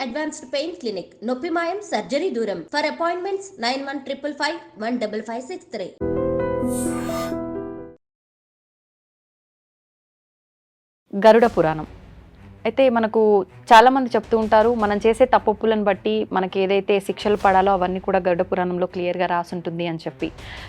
Advanced pain clinic. నొప్పి మాయం, surgery దూరం. For appointments 9155515563. గరుడ పురాణం అయితే మనకు చాలామంది చెప్తూ ఉంటారు, మనం చేసే తప్పులను బట్టి మనకి ఏదైతే శిక్షలు పడాలో అవన్నీ కూడా గరుడ పురాణంలో క్లియర్గా రాసుంటుంది అని చెప్పి.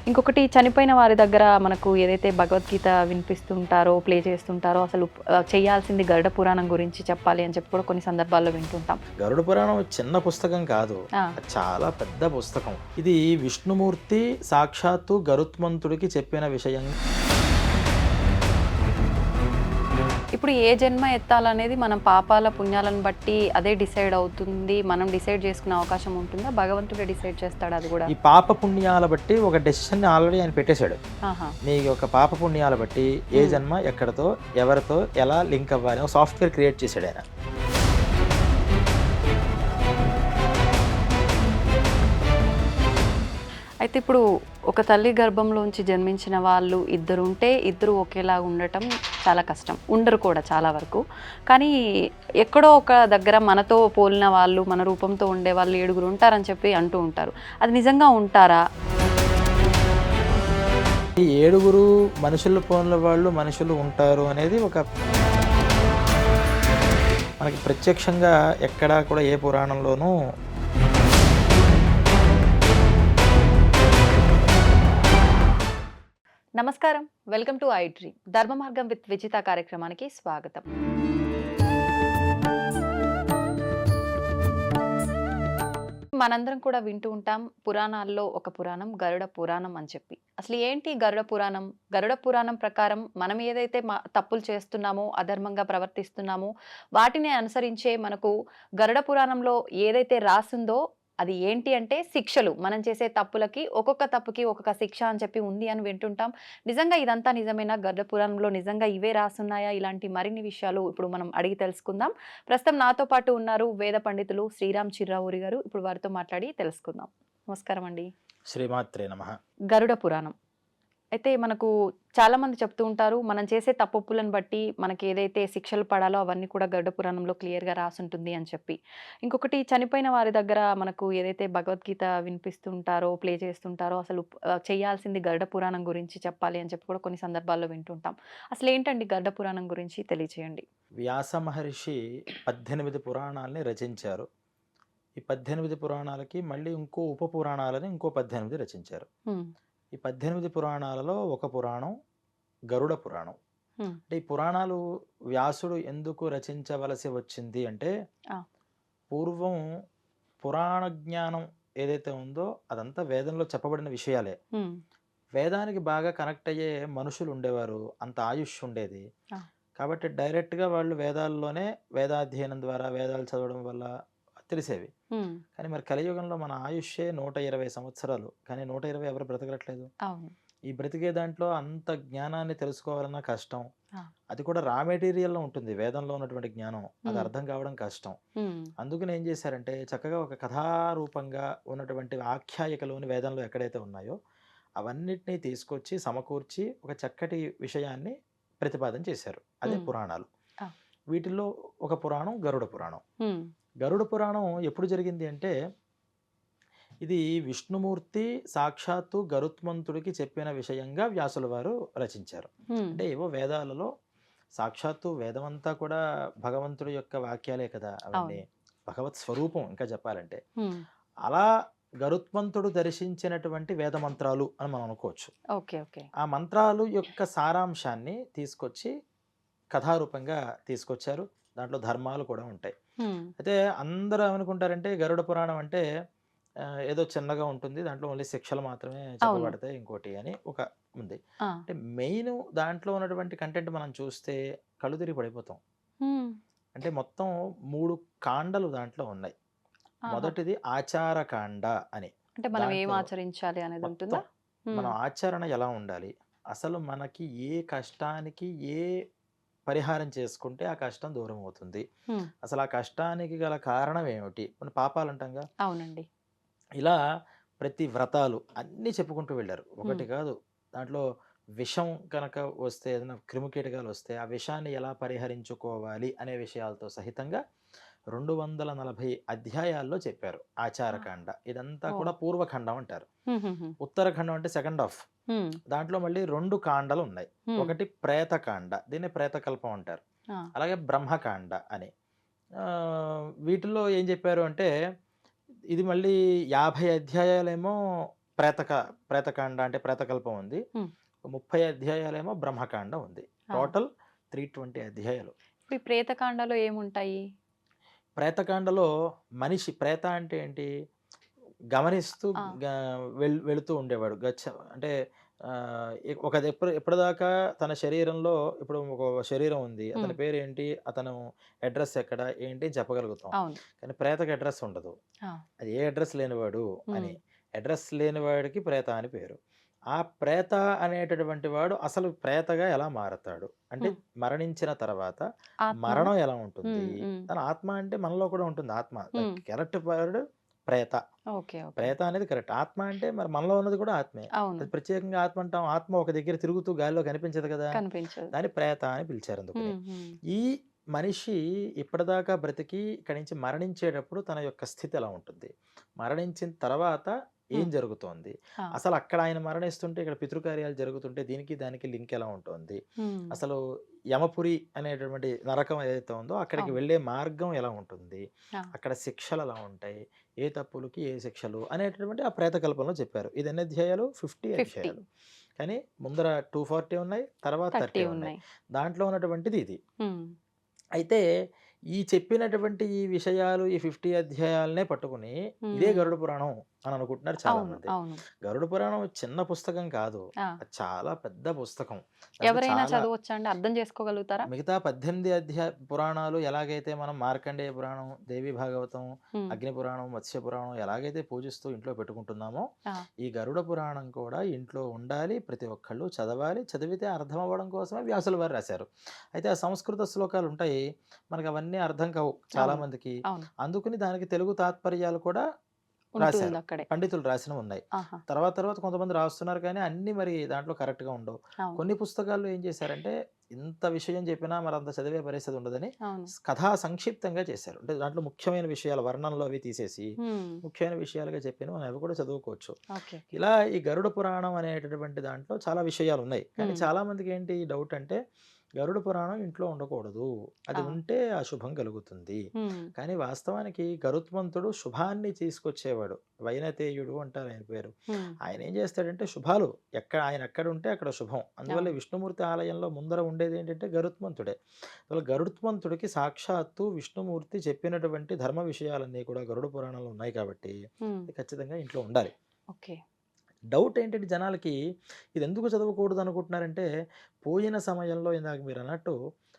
ఇంకొకటి, చనిపోయిన వారి దగ్గర మనకు ఏదైతే భగవద్గీత వినిపిస్తుంటారో, ప్లే చేస్తుంటారో, అసలు చేయాల్సింది గరుడ పురాణం గురించి చెప్పాలి అని చెప్పి కూడా కొన్ని సందర్భాల్లో వింటుంటాం. గరుడ పురాణం చిన్న పుస్తకం కాదు, చాలా పెద్ద పుస్తకం. ఇది విష్ణుమూర్తి సాక్షాత్తు గరుత్మంతుడికి చెప్పిన విషయం. ఇప్పుడు ఏ జన్మ ఎత్తాలనేది మనం పాపాల పుణ్యాలను బట్టి అదే డిసైడ్ అవుతుంది. మనం డిసైడ్ చేసుకునే అవకాశం ఉంటుందా? భగవంతుడే డిసైడ్ చేస్తాడు అది కూడా? ఈ పాప పుణ్యాల బట్టి ఒక డెసిషన్ ఆల్రెడీ ఆయన పెట్టేశాడు. మీ ఒక పాప పుణ్యాల బట్టి ఏ జన్మ ఎక్కడతో ఎవరితో ఎలా లింక్ అవ్వాలి ఒక సాఫ్ట్వేర్ క్రియేట్ చేశాడు ఆయన. అయితే ఇప్పుడు ఒక తల్లి గర్భంలోంచి జన్మించిన వాళ్ళు ఇద్దరు ఉంటే ఇద్దరు ఒకేలా ఉండటం చాలా కష్టం, ఉండరు కూడా చాలా వరకు. కానీ ఎక్కడో ఒక దగ్గర మనతో పోలిన వాళ్ళు, మన రూపంతో ఉండే వాళ్ళు 7 ఉంటారని చెప్పి అంటూ ఉంటారు. అది నిజంగా ఉంటారా? ఈ 7 మనుషుల పోలిన వాళ్ళు మనుషులు ఉంటారు అనేది ఒక మనకి ప్రత్యక్షంగా ఎక్కడా కూడా ఏ పురాణంలోనూ. నమస్కారం, వెల్కమ్ టు ఐ డ్రీమ్. ధర్మ మార్గం విత్ విజిత కార్యక్రమానికి స్వాగతం. మనందరం కూడా వింటూ ఉంటాం, పురాణాల్లో ఒక పురాణం గరుడ పురాణం అని చెప్పి. అసలు ఏంటి గరుడ పురాణం? గరుడ పురాణం ప్రకారం మనం ఏదైతే తప్పులు చేస్తున్నామో, అధర్మంగా ప్రవర్తిస్తున్నామో వాటిని అనుసరించే మనకు గరుడ పురాణంలో ఏదైతే రాసిందో అది ఏంటి అంటే శిక్షలు. మనం చేసే తప్పులకి ఒక్కొక్క తప్పుకి ఒక్కొక్క శిక్ష అని చెప్పి ఉంది అని వింటుంటాం. నిజంగా ఇదంతా నిజమేనా? గరుడ పురాణంలో నిజంగా ఇవే రాసున్నాయా? ఇలాంటి మరిన్ని విషయాలు ఇప్పుడు మనం అడిగి తెలుసుకుందాం. ప్రస్తుతం నాతో పాటు ఉన్నారు వేద పండితులు శ్రీరామ్ చిర్రావూరి గారు. ఇప్పుడు వారితో మాట్లాడి తెలుసుకుందాం. నమస్కారం అండి. శ్రీమాత్రే నమః. గరుడ పురాణం అయితే మనకు చాలామంది చెప్తూ ఉంటారు, మనం చేసే తప్పులను బట్టి మనకి ఏదైతే శిక్షలు పడాలో అవన్నీ కూడా గరుడ పురాణంలో క్లియర్గా రాసుంటుంది అని చెప్పి. ఇంకొకటి, చనిపోయిన వారి దగ్గర మనకు ఏదైతే భగవద్గీత వినిపిస్తుంటారో, ప్లే చేస్తుంటారో, అసలు చేయాల్సింది గరుడ పురాణం గురించి చెప్పాలి అని చెప్పి కూడా కొన్ని సందర్భాల్లో వింటుంటాం. అసలు ఏంటండి గరుడ పురాణం గురించి తెలియచేయండి. వ్యాస మహర్షి 18 పురాణాలని రచించారు. ఈ 18 పురాణాలకి మళ్ళీ ఇంకో ఉప పురాణాలని ఇంకో 18 రచించారు. ఈ 18 పురాణాలలో ఒక పురాణం గరుడ పురాణం. అంటే ఈ పురాణాలు వ్యాసుడు ఎందుకు రచించవలసి వచ్చింది అంటే, పూర్వం పురాణ జ్ఞానం ఏదైతే ఉందో అదంతా వేదంలో చెప్పబడిన విషయాలే. వేదానికి బాగా కనెక్ట్ అయ్యే మనుషులు ఉండేవారు, అంత ఆయుష్ ఉండేది. కాబట్టి డైరెక్ట్గా వాళ్ళు వేదాల్లోనే వేదాధ్యయనం ద్వారా వేదాలు చదవడం వల్ల తెలిసేవి. కానీ మరి కలియుగంలో మన ఆయుష్యే 120 సంవత్సరాలు. కానీ 120 ఎవరు బ్రతకట్లేదు. ఈ బ్రతికే దాంట్లో అంత జ్ఞానాన్ని తెలుసుకోవాలన్నా కష్టం. అది కూడా రా మెటీరియల్లో ఉంటుంది. వేదంలో ఉన్నటువంటి జ్ఞానం అది అర్థం కావడం కష్టం. అందుకని ఏం చేశారంటే, చక్కగా ఒక కథారూపంగా ఉన్నటువంటి ఆఖ్యాయికలోని వేదంలో ఎక్కడైతే ఉన్నాయో అవన్నిటినీ తీసుకొచ్చి సమకూర్చి ఒక చక్కటి విషయాన్ని ప్రతిపాదన చేశారు. అదే పురాణాలు. వీటిల్లో ఒక పురాణం గరుడ పురాణం. గరుడ పురాణం ఎప్పుడు జరిగింది అంటే, ఇది విష్ణుమూర్తి సాక్షాత్తు గరుత్మంతుడికి చెప్పిన విషయంగా వ్యాసుల వారు రచించారు. అంటే ఏవో వేదాలలో సాక్షాత్తు వేదమంతా కూడా భగవంతుడి యొక్క వాక్యాలే కదా, అవన్నీ భగవత్ స్వరూపం. ఇంకా చెప్పాలంటే అలా గరుత్మంతుడు దర్శించినటువంటి వేద మంత్రాలు అని మనం అనుకోవచ్చు. ఆ మంత్రాలు యొక్క సారాంశాన్ని తీసుకొచ్చి కథారూపంగా తీసుకొచ్చారు. దాంట్లో ధర్మాలు కూడా ఉంటాయి. అయితే అందరూ ఏమనుకుంటారంటే గరుడ పురాణం అంటే ఏదో చిన్నగా ఉంటుంది, దాంట్లో ఓన్లీ శిక్షలు మాత్రమే చెప్పబడతాయి ఇంకోటి అని ఒక ఉంది. అంటే మెయిన్ దాంట్లో ఉన్నటువంటి కంటెంట్ మనం చూస్తే కళ్ళు తిరిగి పడిపోతాం. అంటే మొత్తం 3 కాండలు దాంట్లో ఉన్నాయి. మొదటిది ఆచార కాండ అని. అంటే మనం ఏం ఆచరించాలి అనేది ఉంటుందా? మన ఆచరణ ఎలా ఉండాలి, అసలు మనకి ఏ కష్టానికి ఏ పరిహారం చేసుకుంటే ఆ కష్టం దూరం అవుతుంది, అసలు ఆ కష్టానికి గల కారణం ఏమిటి, మన పాపాలు అంటాంగా. అవునండి. ఇలా ప్రతి వ్రతాలు అన్నీ చెప్పుకుంటూ వెళ్ళారు. ఒకటి కాదు. దాంట్లో విషం కనుక వస్తే, ఏదైనా క్రిమికీటకాలు వస్తే ఆ విషాన్ని ఎలా పరిహరించుకోవాలి అనే విషయాలతో సహితంగా 240 అధ్యాయాల్లో చెప్పారు ఆచారకాండ. ఇదంతా ఓ. కూడా పూర్వఖండం అంటారు. హ్మ్, హ్మ్, హ్మ్. ఉత్తరఖండం అంటే సెకండ్ హాఫ్. హ్మ్, దాంట్లో మళ్ళీ 2 కాండలు ఉన్నాయి. హ్మ్. ఒకటి ప్రేతకాండ, దీన్ని ప్రేతకల్పం అంటారు. ఆ, అలాగే బ్రహ్మకాండ అని. వీటిల్లో ఏం చెప్పారు అంటే, ఇది మళ్ళీ 50 అధ్యాయాలేమో ప్రేతక ప్రేతకాండ అంటే ప్రేతకల్పం ఉంది. హ్మ్. 30 అధ్యాయాలేమో బ్రహ్మకాండ ఉంది. ఆ. టోటల్ 320 అధ్యాయాలు. ఇప్పుడు ఈ ప్రేతకాండలో ఏముంటాయి? ప్రేతకాండలో మనిషి ప్రేత అంటే ఏంటి? గమనిస్తూ ఆ, గా వెళుతూ ఉండేవాడు. అంటే ఎప్పటిదాకా తన శరీరంలో ఇప్పుడు ఒక శరీరం ఉంది. హ్మ్. అతని పేరేంటి? అతను అడ్రెస్ ఎక్కడ? ఏంటి? అని చెప్పగలుగుతాం. అవును. కానీ ప్రేతకి అడ్రెస్ ఉండదు. ఆ, అది ఏ అడ్రెస్ లేనివాడు అని. హ్మ్. అడ్రెస్ లేనివాడికి ప్రేత అని పేరు. ఆ ప్రేత అనేటటువంటి వాడు అసలు ప్రేతగా ఎలా మారతాడు? అంటే హ్మ్. మరణించిన తర్వాత ఆత్మనా? మరణం ఎలా ఉంటుంది? హ్మ్, హ్మ్, తన ఆత్మ అంటే మనలో కూడా ఉంటుంది ఆత్మ. హ్మ్. కరెక్ట్ వర్డ్ ప్రేత. Okay, okay. ప్రేత అనేది కరెక్ట్. ఆత్మ అంటే మరి మనలో ఉన్నది కూడా ఆత్మే. అవును. అది ప్రత్యేకంగా ఆత్మ అంటాం. ఆత్మ ఒక దగ్గర తిరుగుతూ గాలిలో కనిపించదు కదా! కనిపించదు. దాన్ని ప్రేత అని పిలిచారు అందుకని. హ్మ్, హ్మ్. ఈ మనిషి ఇప్పటిదాకా బ్రతికి ఇక్కడి నుంచి మరణించేటప్పుడు తన యొక్క స్థితి ఎలా ఉంటుంది? మరణించిన తర్వాత ఏం హ్మ్. జరుగుతోంది? ఆ, అసలు అక్కడ ఆయన మరణిస్తుంటే ఇక్కడ పితృకార్యాలు జరుగుతుంటే దీనికి దానికి లింక్ ఎలా ఉంటుంది? హ్మ్. అసలు యమపురి అనేటటువంటి నరకం ఏదైతే ఉందో అక్కడికి అవును. వెళ్ళే మార్గం ఎలా ఉంటుంది? ఆ, అక్కడ శిక్షలు ఎలా ఉంటాయి? ఏ తప్పులకి ఏ శిక్షలు అనేటటువంటి ఆ ప్రేతకల్పంలో చెప్పారు. ఇది ఎన్ని అధ్యాయాలు? 50 50, అధ్యాయాలు. కానీ ముందర 240 ఉన్నాయి. తర్వాత 30 30 ఉన్నాయి. ఉన్నాయి. దాంట్లో ఉన్నటువంటిది ఇది. హ్మ్. అయితే ఈ చెప్పినటువంటి ఈ విషయాలు ఈ 50 అధ్యాయాలనే పట్టుకుని ఇదే హ్మ్. గరుడ పురాణం అని అనుకుంటున్నారు అవును, చాలామంది. అవును. గరుడ పురాణం చిన్న పుస్తకం కాదు. ఆ, అది చాలా పెద్ద పుస్తకం. దాంట్లో ఎవరైనా చాలా చదవొచ్చా అండి? అర్థం చేసుకోగలుగుతారా? మిగతా 18 పురాణాలు ఎలాగైతే మనం మార్కండేయ పురాణం, దేవి భాగవతం, హ్మ్. అగ్ని పురాణం, మత్స్య పురాణం ఎలాగైతే పూజిస్తూ ఇంట్లో పెట్టుకుంటున్నామో, ఆ, ఈ గరుడ పురాణం కూడా ఇంట్లో ఉండాలి. ప్రతి ఒక్కళ్ళు చదవాలి. చదివితే అర్థం అవ్వడం కోసమే వ్యాసుల వారు రాశారు. అయితే ఆ సంస్కృత శ్లోకాలు ఉంటాయి. మనకు అవన్నీ అర్థం కావు అవును, చాలామందికి. అవును. అందుకని దానికి తెలుగు తాత్పర్యాలు కూడా రాశారు. ఉంటుందక్కడే. పండితులు రాసినవున్నాయి. ఆహా! తర్వాత కొంతమంది రాస్తున్నారు కానీ అన్నీ మరి దాంట్లో కరెక్ట్‌గా ఉండవు. అవును, కొన్ని పుస్తకాల్లో ఏం చేశారంటే, ఇంత విషయం చెప్పినా మరంత చదివే పరిస్థితి ఉండదని అవును. కథా సంక్షిప్తంగా చేశారు. అంటే దాంట్లో ముఖ్యమైన విషయాలు వర్ణనలు అవి తీసేసి, హ్మ్. ముఖ్యమైన విషయాలుగా చెప్పినవి అవి కూడా చదువుకోవచ్చు. Okay, okay. ఇలా ఈ గరుడ పురాణం అనేటటువంటి దాంట్లో చాలా విషయాలున్నాయి. కానీ హ్మ్. చాలామందికి ఏంటి డౌట్ అంటే, గరుడ పురాణం ఇంట్లో ఉండకూడదు. అది ఆ, ఉంటే అశుభం కలుగుతుంది. హ్మ్. కానీ వాస్తవానికి గరుత్మంతుడు శుభాన్ని తీసుకొచ్చేవాడు. వైనతేయుడు అంటారు ఆయన పేరు. హ్మ్. ఆయన ఏం చేస్తాడంటే శుభాలు ఆయన ఎక్కడ ఉంటే అక్కడ శుభం. అందువల్ల అవును. విష్ణుమూర్తి ఆలయంలో ముందర ఉండేది ఏంటంటే గరుత్మంతుడే. అసలు గరుత్మంతుడికి సాక్షాత్తు విష్ణుమూర్తి చెప్పినటువంటి ధర్మ విషయాలన్నీ కూడా గరుడ పురాణంలో ఉన్నాయి కాబట్టి హ్మ్. ఇది ఖచ్చితంగా ఇంట్లో ఉండాలి. ఓకే. డౌట్ ఏంటంటే జనాలకి ఇది ఎందుకు చదవకూడదు అనుకుంటున్నారంటే, పోయిన సమయంలో ఇందాక మీరన్నట్టు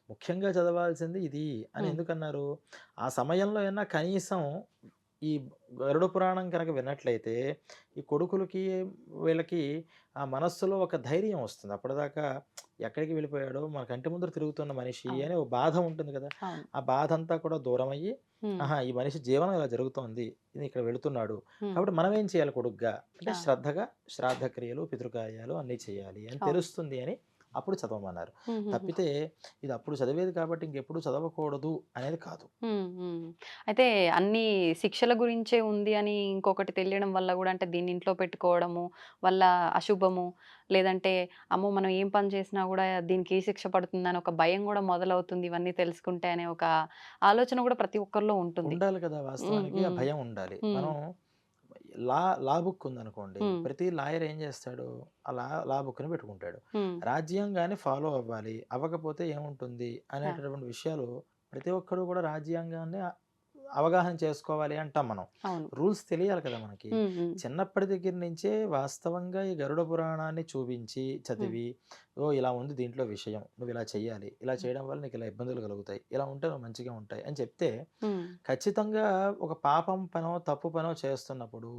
ముఖ్యంగా చదవాల్సింది ఇది అని హ్మ్. ఎందుకన్నారు? ఆ సమయంలో అయినా కనీసం ఈ గరుడ పురాణం కనుక విన్నట్లయితే, ఈ కొడుకులకి వీళ్ళకి ఆ మనస్సులో ఒక ధైర్యం వస్తుంది. అప్పటిదాకా ఎక్కడికి వెళ్ళిపోయాడో మన కంటి ముందర తిరుగుతున్న మనిషి అవును, అనే ఒక బాధ ఉంటుంది కదా! అవును. ఆ బాధంతా కూడా దూరమయ్యి, హ్మ్. ఆహా! ఈ మనిషి జీవనం ఇలా జరుగుతోంది. ఈయన ఇక్కడ వెళుతున్నాడు. హ్మ్. కాబట్టి మనం ఏం చేయాలి కొడుగ్గా? అంటే ఆ, శ్రద్ధగా శ్రాద్ధ క్రియలు, పితృకార్యాలు అన్నీ చేయాలి అని అవును. తెలుస్తుంది అని అప్పుడు చదవమన్నారు. హుహుహు. తప్పితే ఇది అప్పుడు చదివేది కాబట్టి ఇంకెప్పుడు చదవకూడదు అనేది కాదు. హ్మ్, హ్మ్. అయితే అన్నీ శిక్షల గురించే ఉంది అని ఇంకొకటి తెలియడం వల్ల గూడా అంటే దీన్ని ఇంట్లో పెట్టుకోవడము వల్ల అశుభము, లేదంటే అమ్మో! మనం ఏం పని చేసినా గూడా దీనికి ఏ శిక్ష పడుతుందని ఒక భయం గూడా మొదలవుతుంది ఇవన్నీ తెలుసుకుంటే అనే ఒక ఆలోచన గూడా ప్రతి ఒక్కరిలో ఉంటుంది. ఉండాలి కదా! హ్మ్, వాస్తవానికి ఆ హ్మ్, భయం ఉండాలి. హ్మ్, మనం లా బుక్ ఉందనుకోండి. హ్మ్, ప్రతి లాయర్ ఏం చేస్తాడు? ఆ లా బుక్‌ని పెట్టుకుంటాడు. హ్మ్. రాజ్యాంగాన్ని ఫాలో అవ్వాలి. అవ్వకపోతే ఏముంటుంది? ఆ, అనేటటువంటి విషయాలు ప్రతి ఒక్కరు కూడా రాజ్యాంగాన్ని అవగాహన చేసుకోవాలి అంటాం మనం. అవును. రూల్స్ తెలియాలి కదా మనకి. హ్మ్, హ్మ్, చిన్నప్పటి దగ్గర నుంచే వాస్తవంగా ఈ గరుడ పురాణాన్ని చూపించి, హ్మ్, చదివి, ఓహ్! ఇలా ఉంది దీంట్లో విషయం. నువ్వు ఇలా చేయాలి. ఇలా హ్మ్, చేయడం వల్ల నీకు ఇలా ఇబ్బందులు కలుగుతాయి. ఇలా ఉంటే నువ్వు మంచిగా ఉంటాయి అని చెప్తే హ్మ్, ఖచ్చితంగా ఒక పాపం పనో, తప్పు పనో చేస్తున్నప్పుడు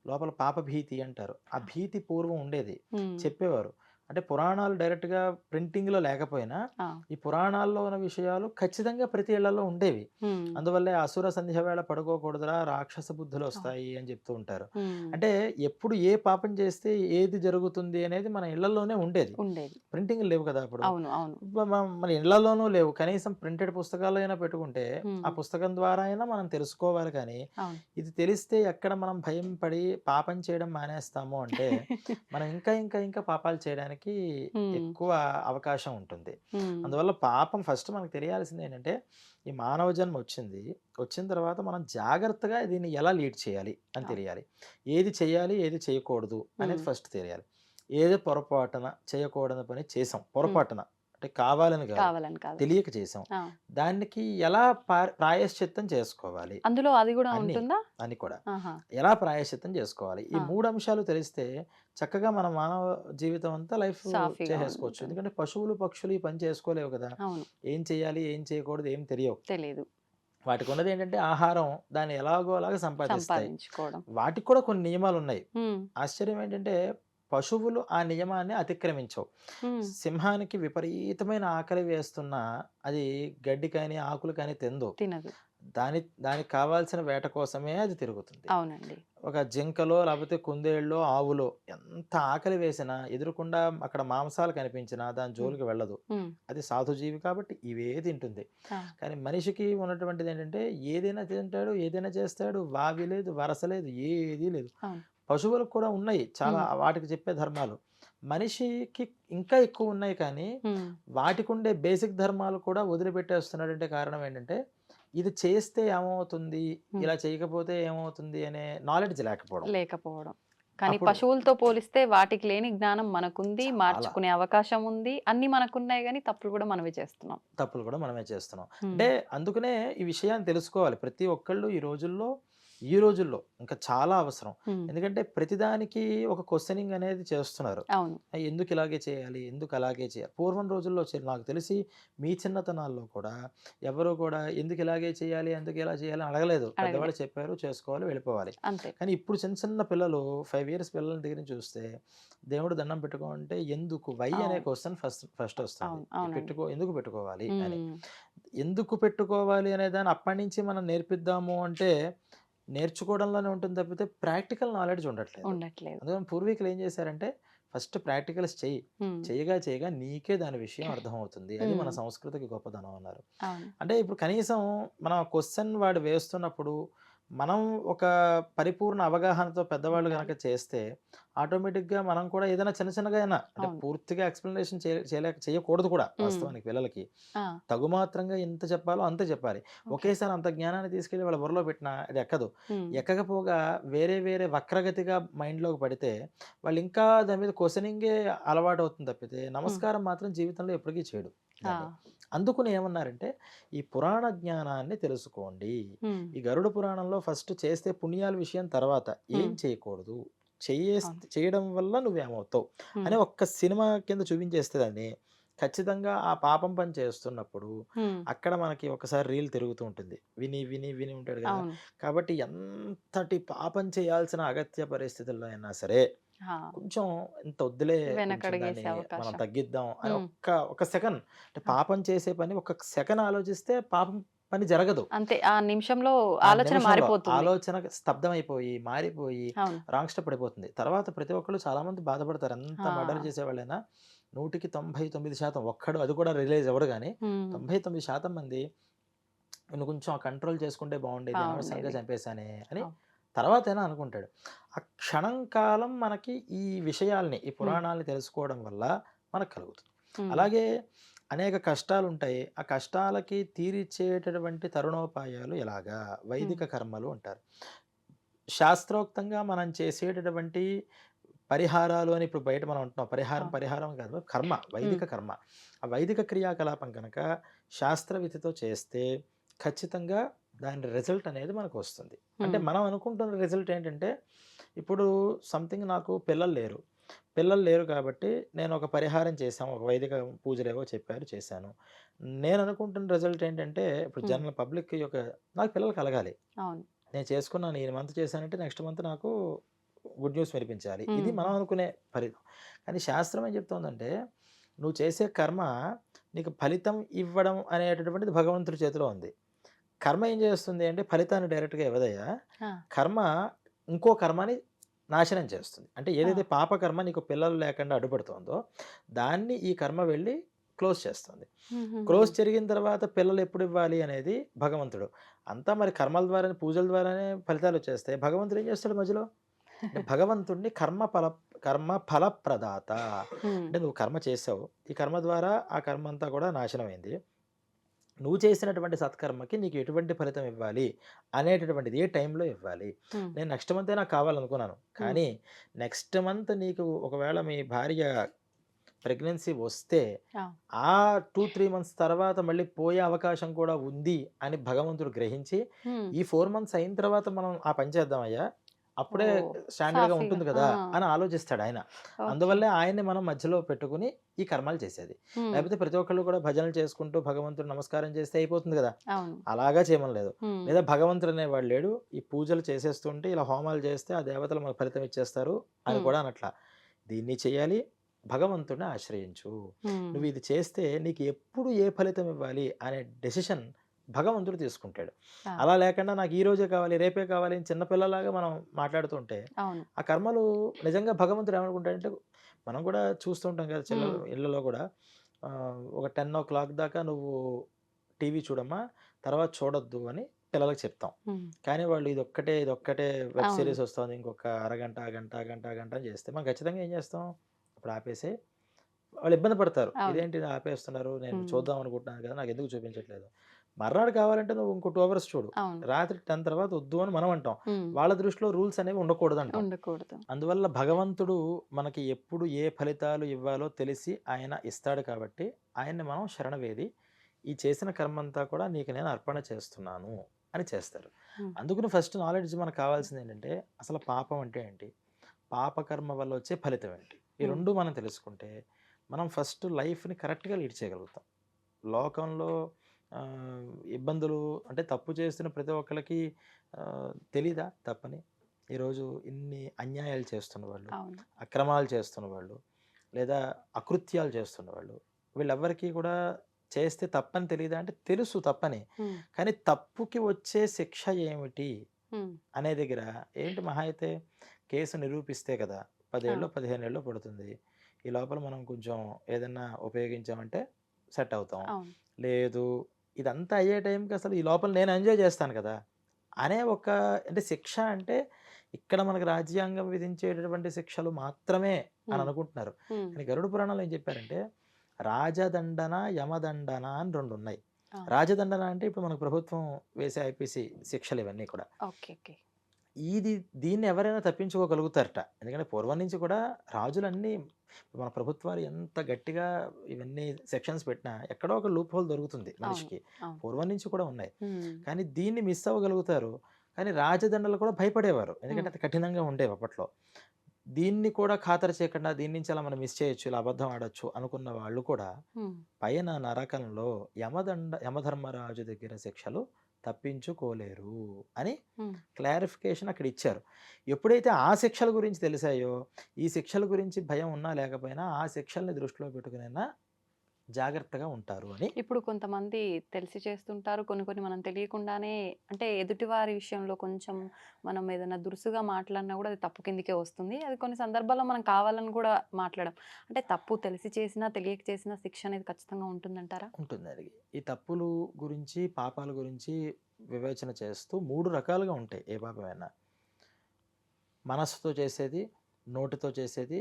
లోపల పాప భీతి అంటారు. ఆ భీతి పూర్వం ఉండేది. హ్మ్, చెప్పేవారు. అంటే పురాణాలు డైరెక్ట్‌గా ప్రింటింగ్‌లో లేకపోయినా, ఆ! ఈ పురాణాల్లో ఉన్న విషయాలు ఖచ్చితంగా ప్రతి ఇళ్లలో ఉండేవి. హ్మ్. అందువల్లే అసుర సంధ్య వేళ పడుకోకూడదురా రాక్షస అవును. బుద్ధులొస్తాయి అని చెప్తూ ఉంటారు. హ్మ్. అంటే ఎప్పుడు ఏ పాపం చేస్తే ఏది జరుగుతుంది అనేది మన ఇళ్లలోనే ఉండేది. ఉండేది. ప్రింటింగ్‌లు లేవు కదా అప్పుడు. అవును. అవును. మన ఇళ్లలోనూ లేవు. కనీసం ప్రింటెడ్ పుస్తకాలైనా పెట్టుకుంటే, ఆ హ్మ్. పుస్తకం ద్వారా అయినా మనం తెలుసుకోవాలి కానీ, అవును. ఇది తెలిస్తే ఎక్కడ మనం భయం పడి పాపం చేయడం మానేస్తాము అంటే, మనం ఇంకా, ఇంకా, ఇంకా పాపాలు చేయడానికి హ్మ్. ఎక్కువ అవకాశం ఉంటుంది. హ్మ్. అందువల్ల పాపం ఫస్ట్ మనకు తెలియాల్సింది ఏంటంటే, ఈ మానవ జన్మ వచ్చింది. వచ్చిన తర్వాత మనం జాగ్రత్తగా దీన్ని ఎలా లీడ్ చేయాలి అని అవును. తెలియాలి. ఏది చేయాలి, ఏది చేయకూడదు అనేది హ్మ్. ఫస్ట్ తెలియాలి. ఏదో పొరపాటున చేయకూడని పని చేసాం. హ్మ్. పొరపాటున అంటే కావాలని కాదు. కావాలని కాదు. తెలియక చేసాం. ఆ! దానికి ఎలా ప్రాయశ్చిత్తం చేసుకోవాలి అందులో అది గూడా అన్నీ, ఉంటుందా? అని కూడా. ఆహా! ఎలా ప్రాయశ్చిత్తం చేసుకోవాలి. ఈ ఆ! 3 అంశాలు తెలిస్తే చక్కగా మన మానవ జీవితం అంతా లైఫ్ సాఫీగా చేసేసుకోవచ్చు. ఉంటుంది. ఎందుకంటే పశువులు, పక్షులు ఈ పని చేసుకోలేవు కదా! అవును. ఏం చేయాలి, ఏం చేయకూడదు ఏం తెలియవు. తెలీదు. వాటికున్నదేంటంటే ఆహారం దాన్ని ఎలాగో అలాగా సంపాదిస్తాయి. సంపాదించుకోవడం. వాటికి కూడా కొన్ని నియమాలున్నాయి. హ్మ్. ఆశ్చర్యం ఏంటంటే పశువులు ఆ నియమాన్ని అతిక్రమించవు. హ్మ్. సింహానికి విపరీతమైన ఆకలి వేస్తున్నా అది గడ్డి కానీ, ఆకులు కానీ తినదు. తినదు. దానికి కావాల్సిన వేట కోసమే అది తిరుగుతుంది. అవునండి. ఒక జింకలో లేకపోతే కుందేళ్ళో, ఆవులో ఎంత ఆకలి వేసినా ఎదురుకుండా అక్కడ మాంసాలు కనిపించినా దాని హ్మ్. జోలికి వెళ్ళదు. హ్మ్. అది సాధుజీవి కాబట్టి ఇవే తింటుంది. ఆ! కానీ మనిషికి ఉన్నటువంటిదేంటంటే ఏదైనా తింటాడు, ఏదైనా చేస్తాడు. వావి లేదు, వరస లేదు, ఏదీ లేదు. అవును. పశువులకు కూడా ఉన్నాయి చాలా హ్మ్. వాటికి చెప్పే ధర్మాలు. మనిషికి ఇంకా ఎక్కువున్నాయి కానీ, హ్మ్. వాటికుండే బేసిక్ ధర్మాలు కూడా వదిలిపెట్టేస్తున్నాడంటే కారణం ఏంటంటే, ఇది చేస్తే ఏమవుతుంది? హ్మ్. ఇలా చేయకపోతే ఏమవుతుంది? అనే నాలెడ్జ్ లేకపోవడం. లేకపోవడం. కానీ అప్పుడు పశువులతో పోలిస్తే వాటికి లేని జ్ఞానం మనకుంది. చాలా మార్చుకునే అవకాశం ఉంది. అన్నీ మనకున్నాయి గానీ తప్పులు గూడా మనమే చేస్తున్నాం. తప్పులు కూడా మనమే చేస్తున్నాం. హ్మ్. అంటే అందుకనే ఈ విషయాన్ని తెలుసుకోవాలి. ప్రతి ఒక్కళ్ళు ఈ రోజుల్లో ఇంకా చాలా అవసరం. హ్మ్. ఎందుకంటే ప్రతిదానికి ఒక క్వెషనింగ్ అనేది చేస్తున్నారు. అవును. ఎందుకు ఇలాగే చేయాలి? ఎందుకు అలాగే చేయాలి? పూర్వం రోజుల్లో నాకు తెలిసి మీ చిన్నతనాల్లో కూడా ఎవరు కూడా ఎందుకు ఇలాగే చేయాలి? ఎందుకు ఇలా చేయాలి? అని అడగలేదు. అడగలే. పెద్దవాళ్ళు చెప్పారు చేసుకోవాలి వెళ్ళిపోవాలి. అంతే. కానీ ఇప్పుడు చిన్న చిన్న పిల్లలు 5 ఇయర్స్ పిల్లల దగ్గర నుంచి చూస్తే దేవుడు దండం పెట్టుకో అంటే ఎందుకు? వై అనే అవును. క్వెషన్ ఫస్ట్ వస్తుంది. అవును. అవునండి. ఎందుకు పెట్టుకోవాలి అని. హ్మ్. ఎందుకు పెట్టుకోవాలి అనే దాన్ని అప్పటినుంచి మనం నేర్పిద్దాము అంటే నేర్చుకోవడంలోనే ఉంటుంది తప్పితే ప్రాక్టికల్ నాలెడ్జ్ ఉండట్లేదు. ఉండట్లేదు. అందుకని పూర్వీకులు ఏం చేశారంటే ఫస్ట్ ప్రాక్టికల్స్ చెయ్యి. హ్మ్. చేయగా నీకే దాని విషయం అర్థమవుతుంది. అది మన హ్మ్. సంస్కృతికి గొప్పతనం అన్నారు. అవును. అంటే ఇప్పుడు కనీసం మనం ఆ క్వెషన్ వాడు వేస్తున్నప్పుడు మనం ఒక పరిపూర్ణ అవగాహనతో పెద్దవాళ్ళు ఉండాలి. గనక చేస్తే ఆటోమేటిక్‌గా మనం కూడా ఏదైనా చిన్న చిన్నగా అయినా అంటే అవును. పూర్తిగా ఎక్స్‌ప్లనేషన్ చేయకూడదు కూడా హ్మ్. వాస్తవానికి పిల్లలకి. ఆ! తగుమాత్రంగా ఎంత చెప్పాలో అంతే చెప్పాలి. ఓకే. ఒకేసారి అంత జ్ఞానాన్ని తీసుకెళ్ళి వాళ్ళ బుర్రలో పెట్టినా అది ఎక్కదు. హ్మ్. ఎక్కకపోగా వేరే వేరే వక్రగతిగా మైండ్‌లోకి పడితే వాళ్ళు ఇంకా దాని మీద క్వెషనింగే అలవాటవుతుంది తప్పితే హ్మ్. నమస్కారం మాత్రం జీవితంలో ఎప్పటికీ చేయడు ఆ! దాన్ని. అందుకని ఏమన్నారంటే ఈ పురాణ జ్ఞానాన్ని తెలుసుకోండి. హ్మ్. ఈ గరుడ పురాణంలో ఫస్ట్ చేస్తే పుణ్యాల విషయం తర్వాత ఏం హ్మ్. చేయకూడదు. అవును. చేయడం వల్ల నువ్వేమవుతావు హ్మ్. అని ఒక్క సినిమా కింద చూపించేస్తే దాన్ని ఖచ్చితంగా ఆ పాపం పని చేస్తున్నప్పుడు హ్మ్. అక్కడ మనకి ఒకసారి రీల్ తిరుగుతూ ఉంటుంది. విని ఉంటాడు కదా! అవును. కాబట్టి ఎంతటి పాపం చేయాల్సిన అగత్య పరిస్థితుల్లో అయినా సరే ఆ! కొంచెం ఇంత వద్దులే కొంచెం వెనకడుగేసే దాన్ని మనం అవకాశం. తగ్గిద్దాం అని హ్మ్. ఒక సెకన్ అంటే ఆ! పాపం చేసే పని ఒక సెకన్ ఆలోచిస్తే పాపం పని జరగదు. అంతే. ఆ నిమిషంలో ఆ ఆలోచన నిమిషంలో మారిపోతుంది. ఆలోచన స్తబ్దమైపోయి, మారిపోయి అవును. రాంగ్ స్టెప్ పడిపోతుంది. తర్వాత ప్రతి ఒక్కళ్ళు చాలామంది బాధపడతారు. ఎంత మర్డర్ ఆ! చేసేవాళ్ళైనా 100కి 99% ఒక్కడు అది కూడా రియలైజ్ అవ్వడు గానీ, హ్మ్. 99% మంది నేను కొంచెం కంట్రోల్ చేసుకుంటే బాగుండేది. అనవసరంగా బావుండేది. చంపేశానే అని అవును. తర్వాతైనా అనుకుంటాడు. ఆ క్షణం కాలం మనకి ఈ విషయాల్ని, ఈ హ్మ్. పురాణాల్ని తెలుసుకోవడం వల్ల మనకు కలుగుతుంది. హ్మ్. అలాగే అనేక కష్టాలుంటాయి. ఆ కష్టాలకి తీరిచ్చేటటువంటి తరుణోపాయాలు ఎలాగా? హ్మ్. వైదిక కర్మలు అంటారు. శాస్త్రోక్తంగా మనం చేసేటటువంటి పరిహారాలు అని ఇప్పుడు బయట మనం అంటున్నాం. అవును. పరిహారం కాదు కర్మ, హ్మ్. వైదిక కర్మ. ఆ వైదిక క్రియాకలాపం గనక శాస్త్రవిధితో చేస్తే ఖచ్చితంగా దాని రిజల్ట్ అనేది మనకొస్తుంది. అంటే హ్మ్. మనం అనుకుంటున్న రిజల్ట్ ఏంటంటే, ఇప్పుడు సంథింగ్ నాకు పిల్లలు లేరు. పిల్లలు లేరు కాబట్టి నేను ఒక పరిహారం చేశాం. ఒక వైదిక పూజలేవో చెప్పారు చేశాను. నేను అనుకుంటున్న రిజల్ట్ ఏంటంటే, ఇప్పుడు హ్మ్. జనరల్ పబ్లిక్‌కి నాకు పిల్లలు కలగాలి. అవును. నేను చేసుకున్నాను. ఈ మంత్ చేశానంటే నెక్స్ట్ మంత్ నాకు గుడ్ న్యూస్ వినిపించాలి. ఇది మనం అనుకునే ఫలితం. కానీ శాస్త్రం ఏం చెప్తోందంటే, నువ్వు చేసే కర్మ నీకు ఫలితం ఇవ్వడం అనేటటువంటిది భగవంతుడి చేతిలో ఉంది. కర్మ ఏం చేస్తుంది అంటే ఫలితాన్ని డైరెక్ట్‌గా ఇవ్వదయ్యా. ఆ! కర్మ ఇంకో కర్మని నాశనం చేస్తుంది. అంటే ఆ! ఏదైతే పాపకర్మ నీకు పిల్లలు లేకుండా అడ్డుపడుతోందో, దాన్ని ఈ కర్మ వెళ్ళి క్లోజ్ చేస్తుంది. క్లోజ్ హుహుహు. జరిగిన తర్వాత పిల్లలు ఎప్పుడు ఇవ్వాలి అనేది భగవంతుడు. అంతా మరి కర్మల ద్వారానే, పూజల ద్వారానే ఫలితాలొచ్చేస్తాయి. భగవంతుడు ఏం చేస్తాడు మధ్యలో? అంటే భగవంతుడిని కర్మ ఫల ప్రదాత. హ్మ్. అంటే నువ్వు కర్మ చేసావు. ఈ కర్మ ద్వారా ఆ కర్మ అంతా కూడా నాశనమైంది. నువ్వు చేసినటువంటి సత్కర్మకి నీకు ఎటువంటి ఫలితం ఇవ్వాలి అనేటటువంటిది ఏ టైంలో ఇవ్వాలి. హ్మ్. నేను నెక్స్ట్ మంతే నాకు కావాలనుకున్నాను. హ్మ్. కానీ నెక్స్ట్ మంత్ నీకు ఒకవేళ మీ భార్య ప్రెగ్నెన్సీ వస్తే ఆ! ఆ 2, 3 మంత్స్ తర్వాత మళ్ళీ పోయే అవకాశం కూడా ఉంది అని భగవంతుడు గ్రహించి, హ్మ్. ఈ 4 మంత్స్ అయిన తర్వాత మనం ఆ పని చేద్దామయ్యా. అప్పుడే ఓహ్! స్టాండర్డ్‌గా సాఫీగా. ఉంటుంది ఆ! కదా! అని ఆలోచిస్తాడాయన. ఓకే. అందువల్లే ఆయన్ని మనం మధ్యలో పెట్టుకొని ఈ కర్మలు చేసేది. హ్మ్. లేకపోతే ప్రతి ఒక్కళ్ళు కూడా భజనలు చేసుకుంటూ భగవంతుడికి నమస్కారం చేస్తే అయిపోతుంది కదా! అవును. అలాగా చేయమనలేదు. హ్మ్. లేదా భగవంతుడు అనేవాడు లేడు. ఈ పూజలు చేసేస్తుంటే ఇలా హోమాలు చేస్తే ఆ దేవతలు మనకు ఫలితం ఇచ్చేస్తారు అని హ్మ్. కూడా అనట్లా. దీన్ని చేయాలి. భగవంతుడిని ఆశ్రయించు. హ్మ్. నువ్వు ఇది చేస్తే నీకు ఎప్పుడు ఏ ఫలితం ఇవ్వాలి అనే డెసిషన్ భగవంతుడు తీసుకుంటాడు. ఆ! అలా లేకుండా నాకు ఈ రోజే కావాలి, రేపే కావాలి అని చిన్న పిల్లలాగా మనం మాట్లాడుతుంటే, అవును. ఆ కర్మలు నిజంగా భగవంతుడు ఏమనుకుంటాడంటే, మనం కూడా చూస్తూ ఉంటాం కదా! హ్మ్. ఇళ్ళలో కూడా ఒక 10:00 దాకా నువ్వు టీవీ చూడమ్మా, తర్వాత చూడొద్దు అని పిల్లలకి చెప్తాం. హ్మ్. కానీ వాళ్ళు ఇదొక్కటే వెబ్ అవును. సీరీస్ వస్తోంది. ఇంకొక అరగంట, గంట అని చేస్తే మనం ఖచ్చితంగా ఏం చేస్తాం? అప్పుడు ఆపేసి వాళ్ళు ఇబ్బంది పడతారు. అవును. ఇదేంటి ఇలా ఆపేస్తున్నారు? నేను హ్మ్. చూద్దాం అనుకుంటున్నాను కదా! నాకెందుకు చూపించట్లేదు? మర్నాడు కావాలంటే నువ్వు ఇంకో 2 అవర్స్ చూడు. అవును. రాత్రి 10 తర్వాత వద్దు అని మనం అంటాం. హ్మ్. వాళ్ళ దృష్టిలో రూల్స్ అనేవి ఉండకూడదంటాం. ఉండకూడదు. అందువల్ల భగవంతుడు మనకి ఎప్పుడు ఏ ఫలితాలు ఇవ్వాలో తెలిసి ఆయన ఇస్తాడు కాబట్టి, ఆయన్ని మనం శరణవేడి, ఈ చేసిన కర్మంతా కూడా నీకు నేను అర్పణ చేస్తున్నాను అని చేస్తారు. హ్మ్. అందుకని ఫస్ట్ నాలెడ్జ్ మనకు కావాల్సిందేంటంటే, అసలు పాపం అంటే ఏంటి? పాపకర్మ వల్ల వచ్చే ఫలితం ఏంటి? ఈ హ్మ్. 2 మనం తెలుసుకుంటే, మనం ఫస్ట్ లైఫ్‌ని కరెక్ట్‌గా లీడ్ చేయగలుగుతాం. లోకంలో ఇబ్బందులు అంటే తప్పు చేస్తున్న ప్రతి ఒక్కళ్ళకి తెలీదా తప్పని? ఈరోజు ఇన్ని అన్యాయాలు చేస్తున్నవాళ్ళు, అవును. అక్రమాలు చేస్తున్నవాళ్ళు, లేదా అకృత్యాలు చేస్తున్నవాళ్ళు, వీళ్ళెవ్వరికీ కూడా చేస్తే తప్పని తెలీదా అంటే తెలుసు తప్పని. హ్మ్. కానీ తప్పుకి వచ్చే శిక్ష ఏమిటి హ్మ్. అనే దగ్గర ఏంటి మహా అయితే కేసు నిరూపిస్తే కదా! 10 ఆ! ఏళ్ళో, 15 ఏళ్ళో పడుతుంది. ఈ లోపల మనం కొంచెం ఏదన్నా ఉపయోగించామంటే సెట్ అవుతాం. అవును. లేదు ఇదంతా అయ్యే టైంకి అసలు ఈ లోపల నేను ఎంజాయ్ చేస్తాను కదా! అనే ఒక అంటే శిక్ష అంటే ఇక్కడ మనకు రాజ్యాంగం విధించేటటువంటి శిక్షలు మాత్రమే అని హ్మ్. అనుకుంటున్నారు. హ్మ్. కానీ గరుడ పురాణంలో ఏం చెప్పారంటే రాజదండన, యమదండన అని 2 ఉన్నాయి. ఆ! రాజదండన అంటే ఇప్పుడు మనకు ప్రభుత్వం వేసే ఐపీసీ శిక్షలు ఇవన్నీ కూడా. ఓకే. ఓకే. దీన్ని ఎవరైనా తప్పించుకోగలుగుతారట. ఎందుకంటే పూర్వం నుంచి కూడా రాజులన్నీ మన ప్రభుత్వాలు ఎంత గట్టిగా ఇవన్నీ సెక్షన్స్ పెట్టినా ఎక్కడో ఒక లూప్ హోల్ దొరుకుతుంది అవును. మనిషికి. అవును. పూర్వం నుంచి కూడా ఉన్నాయి. హ్మ్. కానీ దీన్ని మిస్ అవ్వగలుగుతారు. కానీ రాజదండలు కూడా భయపడేవారు. హ్మ్. ఎందుకంటే అది కఠినంగా ఉండేవి అప్పట్లో. దీన్ని కూడా ఖాతరు చేయకుండా దీని నుంచి అలా మనం మిస్ చేయొచ్చు, ఇలా అబద్ధం ఆడొచ్చు అనుకున్న వాళ్ళు కూడా హ్మ్. పైన నరకంలో యమధర్మరాజు దగ్గర శిక్షలు తప్పించుకోలేరు అని హ్మ్. క్లారిఫికేషన్ అక్కడ ఇచ్చారు. ఎప్పుడైతే ఆ శిక్షల గురించి తెలిసాయో, ఈ శిక్షల గురించి భయం ఉన్నా లేకపోయినా ఆ శిక్షల్ని దృష్టిలో పెట్టుకునైనా జాగ్రత్తగా ఉంటారు అని ఇప్పుడు కొంతమంది తెలిసి చేస్తుంటారు. కొన్ని కొన్ని మనం తెలియకుండానే అంటే ఎదుటివారి విషయంలో కొంచెం మనం ఏదైనా దురుసుగా మాట్లాడినా గూడా అది తప్పు కిందకే వస్తుంది. అది కొన్ని సందర్భాల్లో మనం కావాలని గూడా మాట్లాడం. అంటే తప్పు తెలిసి చేసినా, తెలియక చేసినా శిక్ష అనేది ఖచ్చితంగా ఉంటుందంటారా? ఉంటుందది. ఈ తప్పులు గురించి, పాపాల గురించి వివేచన చేస్తూ 3 రకాలుగా ఉంటాయి ఏ పాపమైనా. మనస్సుతో చేసేది, నోటితో చేసేది,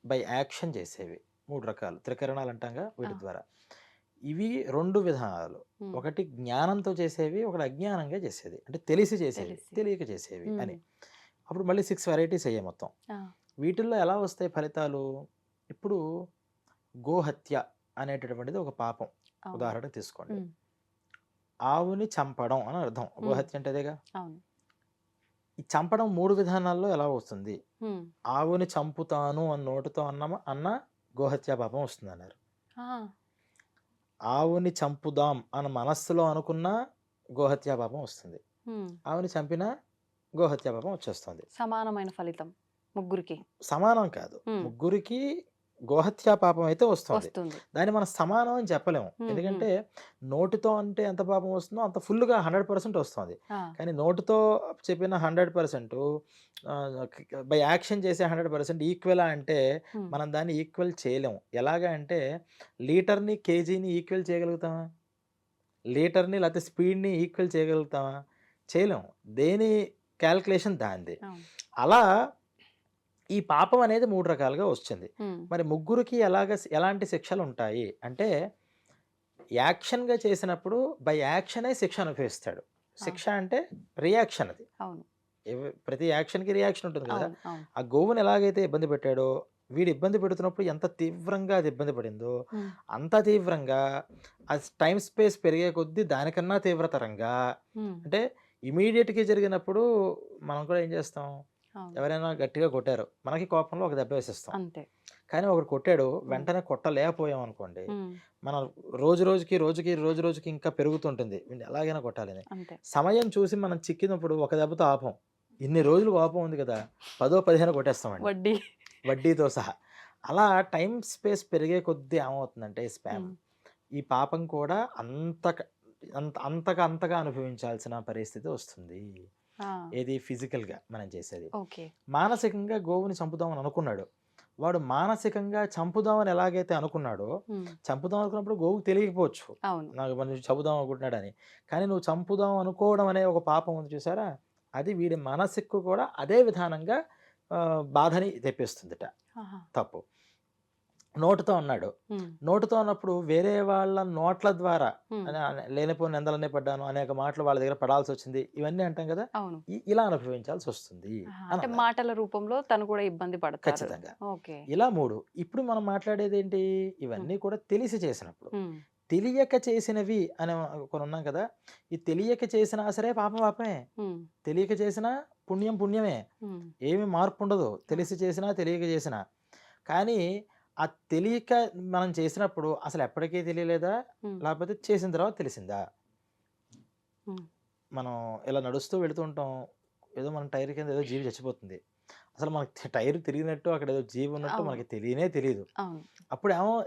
బై యాక్షన్ చేసేవి. 3 రకాలు. త్రికరణాలు అంటాంగా ఆ! వీటి ద్వారా. ఇవి 2 విధానాలు. హ్మ్. ఒకటి జ్ఞానంతో చేసేవి, ఒకటి అజ్ఞానంగా చేసేది. అంటే తెలిసి చేసేవి, తెలిసి. తెలియక చేసేవి హ్మ్. అని. అప్పుడు మళ్ళీ 6 వెరైటీస్ అయ్యాయి మొత్తం. ఆ! వీటిల్లో ఎలా వస్తాయి ఫలితాలు? ఇప్పుడు గోహత్య అనేటటువంటిది ఒక పాపం. అవును. ఉదాహరణకు తీసుకోండి. హ్మ్. ఆవుని చంపడం అని అర్థం. హ్మ్. గోహత్య అంటే అదేగా. అవును. ఈ చంపడం 3 విధానాల్లో ఎలా వస్తుంది? హ్మ్. ఆవుని చంపుతాను అని నోటితో అన్న గోహత్య పాపం వస్తుందన్నారు. ఆ! ఆవుని చంపుదాం అని మనస్సులో అనుకున్న గోహత్య పాపం వస్తుంది. హ్మ్. ఆవుని చంపినా గోహత్య పాపం వచ్చేస్తుంది. సమానమైన ఫలితం ముగ్గురికి సమానం కాదు, ఉమ్, ముగ్గురికి గోహత్యా పాపం అయితే వస్తుంది. వస్తుంది. దాన్ని మనం సమానం అని చెప్పలేము. ఉమ్, ఉమ్, ఎందుకంటే నోటితో అంటే ఎంత పాపం వస్తుందో అంత ఫుల్గా 100% వస్తుంది. ఆ, కానీ నోటితో చెప్పిన 100% బై యాక్షన్ చేసే 100% ఈక్వల్ అంటే ఉమ్, మనం దాన్ని ఈక్వల్ చేయలేము. ఎలాగా అంటే లీటర్ని కేజీని ఈక్వల్ చేయగలుగుతామా? లీటర్ని లేకపోతే స్పీడ్ని ఈక్వల్ చేయగలుగుతామా? చేయలేము. దేని క్యాల్కులేషన్ దానిది. అవును. అలా ఈ పాపం అనేది 3 రకాలుగా వచ్చింది. ఉమ్, మరి ముగ్గురికి ఎలాంటి శిక్షలు ఉంటాయి అంటే, యాక్షన్‌గా చేసినప్పుడు బై యాక్షనే శిక్ష అనుభవిస్తాడు. శిక్ష అంటే రియాక్షన్ అది. అవును. ప్రతి యాక్షన్‌కి రియాక్షన్ ఉంటుంది కదా! అవును. అవును. ఆ గోవుని ఎలాగైతే ఇబ్బంది పెట్టాడో, వీడు ఇబ్బంది పెడుతున్నప్పుడు ఎంత తీవ్రంగా అది ఇబ్బంది పడిందో, ఉమ్, అంత తీవ్రంగా అది టైమ్ స్పేస్ పెరిగే కొద్దీ దానికన్నా తీవ్రతరంగా ఉమ్, అంటే ఇమ్మీడియేట్‌గా జరిగినప్పుడు మనం కూడా ఏం చేస్తాం? అవును. ఎవరైనా గట్టిగా కొట్టారు. మనకి కోపంలో ఒక దెబ్బ వేసేస్తాం. అంతే. కానీ ఒకడు కొట్టాడు, వెంటనే కొట్టలేకపోయాం అనుకోండి, ఉమ్, మనం రోజు రోజుకి ఇంకా పెరుగుతుంటుంది. వీడిని ఎలాగైనా కొట్టాలని. అంతే. సమయం చూసి మనం చిక్కినప్పుడు ఒక దెబ్బతో ఆపం. ఇన్ని రోజులు కోపం ఉంది కదా! 10, 15 కొట్టేస్తామండి. వడ్డీ. వడ్డీతో సహా. అలా టైమ్ స్పేస్ పెరిగే కొద్దీ ఏమవుతుందంటే స్పామ్, ఉమ్, ఈ పాపం కూడా అంతగా అనుభవించాల్సిన పరిస్థితి వస్తుంది. ఆ, ఏది ఫిజికల్‌గా మనం చేసేది. ఓకే. మానసికంగా గోవుని చంపుదామని అనుకున్నాడు. వాడు మానసికంగా చంపుదామని ఎలాగైతే అనుకున్నాడో, ఉమ్, చంపుదాం అనుకున్నప్పుడు గోవుకి తెలియకపోవచ్చు. అవును. నాకు మనిషి చంపుదాం అనుకుంటున్నాడని. కానీ నువ్వు చంపుదాం అనుకోవడం అనే ఒక పాపం ఉంది చూసారా? అది వీడి మనసుకు కూడా అదే విధానంగా బాధని తెప్పిస్తుందట. ఆహా. తప్పు. నోటితో అన్నాడు. ఉమ్, నోటితో అన్నప్పుడు వేరే వాళ్ళ నోట్ల ద్వారా ఉమ్, లేనిపోని నిందలనే పడ్డాను, అనేక మాటలు వాళ్ళ దగ్గర పడాల్సొచ్చింది. ఇవన్నీ అంటాం కదా! అవును. ఇలా అనుభవించాల్సొస్తుంది ఆహా, అని అంటే అన్నారు. మాటల రూపంలో తను కూడా ఇబ్బంది పడతారు. ఖచ్చితంగా. ఓకే. ఇలా 3. ఇప్పుడు మనం మాట్లాడేదేంటి? ఉమ్, ఇవన్నీ కూడా తెలిసి చేసినప్పుడు. ఉమ్, తెలియక చేసినవి అని కొనున్నాం కదా! ఈ తెలియక చేసినా సరే పాపం పాపమే. ఉమ్, తెలియక చేసినా పుణ్యం పుణ్యమే. ఉమ్, ఏమి మార్పుండదు. తెలిసి చేసినా, తెలియక చేసినా. కానీ ఆ తెలియక మనం చేసినప్పుడు అసలు ఎప్పటికీ తెలియలేదా? ఉమ్, లేకపోతే చేసిన తర్వాత తెలిసిందా? ఉమ్, మనం ఇలా నడుస్తూ వెళుతూ ఉంటాం. ఏదో మన టైర్ కింద ఏదో జీవి చచ్చిపోతుంది. అసలు మనకి టైర్ తిరిగినట్టు, అక్కడ ఏదో జీవి ఉన్నట్టు అవును. మనకి తెలియనే తెలీదు. అవును.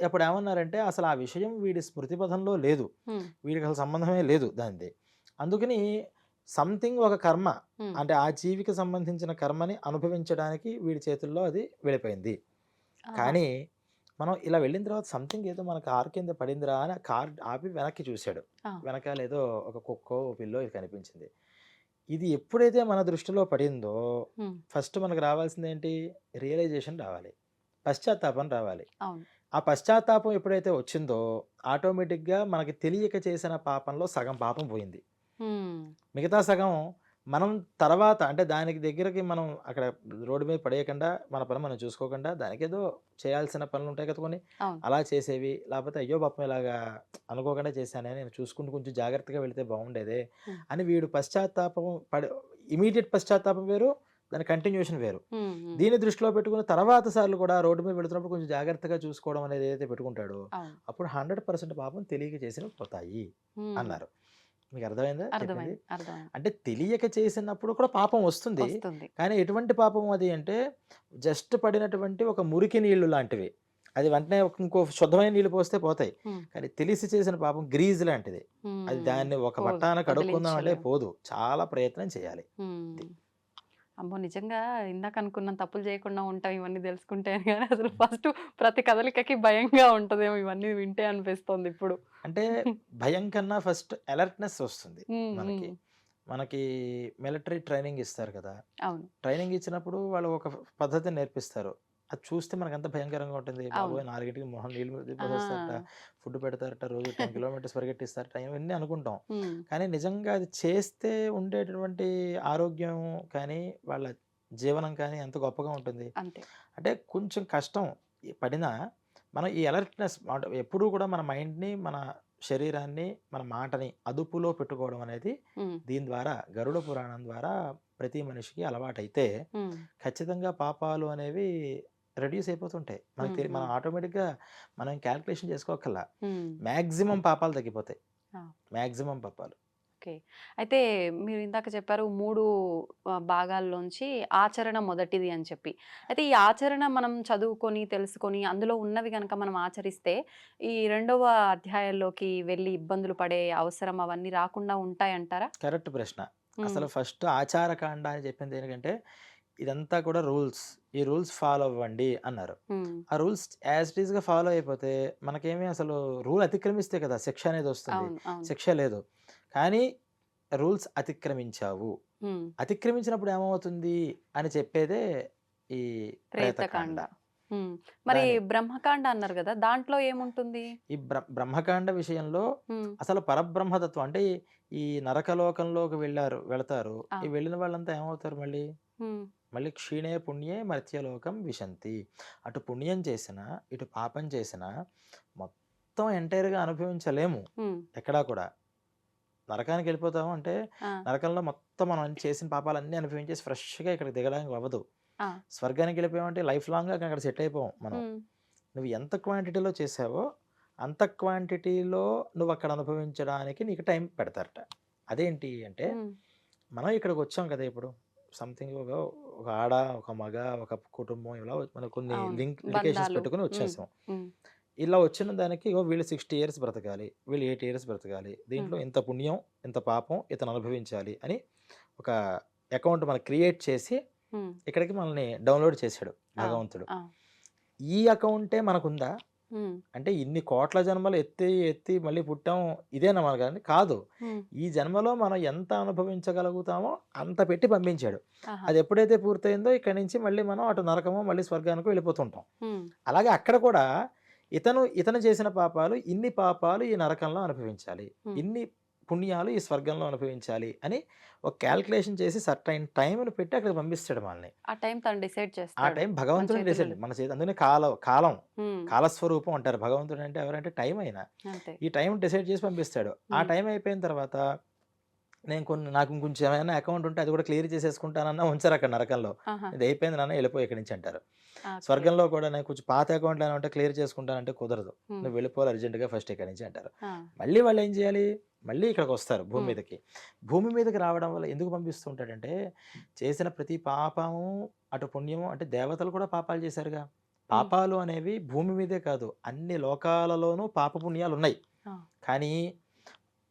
అప్పుడేమన్నారంటే అసలు ఆ విషయం వీడి స్మృతి పథంలో లేదు. ఉమ్, వీడికి అసలు సంబంధమే లేదు దానిది. అందుకని సంథింగ్ ఒక కర్మ, ఉమ్, అంటే ఆ జీవికి సంబంధించిన కర్మని అనుభవించడానికి వీడి చేతుల్లో అది వెళ్ళిపోయింది. ఆహా, కానీ మనం ఇలా వెళ్ళిన తర్వాత సంథింగ్ ఏదో మన కారు కింద పడిందిరా అని కార్ ఆపి వెనక్కి చూశాడు. ఆ, వెనకాల ఏదో ఒక కుక్కో, పిల్లో ఇది కనిపించింది. ఇది ఎప్పుడైతే మన దృష్టిలో పడిందో ఉమ్, ఫస్ట్ మనకు రావాల్సిందేంటి? రియలైజేషన్ రావాలి. పశ్చాత్తాపం రావాలి. అవును. ఆ పశ్చాత్తాపం ఎప్పుడైతే వచ్చిందో ఆటోమేటిక్‌గా మనకి తెలియక చేసిన పాపంలో సగం పాపం పోయింది. ఉమ్, మిగతా సగం మనం తర్వాత అంటే దానికి దగ్గరకి మనం అక్కడ రోడ్డు మీద పడేయకుండా, మన పని మనం చూసుకోకుండా, దానికేదో చేయాల్సిన పనులుంటాయి కదా కొన్ని, అవును. అలా చేసేవి. లేకపోతే అయ్యో పాపం ఇలాగా అనుకోకుండా చేశానే, నేను చూసుకుంటూ కొంచెం జాగ్రత్తగా వెళితే బాగుండేదే ఉమ్, అని వీడు పశ్చాత్తాపం ఇమీడియట్ పశ్చాత్తాపం వేరు, దాని కంటిన్యూషన్ వేరు. ఉమ్, ఉమ్, దీన్ని దృష్టిలో పెట్టుకుని తర్వాత సార్లు కూడా రోడ్డు మీద వెళుతున్నప్పుడు కొంచెం జాగ్రత్తగా చూసుకోవడం అనేది ఏదైతే పెట్టుకుంటాడో అప్పుడు 100% పాపం తెలియక చేసినవి పోతాయి ఉమ్, అన్నారు. మీకు అర్థమైందా చెప్పింది? అర్థమైంది. అర్థమైంది. అంటే తెలియక చేసినప్పుడు కూడా పాపం వస్తుంది. వస్తుంది. కానీ ఎటువంటి పాపం అది అంటే జస్ట్ పడినటువంటి ఒక మురికి నీళ్లు లాంటివి. అది వెంటనే ఇంకో శుద్ధమైన నీళ్ళు పోస్తే పోతాయి. ఉమ్, కానీ తెలిసి చేసిన పాపం గ్రీజ్ లాంటిది. అది ఉమ్, దాన్ని ఒక పోదు, పట్టాన కడుక్కుందాం అంటే వదిలించలేము. పోదు. చాలా ప్రయత్నం చేయాలి. ఉమ్. అమ్మో! నిజంగా ఇందాక అనుకున్నాం తప్పులు చేయకుండా ఉంటాం ఇవన్నీ తెలుసుకుంటే అని, కానీ అసలు ఫస్ట్ ప్రతి కదలికకి భయంగా ఉంటదేమో ఇవన్నీ వింటే అనిపిస్తోంది ఇప్పుడు. అంటే భయం కన్నా ఫస్ట్ అలర్ట్‌నెస్ వస్తుంది ఉమ్, మనకి. ఉమ్, మనకి మిలిటరీ ట్రైనింగ్ ఇస్తారు కదా! అవును. ట్రైనింగ్ ఇచ్చినప్పుడు వాళ్ళు ఒక పద్ధతిని నేర్పిస్తారు. అది చూస్తే మనకెంత భయంకరంగా ఉంటుంది. అవును. బాబోయ్! 4కి మొహం నీళ్ళు ఆ, పోసేస్తారట, ఫుడ్ పెడతారట, రోజు 10 కిలోమీటర్స్ పరిగెట్టిస్తారట, ఇవన్నీ అనుకుంటాం. ఉమ్, కానీ నిజంగా అది చేస్తే ఉండేటటువంటి ఆరోగ్యం కానీ, వాళ్ళ జీవనం కానీ ఎంత గొప్పగా ఉంటుంది. అంతే. అంటే కొంచెం కష్టం పడినా మనం ఈ అలర్ట్‌నెస్ ఎప్పుడూ కూడా మన మైండ్‌ని, మన శరీరాన్ని, మన మాటని అదుపులో పెట్టుకోవడం అనేది ఉమ్, దీని ద్వారా గరుడ పురాణం ద్వారా ప్రతి మనిషికి అలవాటైతే ఉమ్, ఖచ్చితంగా పాపాలు అనేవి రెడ్యూస్ అయిపోతుంటాయి. మనకు ఉమ్, మనం ఆటోమేటిక్‌గా మనం క్యాలిక్యులేషన్ చేసుకోక్కర్లా. ఉమ్, మాక్సిమం పాపాలు తగ్గిపోతాయి. ఆ, మాక్సిమం పాపాలు. ఓకే. అయితే మీరు ఇందాక చెప్పారు 3 భాగాల్లోంచి ఆచరణ మొదటిది అని చెప్పి. అయితే ఈ ఆచరణ మనం చదువుకొని, తెలుసుకొని అందులో ఉన్నవి గనక మనం ఆచరిస్తే ఈ రెండవ అధ్యాయంలోకి వెళ్లి ఇబ్బందులు పడే అవసరం అవన్నీ రాకుండా ఉంటాయంటారా? కరెక్ట్ ప్రశ్న. హ్మ్. అసలు ఫస్ట్ ఆచారకాండ అని చెప్పింది దేనికంటే, ఇదంతా కూడా రూల్స్. ఈ రూల్స్ ఫాలో అవ్వండి అన్నారు. హ్మ్. ఆ రూల్స్ యాజ్ ఇట్ ఈస్‌గా ఫాలో అయిపోతే మనకేమి అసలు రూల్ అతిక్రమిస్తే కదా శిక్ష అనేది వస్తుంది. అవును. అవును. శిక్ష లేదు. కానీ రూల్స్ అతిక్రమించావు. హ్మ్. అతిక్రమించినప్పుడు ఏమవుతుంది అని చెప్పేదే ఈ ప్రేతకాండ. ప్రేతకాండ. హ్మ్. మరి దాని బ్రహ్మకాండ అన్నారు గదా! దాంట్లో ఏముంటుంది? ఈ బ్రహ్మకాండ విషయంలో హ్మ్. అసలు పరబ్రహ్మతత్వం అంటే ఈ నరకలోకంలోకి వెళతారు. ఆ! ఈ వెళ్ళిన వాళ్ళంతా ఏమవుతారు మళ్ళీ? హ్మ్. మళ్ళీ క్షీణే పుణ్యే మర్త్యలోకం విశంతి. అటు పుణ్యం చేసినా, ఇటు పాపం చేసినా మొత్తం ఎంటైర్‌గా అనుభవించలేము హ్మ్. ఎక్కడా కూడా. నరకానికి వెళ్ళిపోతాము అంటే, ఆ! నరకంలో మొత్తం మనం చేసిన పాపాలన్నీ అనుభవించేసి ఫ్రెష్‌గా ఇక్కడికి దిగడానికి అవ్వదు. ఆ! స్వర్గానికి వెళ్ళిపోయామంటే లైఫ్ లాంగ్‌గా అక్కడ సెట్ అయిపోం మనం. హ్మ్. నువ్వు ఎంత క్వాంటిటీలో చేసావో, అంత క్వాంటిటీలో నువ్వక్కడ అనుభవించడానికి నీకు టైం పెడతారట. అదేంటి అంటే, హ్మ్. మనం ఇక్కడికొచ్చాం కదా ఇప్పుడు. సంథింగ్ ఒక ఆడ, ఒక మగ, ఒక కుటుంబం ఇలా మనం కొన్ని అవును. లింకేషన్స్ బంధాలు. పెట్టుకొని హ్మ్. వచ్చేసాం. హ్మ్. ఇలా వచ్చిన దానికి ఇగో వీళ్ళు 60 ఇయర్స్ బ్రతకాలి. వీళ్ళు 80 ఇయర్స్ బ్రతకాలి. హ్మ్. దీంట్లో ఇంత పుణ్యం, ఇంత పాపం ఇతను అనుభవించాలి అని ఒక అకౌంట్ మనకు క్రియేట్ చేసి హ్మ్. ఇక్కడికి మనల్ని డౌన్‌లోడ్ చేసాడు ఆ! భగవంతుడు. ఆ! ఈ అకౌంటే మనకుందా? హ్మ్. అంటే ఇన్ని కోట్ల జన్మలు ఎత్తి మళ్ళీ పుట్టాం ఇదేనా మనకని కాదు. హ్మ్. ఈ జన్మలో మనం ఎంత అనుభవించగలుగుతామో అంత పెట్టి పంపించాడు. ఆహా! అది ఎప్పుడైతే పూర్తయిందో ఇక్కడి నుంచి మళ్ళీ మనం అటు నరకమో, మళ్ళీ స్వర్గానికో వెళ్ళిపోతుంటాం. హ్మ్. అలాగే అక్కడ కూడా ఇతను చేసిన పాపాలు ఇన్ని పాపాలు ఈ నరకంలో అనుభవించాలి. హ్మ్. ఇన్ని పుణ్యాలు ఈ స్వర్గంలో అనుభవించాలి అని ఒక కాలిక్యులేషన్ చేసి సర్టైన్ టైమ్‌ని పెట్టి అక్కడికి పంపిస్తాడు మనల్ని. ఆ టైం తను డిసైడ్ ఆ చేస్తాడు. టైం మన భగవంతుడే చేతుల్లో డిసైడ్ లేదు. మన చేతి అందుకనే కాలం హ్మ్. కాలస్వరూపం అంటారు. భగవంతుడు అంటే ఎవరంటే టైం ఆయన. అంతే. ఈ టైం డిసైడ్ చేసి పంపిస్తాడు. ఆ హ్మ్. టైం అయిపోయిన తర్వాత నాకు ఇంకొంచెం ఏమైనా అకౌంట్ ఉంటే అది కూడా క్లియర్ చేసేసుకుంటానన్నా ఉంచరు అక్కడ నరకంలో. ఆహా! ఇది అయిపోయింది నాన్న వెళ్ళిపో ఇక్కడి నుంచి అంటారు. ఓకే. స్వర్గంలో కూడా నేను కొంచెం పాత అకౌంట్లు ఏమైనా ఉంటే క్లియర్ చేసుకుంటానంటే కుదరదు. హ్మ్. నువ్వు వెళ్ళిపోవాలి అర్జెంట్‌గా ఫస్ట్ ఇక్కడి నుంచి అంటారు. ఆ! మళ్ళీ వాళ్ళు ఏం చేయాలి? మళ్ళీ ఇక్కడికొస్తారు భూమి హ్మ్. మీదకి. భూమి మీదకి రావడం వల్ల ఎందుకు పంపిస్తూ ఉంటాడంటే, చేసిన ప్రతి పాపము, అటు పుణ్యము అంటే దేవతలు కూడా పాపాలు చేశారుగా. హ్మ్. పాపాలు అనేవి భూమి మీదే కాదు, అన్ని లోకాలలోనూ పాపపుణ్యాలున్నాయి. ఆ! కానీ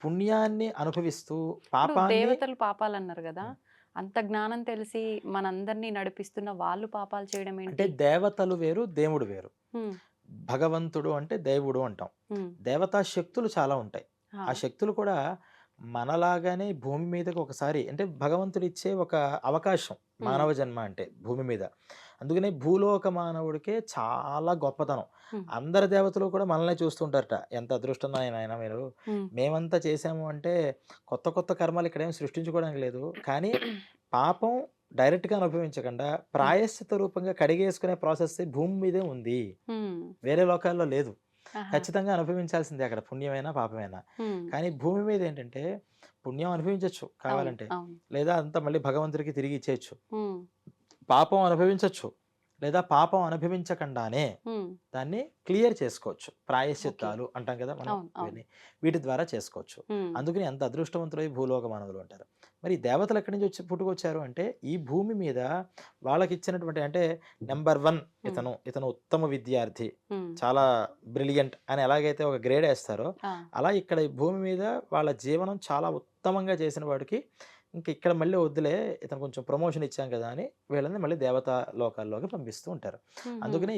పుణ్యాన్ని అనుభవిస్తూ ఇప్పుడు పాపాన్ని దేవతలు పాపాలన్నారు గదా! హ్మ్. అంత జ్ఞానం తెలిసి మనందరిని నడిపిస్తున్న వాళ్ళు పాపాలు చేయడం అంటే ఏంటి? దేవతలు వేరు, దేవుడు వేరు. హ్మ్. భగవంతుడు అంటే దేవుడు అంటాం. హ్మ్. దేవతా శక్తులు చాలా ఉంటాయి. ఆ! ఆ శక్తులు కూడా మనలాగానే భూమి మీదకి ఒకసారి అంటే భగవంతుడిచ్చే ఒక అవకాశం హ్మ్. మానవ జన్మ అంటే భూమి మీద. అందుకనే భూలోక మానవుడికే చాలా గొప్పతనం. హ్మ్. అందరి దేవతలు కూడా మనల్నే చూస్తుంటారట. ఎంత అదృష్టం నాయనా మీరు. హ్మ్. మేమంతా చేసాము అంటే కొత్త కొత్త కర్మలు ఇక్కడేమి సృష్టించుకోవడానికి లేదు. కానీ పాపం డైరెక్ట్‌గా అనుభవించకుండా హ్మ్. ప్రాయశ్చిత్త రూపంగా కడిగేసుకునే ప్రాసెస్ భూమి మీదే ఉంది. హ్మ్. వేరే లోకాల్లో లేదు. ఆహా! ఖచ్చితంగా అనుభవించాల్సిందే అక్కడ పుణ్యమైనా, పాపమైనా. హ్మ్. కానీ భూమి మీద ఏంటంటే పుణ్యం అనుభవించొచ్చు అవును. కావాలంటే. అవును. లేదా అంతా మళ్ళీ భగవంతుడికి తిరిగి ఇచ్చేయొచ్చు. హ్మ్. పాపం అనుభవించొచ్చు. లేదా పాపం అనుభవించకుండానే హ్మ్. దాన్ని క్లియర్ చేసుకోవచ్చు. ఓకే. ప్రాయశ్చిత్తాలు అంటాం కదా మనం అవును. అవును. ఇవన్నీ. వీటి ద్వారా చేసుకోవచ్చు. హ్మ్. అందుకని ఎంత అదృష్టవంతులై భూలోక మానవులు అంటారు. మరి ఈ దేవతలు ఎక్కడి నుంచి పుట్టుకొచ్చారు అంటే ఈ భూమి మీద వాళ్ళకిచ్చినటువంటి అంటే నంబర్ 1 హ్మ్. ఇతను ఉత్తమ విద్యార్థి. హ్మ్. చాలా బ్రిలియంట్ అని ఎలాగైతే ఒక గ్రేడ్ ఏస్తారో, ఆ! అలా ఇక్కడ ఈ భూమి మీద వాళ్ళ జీవనం చాలా ఉత్తమంగా చేసిన వాడికి ఇంక ఇక్కడ మళ్ళీ వద్దులే ఇతను కొంచెం ప్రమోషన్ ఇచ్చాం కదా అని వీళ్ళని మళ్ళీ దేవతా లోకాల్లోకి పంపిస్తూ ఉంటారు. హుహు. అందుకనే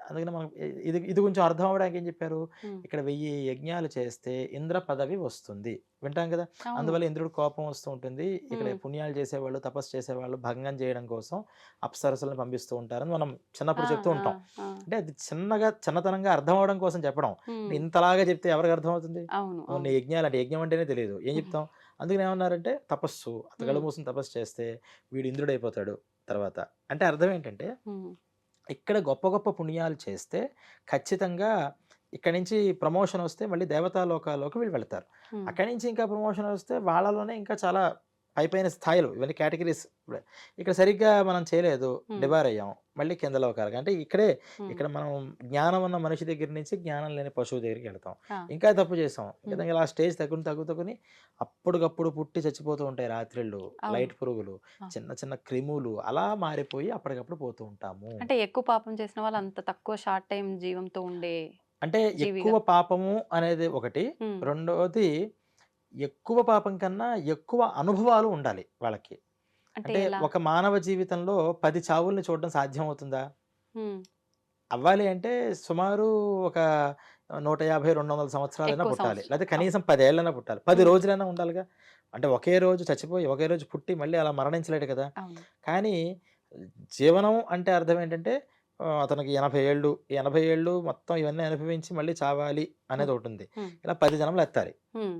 అందుకనే మనం ఇది ఇది కొంచెం అర్థం అవ్వడానికి ఏం చెప్పారు? హ్మ్. ఇక్కడ 1000 యజ్ఞాలు చేస్తే ఇంద్ర పదవి వస్తుంది. వింటాం కదా! అవును. అందువల్ల ఇంద్రుడికి కోపం వస్తూ ఉంటుంది. ఇక్కడ హ్మ్. పుణ్యాలు చేసేవాళ్ళు, తపస్సు చేసేవాళ్ళు భంగం చేయడం కోసం అప్సరసలను పంపిస్తూ ఉంటారని మనం ఆ! చిన్నప్పుడు చెప్తూ ఆ! ఉంటాం. ఆ! అంటే అది చిన్నతనంగా అర్థం అవ్వడం కోసం చెప్పడం. హ్మ్. ఇంతలాగా చెప్తే ఎవరికి అర్థమవుతుంది? అవును. ఓన్లీ అవును. యజ్ఞాలు అంటే యజ్ఞం అంటేనే తెలీదు. ఏం చెప్తాం? అందుకని ఏమన్నారంటే తపస్సు. కళ్ళు హ్మ్. మూసుకొని తపస్సు చేస్తే వీడు ఇంద్రుడైపోతాడు తర్వాత. అంటే అర్థం ఏంటంటే హ్మ్. ఇక్కడ గొప్ప గొప్ప పుణ్యాలు చేస్తే ఖచ్చితంగా ఇక్కడి నుంచి ప్రమోషన్ వస్తే మళ్ళీ దేవతా లోకాల్లోకి వీళ్ళు వెళ్తారు. హ్మ్. అక్కడి నుంచి ఇంకా ప్రమోషన్ వస్తే వాళ్ళలోనే ఇంకా చాలా పైపైన స్థాయిలు ఇవన్నీ కేటగిరీస్. ఇక్కడ సరిగ్గా మనం చేయలేదు, ఉమ్, డిబార్ అయ్యాం, మళ్ళీ కింద లోకాలు. అంటే ఇక్కడే ఉమ్, ఇక్కడ మనం జ్ఞానం ఉన్న మనిషి దగ్గర నుంచి జ్ఞానం లేని పశువు దగ్గరికి వెళ్తాం. ఆ, ఇంకా తప్పు చేసాం, ఉమ్, ఇంకా ఇలా స్టేజ్ తగ్గుని అప్పటికప్పుడు పుట్టి చచ్చిపోతూ ఉంటాయి రాత్రిళ్ళు, అవును. లైట్ పురుగులు, ఆ. చిన్న చిన్న క్రిములు అలా మారిపోయి అప్పటికప్పుడు పోతూ ఉంటాము. అంటే ఎక్కువ పాపం చేసిన వాళ్ళు అంత తక్కువ షార్ట్ టైం జీవంతో ఉండే అంటే జీవిగా. ఎక్కువ పాపము అనేది ఒకటి, ఉమ్, రెండవది ఎక్కువ పాపం కన్నా ఎక్కువ అనుభవాలు ఉండాలి వాళ్ళకి. అంటే అంటే ఎలా? ఒక మానవ జీవితంలో 10 చావుల్ని చూడడం సాధ్యం అవుతుందా? ఉమ్, అవ్వాలి అంటే సుమారు ఒక 150, 200 సంవత్సరాలైనా ఎక్కువ పుట్టాలి. సంవత్సరం. లేకపోతే కనీసం 10 ఏళ్ళైనా పుట్టాలి. 10 ఉమ్, రోజులైనా ఉండాలిగా. అంటే ఒకే రోజు చచ్చిపోయి, ఒకే రోజు పుట్టి మళ్ళీ అలా మరణించలేడు కదా! అవును. కానీ జీవనం అంటే అర్థం ఏంటంటే అతనికి 80 ఏళ్ళు, ఈ 80 ఏళ్ళు మొత్తం ఇవన్నీ అనుభవించి మళ్ళీ చావాలి అనేది ఉమ్, ఒకటుంది. ఉమ్, ఇలా 10 జన్మలు ఎత్తాలి. ఉమ్,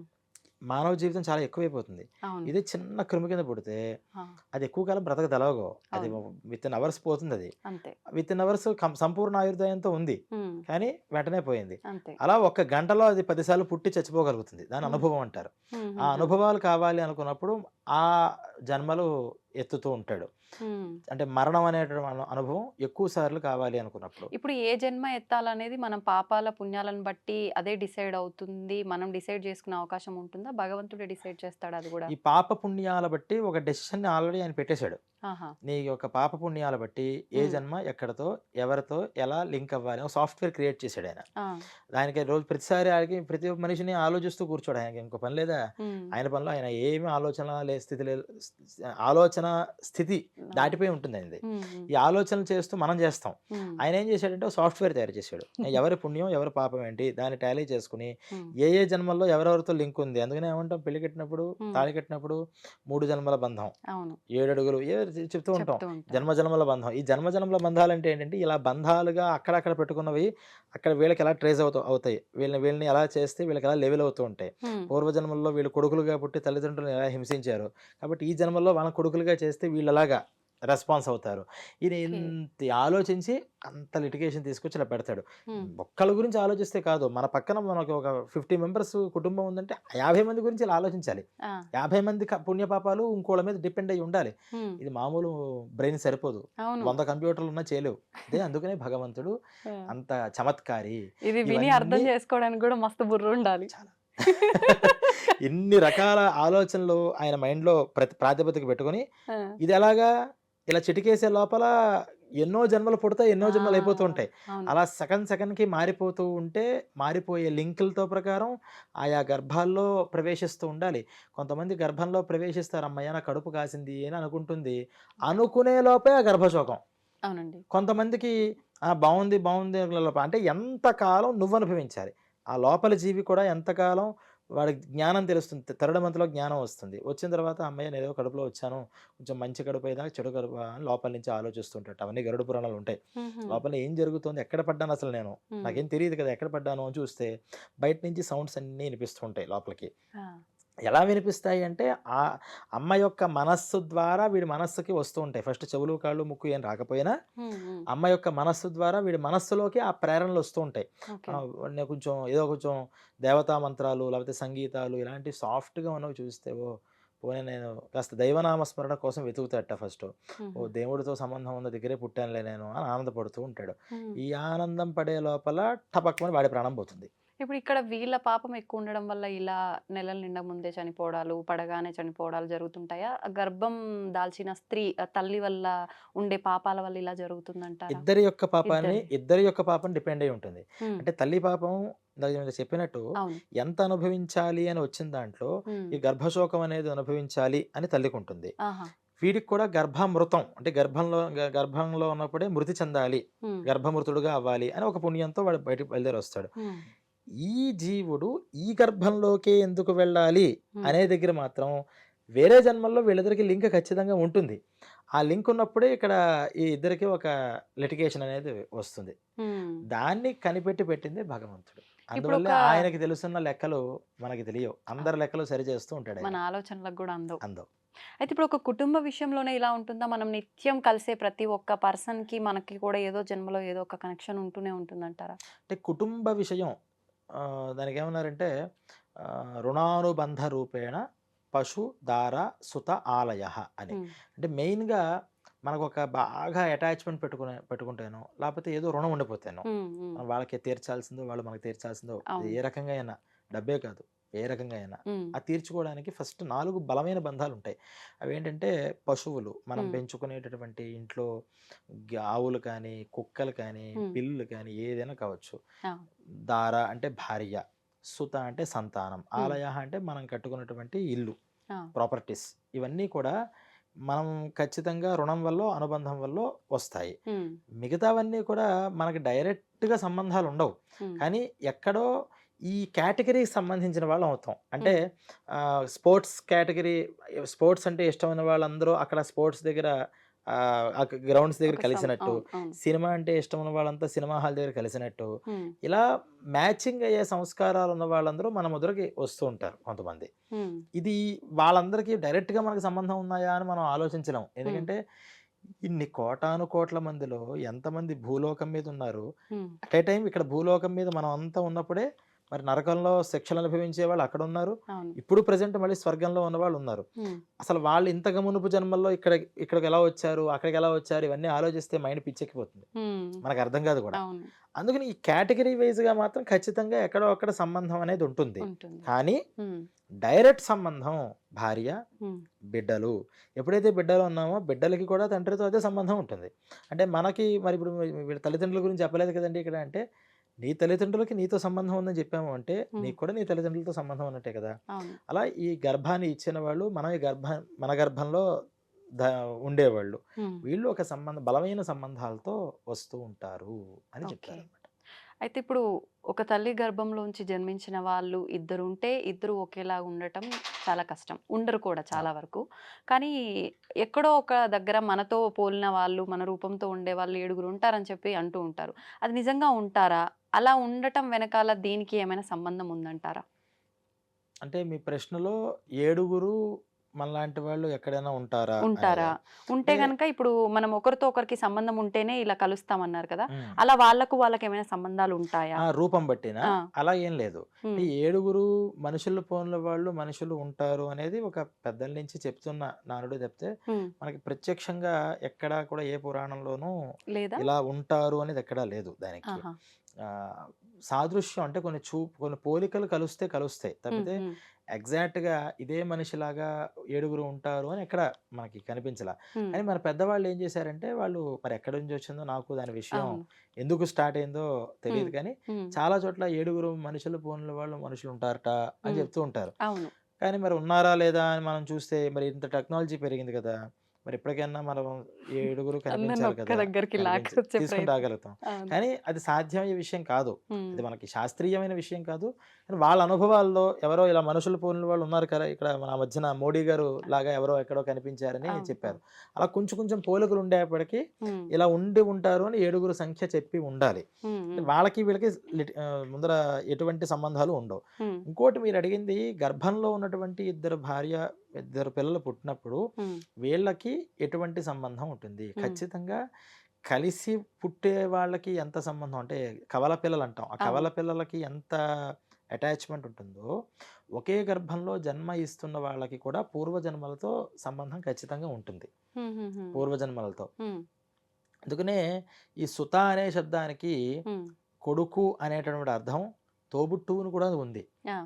మానవ జీవితం చాలా ఎక్కువైపోతుంది. అవును. ఇది చిన్న క్రిమి కింద పుడితే ఆ, అది ఎక్కువ కాలం బ్రతకదెలాగో. అది అవును. వితిన్ అవర్స్ పోతుందది. అంతే. వితిన్ అవర్స్ సంపూర్ణ ఆయుర్దాయంతో ఉంది. ఉమ్, కానీ వెంటనే పోయింది. అంతే. అలా ఒక్క గంటలో అది 10 సార్లు పుట్టి చచ్చిపోగలుగుతుంది. దాన్ని ఉమ్, అనుభవం అంటారు. ఉమ్, ఆ ఉమ్, అనుభవాలు కావాలి అనుకున్నప్పుడు ఆ జన్మలు ఎత్తుతూ ఉంటాడు. ఉమ్. అంటే మరణం అనేటువంటి అనుభవం ఎక్కువ సార్లు కావాలి అనుకున్నప్పుడు. ఇప్పుడు ఏ జన్మ ఎత్తాలనేది మనం పాపాల పుణ్యాలను బట్టి అదే డిసైడ్ అవుతుంది. మనం డిసైడ్ చేసుకునే అవకాశం ఉంటుందా? భగవంతుడే డిసైడ్ చేస్తాడా అది కూడా? ఈ పాప పుణ్యాల బట్టి ఒక డెసిషన్‌ని ఆల్రెడీ ఆయన పెట్టేశాడు. ఆహా. నీ యొక్క పాప పుణ్యాల బట్టి ఏ ఉమ్, జన్మ ఎక్కడితో, ఎవరితో ఎలా లింక్ అవ్వాలి ఒక సాఫ్ట్‌వేర్ క్రియేట్ చేశాడాయన. ఆ, దానికి రోజు ప్రతిసారి ఆడికి ప్రతి మనిషిని ఆలోచిస్తూ కూర్చోడు. ఆయనకి ఇంకో పని లేదా? ఉమ్, ఆయన పనిలో ఆయన ఏమి ఆలోచన లే స్థితి లేదు. ఆలోచన స్థితి ఆ, దాటిపోయి ఉంటుంది ఆయనది. ఉమ్, ఉమ్, ఈ ఆలోచనలు చేస్తూ మనం చేస్తాం. ఉమ్, ఆయన ఏం చేశాడంటే ఒక సాఫ్ట్‌వేర్ తయారు చేశాడు. ఎవరి పుణ్యం, ఎవరి పాపం ఏంటి దాన్ని టాలీ చేసుకొని ఉమ్, ఏ జన్మల్లో ఎవరెవరితో లింక్ ఉంది. అందుకనే ఏమంటాం పెళ్లి కట్టినప్పుడు, ఉమ్, తాళి కట్టినప్పుడు 3 జన్మల బంధం, అవును. 7 అడుగులు చెప్తూ ఉంటాం. చెప్తూ ఉంటారు. జన్మ జన్మల బంధం. ఈ జన్మ జన్మల బంధాలంటే ఏంటంటే ఇలా బంధాలుగా అక్కడక్కడ పెట్టుకున్నవి అక్కడ వీళ్ళకి ఎలా ట్రేస్ అవుతాయి. వీళ్ళని వీళ్ళని ఎలా చేస్తే వీళ్ళకి ఎలా లెవెల్ అవుతూ ఉంటాయి. ఉమ్, పూర్వజన్మల్లో వీళ్ళు కొడుకులుగా పుట్టి తల్లిదండ్రులను ఎలా హింసించారు. కాబట్టి ఈ జన్మల్లో వాళ్ళ కొడుకులుగా చేస్తే వీళ్ళలాగా రెస్పాన్స్ అవుతారు. ఈయన ఓకే. ఇంత ఆలోచించి అంత లిటిగేషన్ తీసుకొచ్చి ఇలా పెడతాడు. ఉమ్, ఒక్కళ్ళ గురించి ఆలోచిస్తే కాదు. మన పక్కన మనకు ఒక 50 మెంబర్స్ కుటుంబం ఉందంటే 50 మంది గురించి ఇలా ఆలోచించాలి. ఆ, 50 మంది పుణ్యపాపాలు ఇంకోళ్ళ మీద డిపెండ్ అయ్యి ఉండాలి. ఉమ్, ఇది మామూలు బ్రెయిన్ సరిపోదు. అవును. 100 కంప్యూటర్లు ఉన్నా చేయలేవు. అదే అందుకనే భగవంతుడు ఆ, అంత చమత్కారి. ఇది విని అర్థం ఇవన్నీ చేసుకోవడానికి కూడా మస్తు బుర్ర ఉండాలి. చాలా ఇన్ని రకాల ఆలోచనలు ఆయన మైండ్‌లో ప్రాతిపదిక పెట్టుకొని ఆ, ఇది ఎలాగా ఇలా చిటికేసే లోపల ఎన్నో జన్మలు పుడతాయి, ఎన్నో ఆ, జన్మలు అయిపోతూ ఉంటాయి. అవును. అలా సెకన్‌కి మారిపోతూ ఉంటే మారిపోయే లింకులతో ప్రకారం ఆయా గర్భాల్లో ప్రవేశిస్తూ ఉండాలి. కొంతమంది గర్భంలో ప్రవేశిస్తారు. హమ్మయ్య! నా కడుపు కాసింది అని అనుకుంటుంది. అనుకునే లోపే ఆ గర్భశోకం. అవునండి. కొంతమందికి బావుంది, బావుంది అంటే ఎంతకాలం నువ్వనుభవించాలి. ఆ లోపలి జీవి కూడా ఎంతకాలం వాడికి జ్ఞానం తెలుస్తుంది. తరుణమంతలో జ్ఞానం వస్తుంది. వచ్చిన తర్వాత హమ్మయ్య! నేనేదో కడుపులో వచ్చాను. కొంచెం మంచి కడుపు అయ్యేదా చెడు కడుపా అని లోపల నుంచి ఆలోచిస్తుంటాడు. అవన్నీ గరుడ పురాణాలు ఉంటాయి. హుహు. లోపల ఏం జరుగుతుంది? ఎక్కడ పడ్డాను అసలు నేను? హ్మ్. నాకేం తెలీదు కదా! ఎక్కడ పడ్డాను అని చూస్తే బయట నుంచి సౌండ్స్ అన్నీ వినిపిస్తూ ఉంటాయి లోపలికి. ఆ, ఎలా వినిపిస్తాయి అంటే ఆ అమ్మ యొక్క మనస్సు ద్వారా వీడి మనస్సుకి వస్తూ ఉంటాయి. ఫస్ట్ చెవులు, కాళ్ళు, ముక్కు ఏం రాకపోయినా హ్మ్, హ్మ్. అమ్మ యొక్క మనస్సు ద్వారా వీడి మనస్సులోకి ఆ ప్రేరణలు వస్తూ ఉంటాయి. ఓకే. నేను కొంచెం ఏదో కొంచెం దేవతా మంత్రాలు లేకపోతే సంగీతాలు ఇలాంటి సాఫ్ట్‌గా ఉన్నవి చూస్తే పోనీ నేను కాస్త దైవనామ స్మరణ కోసం వెతుకుతాడట ఫస్టు. హుహు. దేవుడితో సంబంధం ఉన్న దగ్గరే పుట్టానులే నేను అని ఆనందపడుతూ ఉంటాడు. హ్మ్. ఈ ఆనందం పడే లోపల టపక్కుమని వాడి ప్రాణం పోతుంది. ఇప్పుడు ఇక్కడ వీళ్ళ పాపం ఎక్కువ ఉండడం వల్ల ఇలా నెలల నిండా ముందే చనిపోవడాలు, పడగానే చనిపోవడాలు జరుగుతుంటాయా? గర్భం దాల్చిన స్త్రీ తల్లి వల్ల ఉండే పాపాల వల్ల ఇలా జరుగుతుందంటారా? ఇద్దరి యొక్క పాపం డిపెండ్ అయ్యి ఉంటుంది. హ్మ్. అంటే తల్లి పాపం ఇందాక మీరు చెప్పినట్టు అవును. ఎంత అనుభవించాలి అని వచ్చిన దాంట్లో హ్మ్. ఈ గర్భశోకం అనేది అనుభవించాలి అని తల్లికుంటుంది. ఆహా. వీడికి కూడా గర్భామృతం అంటే గర్భంలో ఉన్నప్పుడే మృతి చెందాలి. హ్మ్. గర్భమృతుడుగా అవ్వాలి అని ఒక పుణ్యంతో వాడు బయటికి బయలుదేరొస్తాడు. హ్మ్. ఈ జీవుడు ఈ గర్భంలోకే ఎందుకు వెళ్ళాలి హ్మ్. అనే దగ్గర మాత్రం వేరే జన్మల్లో వీళ్ళిద్దరికి లింక్ ఖచ్చితంగా ఉంటుంది. ఆ లింక్ ఉన్నప్పుడే ఇక్కడ ఈ ఇద్దరికి ఒక లిటిగేషన్ అనేది వస్తుంది. హ్మ్. దాన్ని కనిపెట్టి పెట్టిందే భగవంతుడు. ఇప్పుడు అందువల్లే ఒక ఆయనకి తెలుసున్న లెక్కలు మనకి తెలియవు. అందరి లెక్కలు సరిచేస్తూ ఉంటాడు మన ఆయన. ఆలోచనలకు కూడా అందవు. అందం. అయితే ఇప్పుడు ఒక కుటుంబ విషయంలోనే ఇలా ఉంటుందా? మనం నిత్యం కలిసే ప్రతి ఒక్క పర్సన్‌కి మనకి కూడా ఏదో జన్మలో ఏదో ఒక కనెక్షన్ ఉంటూనే ఉంటుందంటారా? అంటే కుటుంబ విషయం దానికేమన్నారంటే రుణానుబంధ రూపేణ పశు దార సుత ఆలయ అని. అంటే మెయిన్గా మనకు ఒక బాగా అటాచ్మెంట్ పెట్టుకుంటాను, లేకపోతే ఏదో రుణం ఉండిపోతాను, మనం వాళ్ళకి తీర్చాల్సిందో వాళ్ళు మనకి తీర్చాల్సిందో, అది ఏ రకంగా అయినా, డబ్బే కాదు ఏ రకంగా అయినా అది తీర్చుకోవడానికి ఫస్ట్ 4 బలమైన బంధాలు ఉంటాయి. అవి ఏంటంటే పశువులు, మనం పెంచుకునేటటువంటి ఇంట్లో ఆవులు కానీ, కుక్కలు కానీ, పిల్లులు కానీ, ఏదైనా కావచ్చు. దార అంటే భార్య, సుత అంటే సంతానం, ఆలయ అంటే మనం కట్టుకున్నటువంటి ఇల్లు, ప్రాపర్టీస్. ఇవన్నీ కూడా మనం ఖచ్చితంగా రుణం వల్ల, అనుబంధం వల్ల వస్తాయి. మిగతావన్నీ కూడా మనకి డైరెక్ట్గా సంబంధాలు ఉండవు, కానీ ఎక్కడో ఈ కేటగిరీకి సంబంధించిన వాళ్ళం అవుతాం. అంటే స్పోర్ట్స్ కేటగిరీ, స్పోర్ట్స్ అంటే ఇష్టమైన వాళ్ళందరూ అక్కడ స్పోర్ట్స్ దగ్గర, గ్రౌండ్స్ దగ్గర కలిసినట్టు, సినిమా అంటే ఇష్టం ఉన్న వాళ్ళంతా సినిమా హాల్ దగ్గర కలిసినట్టు, ఇలా మ్యాచింగ్ అయ్యే సంస్కారాలు ఉన్న వాళ్ళందరూ మన ముద్రకి వస్తూ ఉంటారు కొంతమంది. ఇది వాళ్ళందరికీ డైరెక్ట్గా మనకు సంబంధం ఉన్నాయా అని మనం ఆలోచించలేం. ఎందుకంటే ఇన్ని కోటాను కోట్ల మందిలో ఎంతమంది భూలోకం మీద ఉన్నారు. అట్ ఏ టైం ఇక్కడ భూలోకం మీద మనం అంతా ఉన్నప్పుడే మరి నరకంలో శిక్షలు అనుభవించే వాళ్ళు అక్కడ ఉన్నారు, ఇప్పుడు ప్రజెంట్ మళ్ళీ స్వర్గంలో ఉన్న వాళ్ళు ఉన్నారు. అసలు వాళ్ళు ఇంతకు మునుపు జన్మల్లో ఇక్కడికి ఎలా వచ్చారు, అక్కడికి ఎలా వచ్చారు, ఇవన్నీ ఆలోచిస్తే మైండ్ పిచ్చెక్కిపోతుంది, మనకు అర్థం కాదు కూడా. అందుకని ఈ కేటగిరీ వైజ్ గా మాత్రం ఖచ్చితంగా ఎక్కడో అక్కడ సంబంధం అనేది ఉంటుంది. కానీ డైరెక్ట్ సంబంధం భార్య, బిడ్డలు. ఎప్పుడైతే బిడ్డలు ఉన్నామో బిడ్డలకి కూడా తండ్రితో అదే సంబంధం ఉంటుంది. అంటే మనకి మరి ఇప్పుడు వీళ్ళ తల్లిదండ్రుల గురించి చెప్పలేదు కదండి ఇక్కడ. అంటే నీ తల్లిదండ్రులకి నీతో సంబంధం ఉందని చెప్పాము అంటే నీకు కూడా నీ తల్లిదండ్రులతో సంబంధం ఉన్నట్టే కదా. అలా ఈ గర్భాన్ని ఇచ్చిన వాళ్ళు, మనం ఈ మన గర్భంలో ఉండేవాళ్ళు, వీళ్ళు ఒక బలమైన సంబంధాలతో వస్తూ ఉంటారు అని చెప్తారు. అయితే ఇప్పుడు ఒక తల్లి గర్భంలోంచి జన్మించిన వాళ్ళు ఇద్దరు ఉంటే ఇద్దరు ఒకేలా ఉండటం చాలా కష్టం, ఉండరు కూడా చాలా వరకు. కానీ ఎక్కడో ఒక దగ్గర మనతో పోలిన వాళ్ళు, మన రూపంతో ఉండే వాళ్ళు 7గురు ఉంటారని చెప్పి అంటూ ఉంటారు. అది నిజంగా ఉంటారా? అలా ఉండటం వెనకాల దీనికి ఏమైనా సంబంధం ఉందంటారా? అంటే మీ ప్రశ్నలో 7గురు మనలాంటి వాళ్ళు ఎక్కడైనా ఉంటారా? ఉంటే గనక ఇప్పుడు మనం ఒకరితో ఒకరికి సంబంధం ఉంటేనే ఇలా కలుస్తామన్నారు కదా, అలా వాళ్ళకి ఏమైనా సంబంధాలు ఉంటాయా? రూపం బట్టినా? అలా ఏం లేదు. 7గురు మనుషుల పోన్ల వాళ్ళు మనుషులు ఉంటారు అనేది ఒక పెద్దల నుంచి చెప్తున్న నానుడు తప్పితే మనకి ప్రత్యక్షంగా ఎక్కడా కూడా ఏ పురాణంలోనూ ఇలా ఉంటారు అనేది ఎక్కడా లేదు. దానికి సాదృశ్యం అంటే కొన్ని పోలికలు కలుస్తాయి తప్పితే ఎగ్జాక్ట్గా ఇదే మనిషిలాగా 7గురు ఉంటారు అని ఎక్కడ మనకి కనిపించలా. కానీ మన పెద్దవాళ్ళు ఏం చేశారంటే, వాళ్ళు మరి ఎక్కడి నుంచి వచ్చిందో నాకు దాని విషయం ఎందుకు స్టార్ట్ అయిందో తెలియదు, కానీ చాలా చోట్ల 7గురు మనుషులు పోన్ల వాళ్ళు మనుషులు ఉంటారట అని చెప్తూ ఉంటారు. కానీ మరి ఉన్నారా లేదా అని మనం చూస్తే మరి ఇంత టెక్నాలజీ పెరిగింది కదా, మరి ఎప్పటికైనా మనం 7గురు కనిపించాలి కదా, తీసుకుని రాగలుగుతాం. కానీ అది సాధ్యమయ్యే విషయం కాదు, అది మనకి శాస్త్రీయమైన విషయం కాదు. వాళ్ళ అనుభవాల్లో ఎవరో ఇలా మనుషులు పోలిన వాళ్ళు ఉన్నారు కదా, ఇక్కడ మన మధ్యన మోడీ గారు లాగా ఎవరో ఎక్కడో కనిపించారని చెప్పారు. అలా కొంచెం పోలికలు ఉండేప్పటికీ ఇలా ఉంటారు అని 7గురు సంఖ్య చెప్పి ఉండాలి. వాళ్ళకి వీళ్ళకి ముందర ఎటువంటి సంబంధాలు ఉండవు. ఇంకోటి మీరు అడిగింది, గర్భంలో ఉన్నటువంటి ఇద్దరు పిల్లలు పుట్టినప్పుడు వీళ్ళకి ఎటువంటి సంబంధం ఉంటుంది? ఖచ్చితంగా కలిసి పుట్టే వాళ్ళకి ఎంత సంబంధం అంటే, కవల పిల్లలు అంటాం, ఆ కవల పిల్లలకి ఎంత అటాచ్మెంట్ ఉంటుందో ఒకే గర్భంలో జన్మ ఇస్తున్న వాళ్ళకి కూడా పూర్వజన్మలతో సంబంధం ఖచ్చితంగా ఉంటుంది, పూర్వజన్మలతో. అందుకనే ఈ సుత అనే శబ్దానికి కొడుకు అనేటటువంటి అర్థం తోబుట్టువును కూడా ఉంది.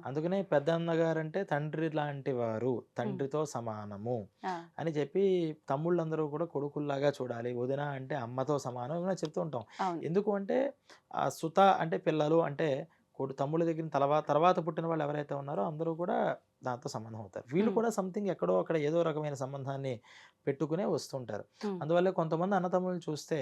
అందుకనే పెద్దన్నగారు అంటే తండ్రి లాంటి వారు, తండ్రితో సమానము అని చెప్పి తమ్ముళ్ళందరూ కూడా కొడుకుల్లాగా చూడాలి, వదిన అంటే అమ్మతో సమానం చెప్తూ ఉంటాం. ఎందుకు అంటే ఆ సుత అంటే పిల్లలు అంటే తమ్ముళ్ళ దగ్గర తర్వాత పుట్టిన వాళ్ళు ఎవరైతే ఉన్నారో అందరూ కూడా దాంతో సంబంధం అవుతారు. వీళ్ళు కూడా సంథింగ్ ఎక్కడో అక్కడ ఏదో రకమైన సంబంధాన్ని పెట్టుకునే వస్తుంటారు. అందువల్ల కొంతమంది అన్నతమ్ముళ్ళు చూస్తే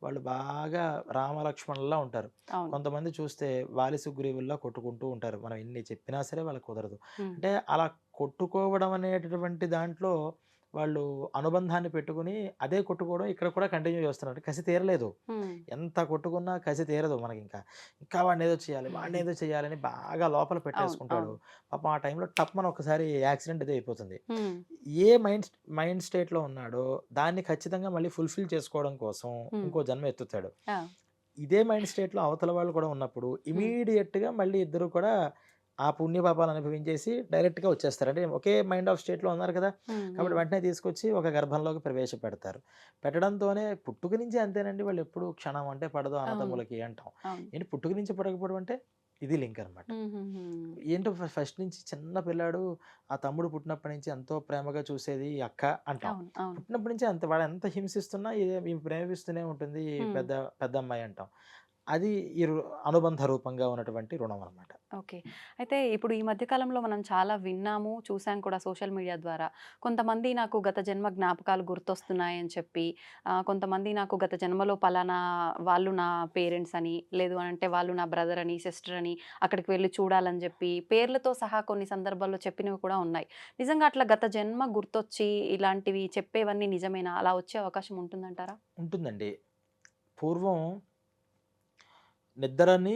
వాళ్ళు బాగా రామలక్ష్మణుల్లా ఉంటారు, కొంతమంది చూస్తే వాలి సుగ్రీవుల్లా కొట్టుకుంటూ ఉంటారు. మనం ఎన్ని చెప్పినా సరే వాళ్ళకి కుదరదు. అంటే అలా కొట్టుకోవడం అనేటటువంటి దాంట్లో వాళ్ళు అనుబంధాన్ని పెట్టుకుని అదే కొట్టుకోవడం ఇక్కడ కూడా కంటిన్యూ చేస్తున్నారు. కసి తీరలేదు, ఎంత కొట్టుకున్నా కసి తీరదు మనకి. ఇంకా వాడిని ఏదో చేయాలని బాగా లోపల పెట్టేసుకుంటాడు. పాపం ఆ టైంలో టప్ మన ఒకసారి యాక్సిడెంట్ అయితే అయిపోతుంది. ఏ మైండ్ స్టేట్ లో ఉన్నాడో దాన్ని ఖచ్చితంగా మళ్ళీ ఫుల్ఫిల్ చేసుకోవడం కోసం ఇంకో జన్మ ఎత్తుతాడు. ఇదే మైండ్ స్టేట్ లో అవతల వాళ్ళు కూడా ఉన్నప్పుడు ఇమీడియట్ గా మళ్ళీ ఇద్దరు కూడా ఆ పుణ్య పాపాలు అనుభవించేసి డైరెక్ట్గా వచ్చేస్తారు. అంటే ఒకే మైండ్ ఆఫ్ స్టేట్లో ఉన్నారు కదా, కాబట్టి వెంటనే తీసుకొచ్చి ఒక గర్భంలోకి ప్రవేశపెడతారు. పెట్టడంతోనే పుట్టుక నుంచి అంతేనండి, వాళ్ళు ఎప్పుడు క్షణం అంటే పడదు అన్నతమ్ములకి అంటాం. ఏంటి పుట్టుక నుంచి పడకపోవడం అంటే ఇది లింక్ అనమాట. ఏంటో ఫస్ట్ నుంచి చిన్న పిల్లాడు ఆ తమ్ముడు పుట్టినప్పటి నుంచి ఎంతో ప్రేమగా చూసేది ఈ అక్క అంటాం. పుట్టినప్పటి నుంచి అంత వాడు ఎంత హింసిస్తున్నా ఈమె ప్రేమిస్తూనే ఉంటుంది ఈ పెద్ద పెద్ద అమ్మాయి అంటాం. అది ఈ అనుబంధ రూపంగా ఉన్నటువంటి రుణం అనమాట. ఓకే. అయితే ఇప్పుడు ఈ మధ్య కాలంలో మనం చాలా విన్నాము, చూసాం కూడా సోషల్ మీడియా ద్వారా. కొంతమంది నాకు గత జన్మ జ్ఞాపకాలు గుర్తొస్తున్నాయని చెప్పి, కొంతమంది నాకు గత జన్మలో పలానా వాళ్ళు నా పేరెంట్స్ అని, లేదు అనంటే వాళ్ళు నా బ్రదర్ అని, సిస్టర్ అని అక్కడికి వెళ్లి చూడాలని చెప్పి, పేర్లతో సహా కొన్ని సందర్భాల్లో చెప్పినవి కూడా ఉన్నాయి. నిజంగా అట్లా గత జన్మ గుర్తొచ్చి ఇలాంటివి చెప్పేవన్నీ నిజమేనా? అలా వచ్చే అవకాశం ఉంటుందంటారా? ఉంటుందండి. పూర్వం నిద్రని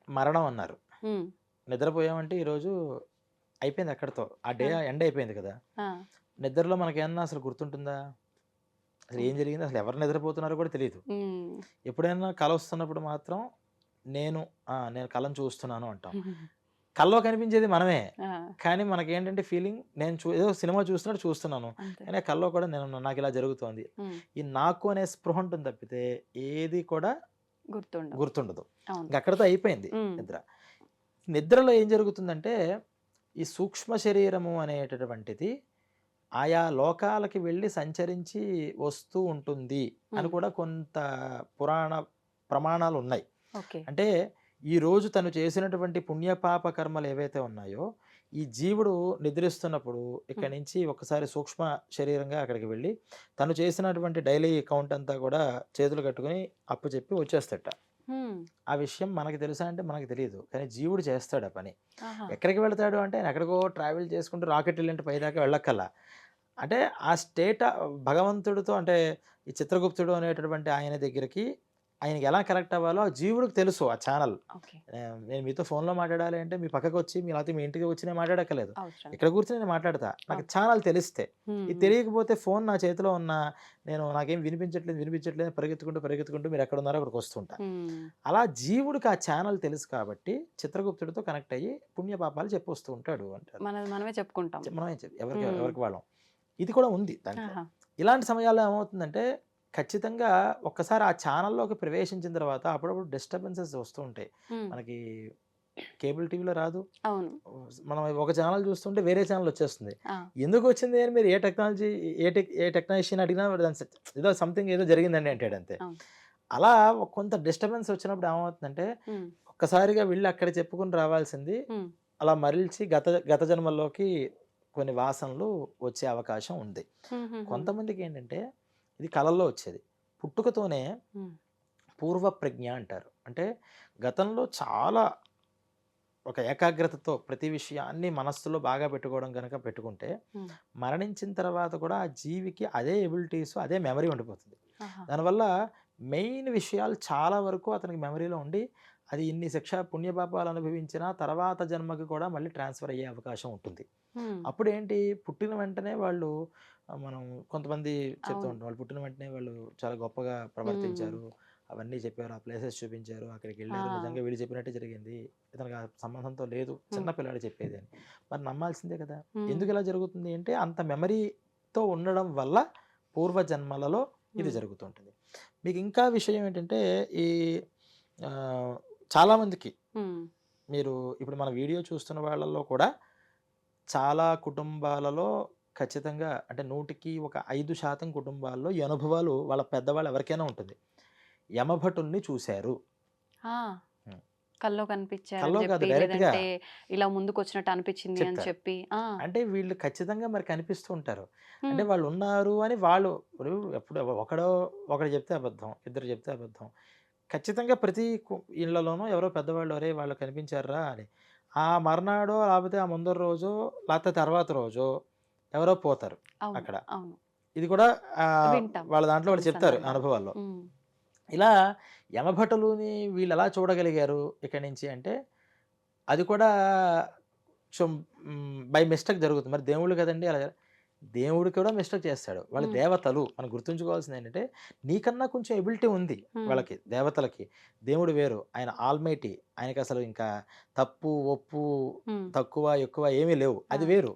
మరణం అన్నారు. నిద్రపోయామంటే ఈరోజు అయిపోయింది అక్కడితో. ఆ డే ఎండ్ అయిపోయింది కదా. నిద్రలో మనకేమన్నా అసలు గుర్తుంటుందా? అసలు ఏం జరిగింది, అసలు ఎవరు నిద్రపోతున్నారో కూడా తెలియదు. ఎప్పుడైనా కల వస్తున్నప్పుడు మాత్రం నేను కళను చూస్తున్నాను అంటాం. కల్లో కనిపించేది మనమే, కానీ మనకేంటంటే ఫీలింగ్ నేను ఏదో సినిమా చూస్తున్నట్టు చూస్తున్నాను, కానీ కల్లో కూడా నేను నాకు ఇలా జరుగుతోంది. ఈ నాకు అనే స్పృహ ఉంటుంది తప్పితే ఏది కూడా గుర్తుండదు. అక్కడితో అయిపోయింది నిద్ర. నిద్రలో ఏం జరుగుతుందంటే ఈ సూక్ష్మ శరీరము అనేటటువంటిది ఆయా లోకాలకి వెళ్ళి సంచరించి వస్తూ ఉంటుంది అని కూడా కొంత పురాణ ప్రమాణాలు ఉన్నాయి. అంటే ఈ రోజు తను చేసినటువంటి పుణ్యపాప కర్మలు ఏవైతే ఉన్నాయో ఈ జీవుడు నిద్రిస్తున్నప్పుడు ఇక్కడి నుంచి ఒకసారి సూక్ష్మ శరీరంగా అక్కడికి వెళ్ళి తను చేసినటువంటి డైలీ అకౌంట్ అంతా కూడా చేతులు కట్టుకుని అప్పు చెప్పి వచ్చేస్తట. ఆ విషయం మనకి తెలుసా అంటే మనకు తెలియదు, కానీ జీవుడు చేస్తాడు ఆ పని. ఎక్కడికి వెళ్తాడు అంటే ఆయన ఎక్కడికో ట్రావెల్ చేసుకుంటూ రాకెట్ వెళ్ళింటే పైదాకా వెళ్ళక్కల్లా. అంటే ఆ స్టేట్ భగవంతుడితో, అంటే ఈ చిత్రగుప్తుడు అనేటటువంటి ఆయన దగ్గరికి ఆయనకి ఎలా కనెక్ట్ అవ్వాలో ఆ జీవుడికి తెలుసు. ఆ ఛానల్ నేను మీతో ఫోన్లో మాట్లాడాలి అంటే మీ పక్కకు వచ్చి లేకపోతే మీ ఇంటికి వచ్చి నేను మాట్లాడక్కర్లేదు, ఇక్కడ కూర్చొని నేను మాట్లాడతా. నాకు ఛానల్ తెలిస్తే, ఇది తెలియకపోతే ఫోన్ నా చేతిలో ఉన్న నాకేం వినిపించట్లేదు పరిగెత్తుకుంటూ మీరు ఎక్కడ ఉన్నారో అక్కడికి వస్తుంటా. అలా జీవుడికి ఆ ఛానల్ తెలుసు కాబట్టి చిత్రగుప్తుడితో కనెక్ట్ అయ్యి పుణ్యపాపాలు చెప్పొస్తూ ఉంటాడు అంటారు. మనమే చెప్పుకుంటాం, ఎవరికి వాళ్ళం. ఇది కూడా ఉంది దాంట్లో. ఇలాంటి సమయాల్లో ఏమవుతుందంటే ఖచ్చితంగా ఒక్కసారి ఆ ఛానల్లోకి ప్రవేశించిన తర్వాత అప్పుడప్పుడు డిస్టర్బెన్సెస్ వస్తూ ఉంటాయి. మనకి కేబుల్ టీవీలో రాదు, మనం ఒక ఛానల్ చూస్తుంటే వేరే ఛానల్ వచ్చేస్తుంది. ఎందుకు వచ్చింది అని మీరు ఏ టెక్నీషియన్ అడిగినా ఏదో సంథింగ్ ఏదో జరిగిందండి అంటాడు అంతే. అలా కొంత డిస్టర్బెన్స్ వచ్చినప్పుడు ఏమవుతుందంటే ఒక్కసారిగా వెళ్ళి అక్కడ చెప్పుకుని రావాల్సింది అలా మరల్చి గత జన్మల్లోకి కొన్ని వాసనలు వచ్చే అవకాశం ఉంది. కొంతమందికి ఏంటంటే ఇది కళల్లో వచ్చేది. పుట్టుకతోనే పూర్వ ప్రజ్ఞ అంటారు. అంటే గతంలో చాలా ఒక ఏకాగ్రతతో ప్రతి విషయాన్ని మనస్సులో బాగా పెట్టుకోవడం కనుక పెట్టుకుంటే మరణించిన తర్వాత కూడా ఆ జీవికి అదే ఎబిలిటీస్, అదే మెమరీ ఉండిపోతుంది. దానివల్ల మెయిన్ విషయాలు చాలా వరకు అతనికి మెమరీలో ఉండి అది ఇన్ని పుణ్యపాపాలు అనుభవించిన తర్వాత జన్మకి కూడా మళ్ళీ ట్రాన్స్ఫర్ అయ్యే అవకాశం ఉంటుంది. అప్పుడు ఏంటి, పుట్టిన వెంటనే వాళ్ళు మనం కొంతమంది చెప్తూ ఉంటాం, వాళ్ళు పుట్టిన వెంటనే వాళ్ళు చాలా గొప్పగా ప్రవర్తించారు, అవన్నీ చెప్పారు, ఆ ప్లేసెస్ చూపించారు, అక్కడికి వెళ్ళారు, నిజంగా వీళ్ళు చెప్పినట్టే జరిగింది, ఇతనికి ఆ సంబంధంతో లేదు, చిన్న పిల్లాడు చెప్పేది అని. మరి నమ్మాల్సిందే కదా. ఎందుకు ఇలా జరుగుతుంది అంటే అంత మెమరీతో ఉండడం వల్ల పూర్వజన్మలలో ఇది జరుగుతుంటుంది. మీకు ఇంకా విషయం ఏంటంటే ఈ చాలామందికి మీరు ఇప్పుడు మన వీడియో చూస్తున్న వాళ్ళల్లో కూడా చాలా కుటుంబాలలో ఖచ్చితంగా అంటే 100కి 5% కుటుంబాల్లో ఈ అనుభవాలు వాళ్ళ పెద్దవాళ్ళు ఎవరికైనా ఉంటుంది. యమభటుల్ని చూశారు, కల్లో కనిపించారు, ఇలా ముందుకు వచ్చినట్టు అనిపించింది అని చెప్పి. అంటే వీళ్ళు ఖచ్చితంగా మరి కనిపిస్తూ ఉంటారు. అంటే వాళ్ళు ఉన్నారు అని వాళ్ళు ఎప్పుడు ఒకడు చెప్తే అబద్ధం, ఇద్దరు చెప్తే అబద్ధం. ఖచ్చితంగా ప్రతి ఇళ్లలోనూ ఎవరో పెద్దవాళ్ళు అరే వాళ్ళు కనిపించారా అని ఆ మర్నాడో లేకపోతే ఆ ముందర రోజో లేకపోతే తర్వాత రోజో ఎవరో పోతారు అక్కడ. ఇది కూడా వాళ్ళ దాంట్లో వాళ్ళు చెప్తారు అనుభవాల్లో. ఇలా యమభటులుని వీళ్ళు ఎలా చూడగలిగారు ఇక్కడి నుంచి అంటే అది కూడా బై మిస్టేక్ జరుగుతుంది. మరి దేవుళ్ళు కదండి అలా దేవుడు కూడా మిస్టేక్ చేస్తాడు. వాళ్ళు హ్మ్. దేవతలు. మనం గుర్తుంచుకోవాల్సింది ఏంటంటే, నీకన్నా కొంచెం ఎబిలిటీ ఉంది హ్మ్. వాళ్ళకి, దేవతలకి. దేవుడు వేరు. ఆయన ఆల్మైటీ. ఆయనకసలు ఇంకా తప్పు, ఒప్పు, హ్మ్. తక్కువ, ఎక్కువ ఏమీ లేవు. ఆ! అది వేరు.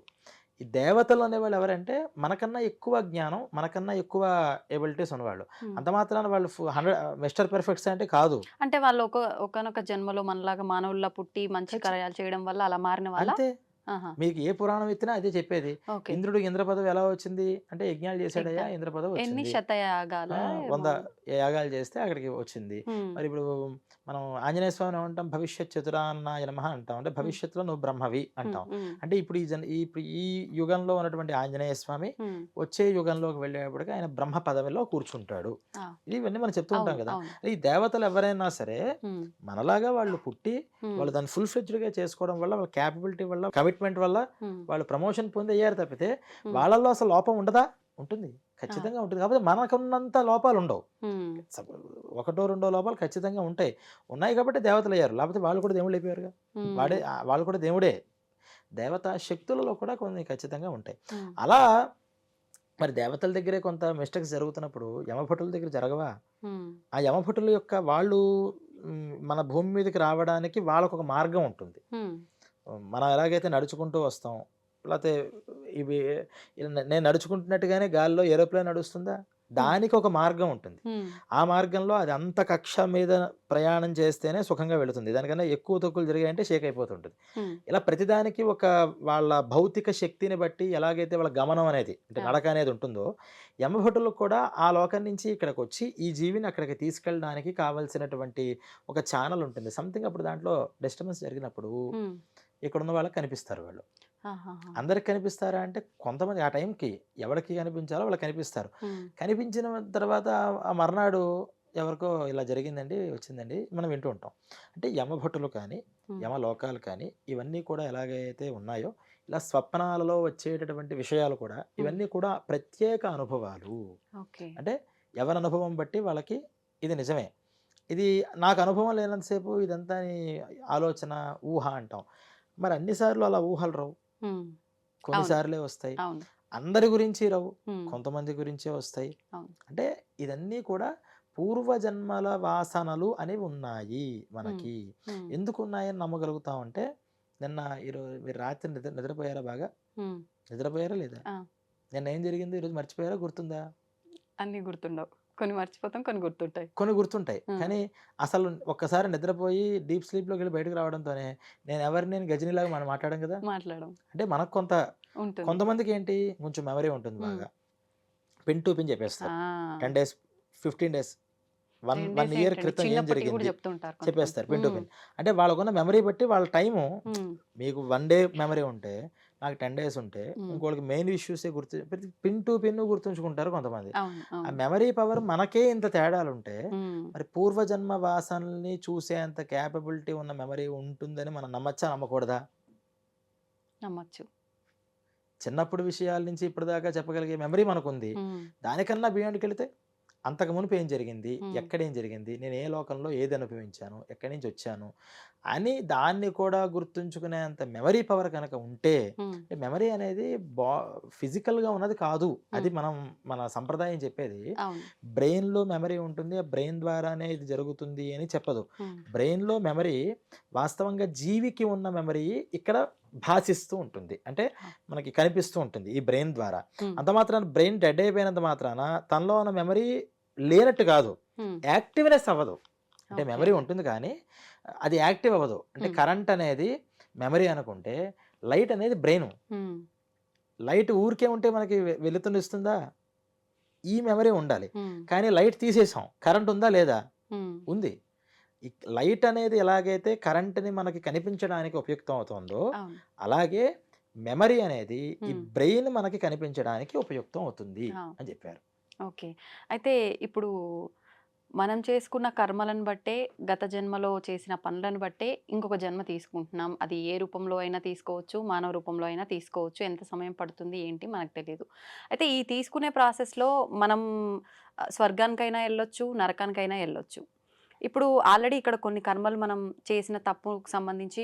ఈ దేవతలు అనేవాళ్ళు ఎవరంటే, మనకన్నా ఎక్కువ జ్ఞానం, మనకన్నా ఎక్కువ ఎబిలిటీస్ ఉన్నవాళ్ళు. హ్మ్. అంత మాత్రాన వాళ్ళు 100 మిస్టర్ పర్ఫెక్ట్స్ అంటే కాదు. అంటే వాళ్ళు ఒకానొక జన్మలో మనలాగా మానవుల్లా పుట్టి మంచి ఖచ్చి కార్యాలు చేయడం వల్ల అలా మారిన వాళ్ళా? అంతే. ఆహా! మీకు ఏ పురాణం ఎత్తినా అదే చెప్పేది. ఓకే. ఇంద్రుడికి ఇంద్ర పదవి ఎలా వచ్చింది? అంటే యజ్ఞాలు చేశాడయ్యా, యజ్ఞాలు. ఇంద్ర పదవి ఎన్ని వచ్చింది. శతయాగాలా ఏమో? 100 యాగాలు చేస్తే అక్కడికి వచ్చింది. హ్మ్. మరి ఇప్పుడు మనం ఆంజనేయ స్వామిని ఏమంటాం? భవిష్యత్ చతురాన్నాయ నమః అంటాం. అంటే హ్మ్. భవిష్యత్తులో నువ్వు బ్రహ్మవి హ్మ్. అంటాం. హ్మ్. అంటే ఇప్పుడు ఇప్పుడు ఈ యుగంలో ఉన్నటువంటి ఆంజనేయ స్వామి హ్మ్. వచ్చే యుగంలోకి వెళ్ళేటప్పటికి ఆయన బ్రహ్మ పదవిలో కూర్చుంటాడు. ఆ! ఇవన్నీ మనం చెప్తూ ఉంటాం అవును. కదా! అవును. ఈ దేవతలు ఎవరైనా సరే హ్మ్. మనలాగా వాళ్ళు పుట్టి హ్మ్. వాళ్ళు దాన్ని ఫుల్ ఫ్లెడ్జ్డ్‌గా చేసుకోవడం వల్ల, వాళ్ళ క్యాపబిలిటీ వల్ల, కమిట్మెంట్ వల్ల హ్మ్. వాళ్ళు ప్రమోషన్ పొంది అయ్యారు తప్పితే, హ్మ్. వాళ్ళలో అసలు లోపం ఉండదా? ఉంటుంది. ఆ! ఖచ్చితంగా ఉంటుంది. కాకపోతే మనకున్నంత లోపాలుండవు. హ్మ్. సపో ఒకటో, రెండో లోపాలు ఖచ్చితంగా ఉంటాయి. ఉన్నాయి కాబట్టి దేవతలయ్యారు. లేకపోతే వాళ్ళు కూడా దేవుళ్ళైపోయారుగా. హ్మ్. వాళ్ళు కూడా దేవుడే. దేవతా శక్తులలో కూడా కొన్ని ఖచ్చితంగా ఉంటాయి. హ్మ్. అలా మరి దేవతల దగ్గరే కొంత మిస్టేక్స్ జరుగుతున్నప్పుడు యమభటుల దగ్గర జరగవా? హ్మ్. ఆ యమభటుల యొక్క వాళ్ళు మన భూమి మీదకి రావడానికి వాళ్ళకొక మార్గం ఉంటుంది. హ్మ్. మనం ఎలాగైతే నడుచుకుంటూ వస్తాం. లేతే ఇవి నేను నడుచుకుంటున్నట్టుగానే గాలిలో ఏరోప్లేన్ నడుస్తుందా? హ్మ్. దానికి ఒక మార్గం ఉంటుంది. హ్మ్. ఆ మార్గంలో అది అంత కక్ష మీద ప్రయాణం చేస్తేనే సుఖంగా వెళుతుంది. దానికన్నా ఎక్కువ తక్కువలు జరిగాయంటే షేక్ అయిపోతుంటది. హ్మ్. ఇలా ప్రతిదానికి ఒక వాళ్ళ భౌతిక శక్తిని బట్టి ఎలాగైతే వాళ్ళ గమనం అనేది అంటే ఆ! నడక అనేది ఉంటుందో, యమభటులకు కూడా ఆ లోకం నుంచి ఇక్కడికొచ్చి ఈ జీవిని అక్కడికి తీసుకెళ్ళడానికి కావాల్సినటువంటి ఒక ఛానెల్ ఉంటుంది. సంథింగ్ అప్పుడు దాంట్లో డిస్టర్బెన్స్ జరిగినప్పుడు హ్మ్. ఇక్కడున్న వాళ్ళకి కనిపిస్తారు వాళ్ళు. ఆహాహా! అందరికి కనిపిస్తారా అంటే కొంతమంది ఆ టైంకి ఎవరికి కనిపించాలో వాళ్ళకి కనిపిస్తారు. హ్మ్. కనిపించిన తర్వాత ఆ మర్నాడు ఎవరికో ఇలా జరిగిందండి, వచ్చిందండి మనం వింటూ ఉంటాం. అంటే యమభటులు కానీ, హ్మ్. యమలోకాలు కానీ ఇవన్నీ కూడా ఎలాగైతే ఉన్నాయో ఇలా స్వప్నాలలో వచ్చేటటువంటి విషయాలు కూడా హ్మ్. ఇవన్నీ కూడా ప్రత్యేక అనుభవాలు. ఓకే. అంటే ఎవరి అనుభవం బట్టి వాళ్ళకి ఇది నిజమే. ఇది నాకు అనుభవం లేనంత సేపు ఇదంతా ఆలోచన, ఊహ అంటాం. మరి అన్ని సార్లు అలా ఊహలు రావు. హ్మ్. కొన్ని అవును. సార్లే వస్తాయి. అవును. అందరి గురించి రావు. హ్మ్. కొంతమంది గురించే వస్తాయి. అవును. అంటే ఇదన్నీ కూడా పూర్వజన్మల వాసనలు అనేవి ఉన్నాయి హ్మ్. మనకి. హ్మ్. ఎందుకున్నాయని నమ్మగలుగుతామంటే, నిన్న మీరు రాత్రి నిద్రపోయారా బాగా? హ్మ్. నిద్రపోయారా లేదా? ఆ! నిన్న ఏం జరిగిందో ఈరోజు మర్చిపోయారా? గుర్తుందా? అన్నీ గుర్తుండవు. కొన్ని మర్చిపోతాం. కొన్ని గుర్తుంటాయి. కొన్ని గుర్తుంటాయి. హ్మ్. కానీ అసలు ఒక్కసారి నిద్రపోయి డీప్ స్లీప్‌లోకెళ్ళి బయటకి రావడంతోనే నేను గజినీలాగా మనం మాట్లాడం కదా! మాట్లాడం. అంటే మనకు ఉంటుంది. కొంతమందికేంటి కొంచెం మెమరీ ఉంటుంది హ్మ్. బాగా. పిన్ టు పిన్ ఆ! చెప్పేస్తారు. 10 డేస్, 15 డేస్, 10 1 డేస్ ఇయర్ ఏంటండి. క్రితం ఏం చిన్నప్పటివి గూడా జరిగింది చెప్తూ ఉంటారు కొంతమంది. చెప్పేస్తారు పిన్ టు హ్మ్. పిన్. అంటే వాళ్ళకున్న మెమరీ బట్టి వాళ్ళ టైము హ్మ్. మీకు 1 డే మెమరీ ఉంటే, నాకు 10 డేస్ ఉంటే, హ్మ్. ఇంకోళ్ళకి మెయిన్ ఇష్యూసే ప్రతి పిన్ టు పిన్ గుర్తుంచుకుంటారు కొంతమంది. అవును. ఆ అవును. మెమరీ పవర్ మనకే ఇంత తేడాలుంటే, హ్మ్. మరి పూర్వజన్మ వాసనల్ని చూసేంత కేపబిలిటీ ఉన్న మెమరీ ఉంటుందని మనం నమ్మచ్చా? నమ్మకూడదా? నమ్మొచ్చు. చిన్నప్పుడు విషయాల నుంచి ఇప్పటిదాకా చెప్పగలిగే మెమరీ మనకుంది. హ్మ్. దానికన్నా బియాండ్‌కెళితే అంతకు మునుపు ఏం జరిగింది? హ్మ్. ఎక్కడేం జరిగింది? నేను ఏ లోకంలో ఏది అనుభవించాను? ఎక్కడి నుంచి వచ్చాను? అని దాన్ని కూడా గుర్తుంచుకునేంత మెమరీ పవర్ గనక ఉంటే, హ్మ్. అంటే మెమరీ అనేది బా ఫిజికల్‌గా ఉన్నది కాదు. హ్మ్. అది మన సంప్రదాయం చెప్పేది. అవును. బ్రెయిన్‌లో మెమరీ ఉంటుంది. ఆ బ్రెయిన్ ద్వారానే ఇది జరుగుతుంది అని చెప్పదు. హ్మ్. బ్రెయిన్‌లో మెమరీ వాస్తవంగా జీవికి ఉన్న మెమరీ ఇక్కడ భాసిస్తూ ఉంటుంది. అంటే ఆ! మనకి కనిపిస్తూ ఉంటుంది ఈ బ్రెయిన్ ద్వారా. హ్మ్. అంత మాత్రాన బ్రెయిన్ డెడ్ అయిపోయినంత మాత్రాన తనలో ఉన్న మెమరీ లేనట్టు కాదు. హ్మ్. యాక్టివ్‌నెస్ అవ్వదు. అంటే ఓకే. మెమరీ ఉంటుంది కానీ అది యాక్టివ్ అవ్వదు. అంటే హ్మ్. కరెంట్ అనేది మెమరీ అనుకుంటే, లైట్ అనేది బ్రెయిను. హ్మ్. లైట్ ఊరికే ఉంటే మనకి వెలుతురునిస్తుందా? ఈ మెమరీ ఉండాలి. హ్మ్. కానీ లైట్ తీసేసాం. కరెంట్ ఉందా? లేదా? హ్మ్. ఉంది. ఈ లైట్ అనేది ఎలాగైతే కరెంట్‌ని మనకి కనిపించడానికి ఉపయుక్తం అవుతుందో, అవును. అలాగే మెమరీ అనేది ఈ హ్మ్. బ్రెయిన్ మనకి కనిపించడానికి ఉపయుక్తం అవుతుంది ఆ! అని చెప్పారు. ఓకే. అయితే ఇప్పుడు మనం చేసుకున్న కర్మలను బట్టే, గత జన్మలో చేసిన పనులను బట్టే ఇంకొక జన్మ తీసుకుంటున్నాం. అది ఏ రూపంలో అయినా తీసుకోవచ్చు, మానవ రూపంలో అయినా తీసుకోవచ్చు. ఎంత సమయం పడుతుంది ఏంటి మనకు తెలీదు. అయితే ఈ తీసుకునే ప్రాసెస్‌లో మనం స్వర్గానికైనా ఎళ్ళొచ్చు, నరకానికైనా ఎళ్ళొచ్చు. ఇప్పుడు ఆల్రెడీ ఇక్కడ కొన్ని కర్మలు మనం చేసిన తప్పుకు సంబంధించి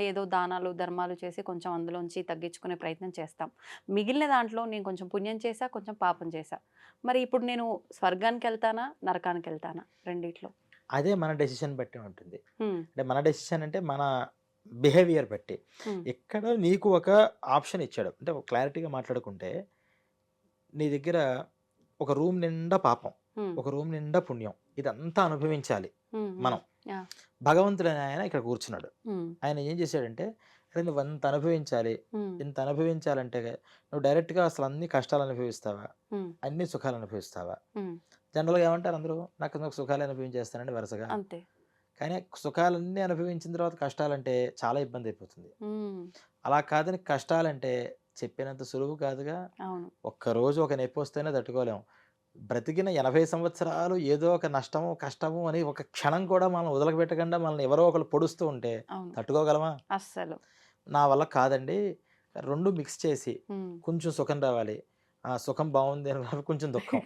ఏదో దానాలు ధర్మాలు చేసి కొంచెం అందులోంచి తగ్గించుకునే ప్రయత్నం చేస్తాం. మిగిలిన దాంట్లో నేను కొంచెం పుణ్యం చేశా, కొంచెం పాపం చేశా. మరి ఇప్పుడు నేను స్వర్గానికి వెళ్తానా, నరకానికి వెళ్తానా రెండిట్లో? అదే మన డెసిషన్ బట్టి ఉంటుంది. హ్మ్. అంటే మన డెసిషన్ అంటే మన బిహేవియర్ బట్టి. హ్మ్. ఇక్కడ నీకు ఒక ఆప్షన్ ఇచ్చాడు. అంటే ఒక క్లారిటీగా మాట్లాడుకుంటే, నీ దగ్గర ఒక రూమ్ నిండా పాపం, హ్మ్. ఒక రూమ్ నిండా పుణ్యం. ఇదంతా అనుభవించాలి హ్మ్. మనం. యాహ్! భగవంతుడు అనే ఆయన ఇక్కడ కూర్చున్నాడు. హ్మ్. ఆయన ఏం చేశాడంటే, అరే నువ్వంత అనుభవించాలి. హ్మ్. ఇంత అనుభవించాలంటే నువ్వు డైరెక్ట్‌గా అసలు అన్ని కష్టాలు అనుభవిస్తావా? హ్మ్. అన్ని సుఖాలు అనుభవిస్తావా? హ్మ్. జనరల్‌గా ఏమంటారు అందరూ? నాకు సుఖాలే అనుభవించేస్తానండి వరుసగా. అంతే. కానీ సుఖాలన్నీ అనుభవించిన తర్వాత కష్టాలంటే చాలా ఇబ్బంది అయిపోతుంది. హ్మ్. అలా కాదని కష్టాలంటే చెప్పినంత సులువు కాదుగా. అవును. ఒక్కరోజు ఒక నొప్పొస్తేనే తట్టుకోలేం. బ్రతికిన 80 సంవత్సరాలు ఏదో ఒక నష్టము, కష్టము అని ఒక క్షణం కూడా మనం వదలపెట్టకుండా మనల్ని ఎవరో ఒకళ్ళు పొడుస్తూ ఉంటే అవును. తట్టుకోగలమా? అస్సలు. నా వల్ల కాదండి. 2 మిక్స్ చేసి హ్మ్. కొంచెం సుఖం రావాలి. ఆ సుఖం బావుంది అని కొంచెం దుఃఖం.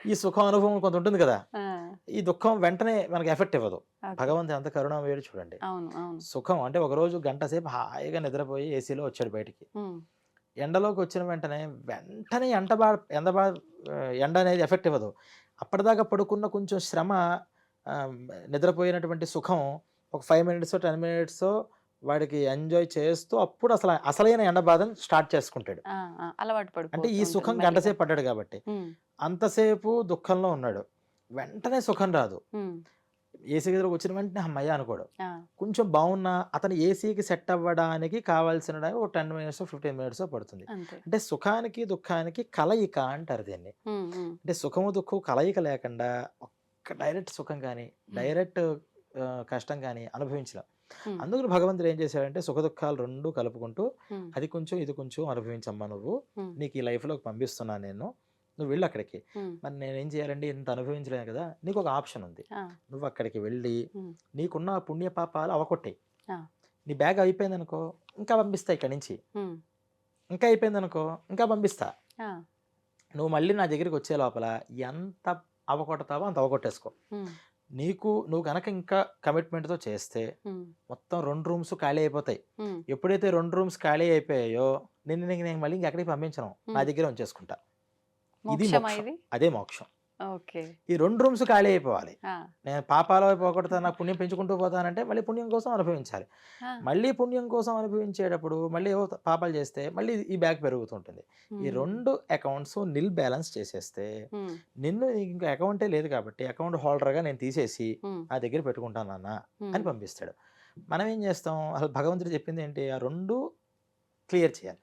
ఈ సుఖం అనుభవం కొంత ఉంటుంది కదా! ఆ! ఈ దుఃఖం వెంటనే మనకి ఎఫెక్ట్ ఇవ్వదు. ఓకే. భగవంతుడు ఎంత కరుణామయుడో చూడండి. అవును. అవును. సుఖం అంటే ఒకరోజు గంట సేపు హాయిగా నిద్రపోయి ఏసీలో వచ్చాడు బయటికి. హ్మ్. ఎండలోకి వచ్చిన వెంటనే, వెంటనే ఎండ అనేది ఎఫెక్ట్ ఇవ్వదు. అప్పటిదాకా పడుకున్న కొంచెం శ్రమ ఆహ్, నిద్రపోయినటువంటి సుఖం ఒక 5 మినిట్సో, 10 మినిట్సో వాడికి ఎంజాయ్ చేస్తూ అప్పుడు అసలైన ఎండ బాధను స్టార్ట్ చేసుకుంటాడు. ఆ! ఆ! అలవాటు అంటే పడిపోతూ ఈ ఉంటుంది సుఖం గంట మెల్లిగా. సేపు పడ్డాడు కాబట్టి. హ్మ్. అంతసేపు దుఃఖంలో ఉన్నాడు. వెంటనే సుఖం రాదు. హ్మ్. ఏసీ గదిలోకి వచ్చిన వెంటనే హమ్మయ్య! అనుకోడు. ఆ! కొంచెం బావున్నా అతను ఏసీకి సెట్ అవ్వడానికి కావాల్సిన టైం ఒక 10 మినిట్సో, 15 మినిట్సో పడుతుంది. అంతే. అంటే సుఖానికి, దుఃఖానికి కలయిక అంటారు దీన్ని. హ్మ్. హ్మ్. అంటే సుఖము, దుఃఖం కలయిక లేకుండా ఒక్క డైరెక్ట్ సుఖం గాని, డైరెక్ట్ కష్టం గాని అనుభవించలేం. హ్మ్. అందుకని భగవంతుడు ఏం చేశాడంటే సుఖదుఖాలు 2 కలుపుకుంటూ హ్మ్. అది కొంచెం, ఇది కొంచెం అనుభవించమ్మా నువ్వు. హ్మ్. నీకు ఈ లైఫ్‌లోకి పంపిస్తున్నాను నేను. నువ్వు వెళ్ళు అక్కడికి. హ్మ్. మరి నేనేం చేయాలండి? ఇంత అనుభవించలేను కదా! నీకొక ఆప్షన్ ఉంది. ఆ! నువ్వు అక్కడికి వెళ్ళి హ్మ్. నీకున్న ఆ పుణ్య పాపాలు అవకొట్టేయి. ఆ! నీ బ్యాగ్ అయిపోయిందనుకో, ఇంకా పంపిస్తా ఇక్కడి నుంచి. హ్మ్. ఇంకా అయిపోయిందనుకో, ఇంకా పంపిస్తా. ఆ! నువ్వు మళ్ళీ నా దగ్గరికి వచ్చే లోపల ఎంత అవకొడతావో అంత అవకొట్టేసుకో. హ్మ్. నువ్వు గనక ఇంకా కమిట్మెంట్‌తో చేస్తే హ్మ్. మొత్తం 2 రూమ్స్ ఖాళీ అయిపోతాయి. హ్మ్. ఎప్పుడైతే 2 రూమ్స్ ఖాళీ అయిపోయాయో నేను మళ్ళీ ఇంకెక్కడికి పంపించను. నా హ్మ్. దగ్గరే ఉంచేసుకుంటా. ఇది మోక్షమా మోక్షం. ఇది? అదే మోక్షం. ఓకే. ఈ 2 రూమ్స్ ఖాళీ అయిపోవాలి. ఆ! నేను పాపాలు అవి పోగొడతాను, నాకు పుణ్యం పెంచుకుంటూ పోతానంటే మళ్ళీ పుణ్యం కోసం అనుభవించాలి. ఆ! మళ్ళీ పుణ్యం కోసం అనుభవించేటప్పుడు మళ్ళీ ఏవో పాపాలు చేస్తే మళ్ళీ ఈ బ్యాక్ పెరుగుతుంటుంది. ఈ హ్మ్. 2 అకౌంట్స్ నిల్ బ్యాలెన్స్ చేసేస్తే హ్మ్. నీకు ఇంక అకౌంటే లేదు కాబట్టి అకౌంట్ హోల్డర్‌గా నేను తీసేసి హ్మ్. నా దగ్గర పెట్టుకుంటాను నాన్న అని హ్మ్. పంపిస్తాడు. మనం ఏం చేస్తాం? అసలు భగవంతుడు చెప్పిందేంటి? ఆ 2 క్లియర్ చేయాలి.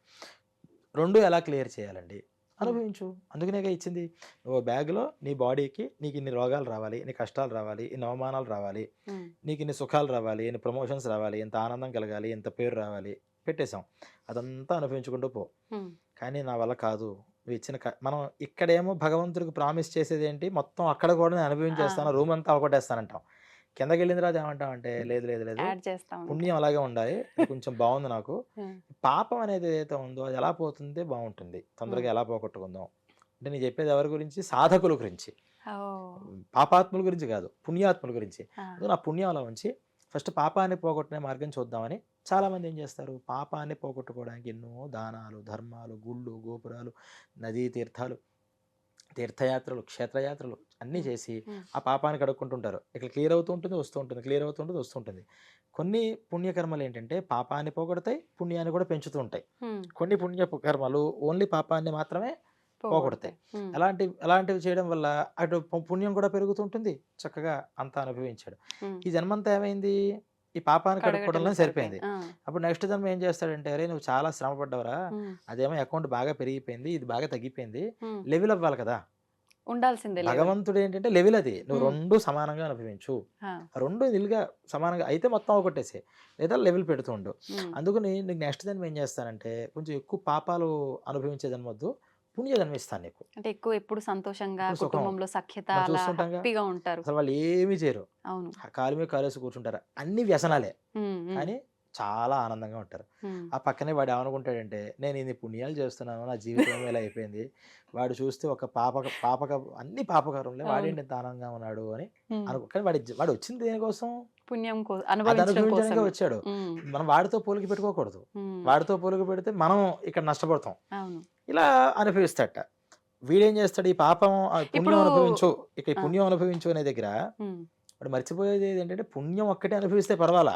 2 ఎలా క్లియర్ చేయాలండి? హ్మ్. అనుభవించు. అందుకనేగా ఇచ్చింది. నువ్వు బ్యాగ్‌లో నీ బాడీకి నీకిన్ని రోగాలు రావాలి, ఇన్ని కష్టాలు రావాలి, ఇన్ని అవమానాలు రావాలి, హ్మ్. నీకిన్ని సుఖాలు రావాలి, ఇన్ని ప్రమోషన్స్ రావాలి, ఇంత ఆనందం కలగాలి, ఇంత పేరు రావాలి. పెట్టేసాం. అదంతా అనుభవించుకుంటూ పో. హ్మ్. కానీ నా వల్ల కాదు. నువ్వు ఇచ్చిన మనం ఇక్కడేమో భగవంతుడికి ప్రామిస్ చేసేదేంటి? మొత్తం అక్కడ కూడా నేను ఆ! అనుభవించేస్తాను. రూమ్ అంతా అవకొట్టేస్తానంటాం. కిందకెళ్ళిన తర్వాత ఏమంటామంటే లేదు, లేదు, లేదు. యాడ్ చేస్తాం ఇంకా. పుణ్యం అలాగే ఉండాలి. ఇది కొంచెం బావుంది నాకు. హ్మ్. పాపం అనేది ఏదైతే ఉందో అది ఎలా పోతుంటే బావుంటుంది. హ్మ్. తొందరగా ఎలా పోగొట్టుకుందాం. అంటే నేను చెప్పేది ఎవరి గురించి? సాధకుల గురించి. ఓహ్! పాపాత్ముల గురించి కాదు. పుణ్యాత్ముల గురించి. ఆ! అందుకని ఆ పుణ్యం అలా ఉంచి ఫస్ట్ పాపాన్ని పోగొట్టుకునే మార్గం చూద్దామని చాలామంది ఏం చేస్తారు? పాపాన్ని పోగొట్టుకోవడానికి ఎన్నో దానాలు, ధర్మాలు, గుళ్ళు, గోపురాలు, నదీ తీర్థాలు, తీర్థయాత్రలు, క్షేత్రయాత్రలు అన్నీ హ్మ్. చేసి హ్మ్. ఆ పాపాన్ని కడుక్కుంటుంటారు. ఇక్కడ క్లియర్ అవుతూ ఉంటుంది, వస్తూ ఉంటుంది. క్లియర్ అవుతూ ఉంటుంది, వస్తూ ఉంటుంది. కొన్ని పుణ్యకర్మలు ఏంటంటే పాపాన్ని పోగొడతాయి, పుణ్యాన్ని కూడా పెంచుతూ ఉంటాయి. హ్మ్. కొన్ని కర్మలు ఓన్లీ పాపాన్ని మాత్రమే పోగొడతాయి. పోగొడతాయి. హ్మ్. అలాంటివి చేయడం వల్ల అటు పుణ్యం కూడా పెరుగుతూ ఉంటుంది. చక్కగా అంతా అనుభవించాడు. హ్మ్. ఈ జన్మంతా ఏమైంది? ఈ పాపాన్ని కడగటమే కడుక్కోవడంలోనే సరిపోయింది. సరిపోయింది. ఆ! అప్పుడు నెక్స్ట్ జన్మ ఏం చేస్తాడంటే, "అరేయ్! నువ్వు చాలా శ్రమ పడ్డావురా. హ్మ్. అదేమో అకౌంట్ బాగా పెరిగిపోయింది. ఇది బాగా తగ్గిపోయింది. హ్మ్. లెవెల్ అవ్వాలి కదా!" ఉండాల్సిందే లెవెల్. భగవంతుడేంటంటే లెవెల్ అది. నువ్వు హ్మ్. 2 సమానంగా అనుభవించు. ఆ! 2 నిల్‌గా సమానంగా అయితే మొత్తం అవగొట్టేసేయి. లేదా లెవెల్ పెడుతూ ఉండు. హ్మ్. అందుకని నీకు నెక్స్ట్ జన్మ ఏం చేస్తానంటే, కొంచెం ఎక్కువ పాపాలు అనుభవించే జన్మొద్దు. పుణ్య జన్మ ఇస్తాను నీకు. అంటే ఎక్కువ ఎప్పుడు సంతోషంగా, ఇప్పుడు సుఖం. కుటుంబంలో సఖ్యత మనం అలా చూస్తుంటాంగా. హ్యాపీగా ఉంటారు. అసలు వాళ్ళు ఏమి చేయరు. అవును. కాలు మీద కాలేసి కూర్చుంటారు. అన్నీ వ్యసనాలే. హ్మ్. హ్మ్. కానీ చాలా ఆనందంగా ఉంటారు. ఉమ్, ఆ పక్కనే వాడు ఏమనుకుంటాడంటే, నేను ఇన్ని పుణ్యాలు చేస్తున్నాను, నా జీవితం ఇలా అయిపోయింది. వాడు చూస్తే ఒక అన్ని పాపకరులే, అవును. వాడేంటి ఇంత ఆనందంగా ఉన్నాడు అని ఉమ్, కానీ వాడు వచ్చింది దేనికోసం? పుణ్యం అది అనుభవించడం అనుభవించడానికే కోసమే. వచ్చాడు. ఉమ్, మనం వాడితో పోలిక పెట్టుకోకూడదు. ఉమ్, వాడితో పోలిక పెడితే మనం ఇక్కడ నష్టపోతాం. అవును. ఇలా అనుభవిస్తాడట. వీడేం చేస్తాడు, ఈ పాపం పుణ్యం ఇప్పుడు అనుభవించు, ఇక ఈ ఆ, పుణ్యం అనుభవించు అనే దగ్గర ఉమ్, వాడు మర్చిపోయేది ఏంటంటే, పుణ్యం ఒక్కటే అనుభవిస్తే పర్వాలా,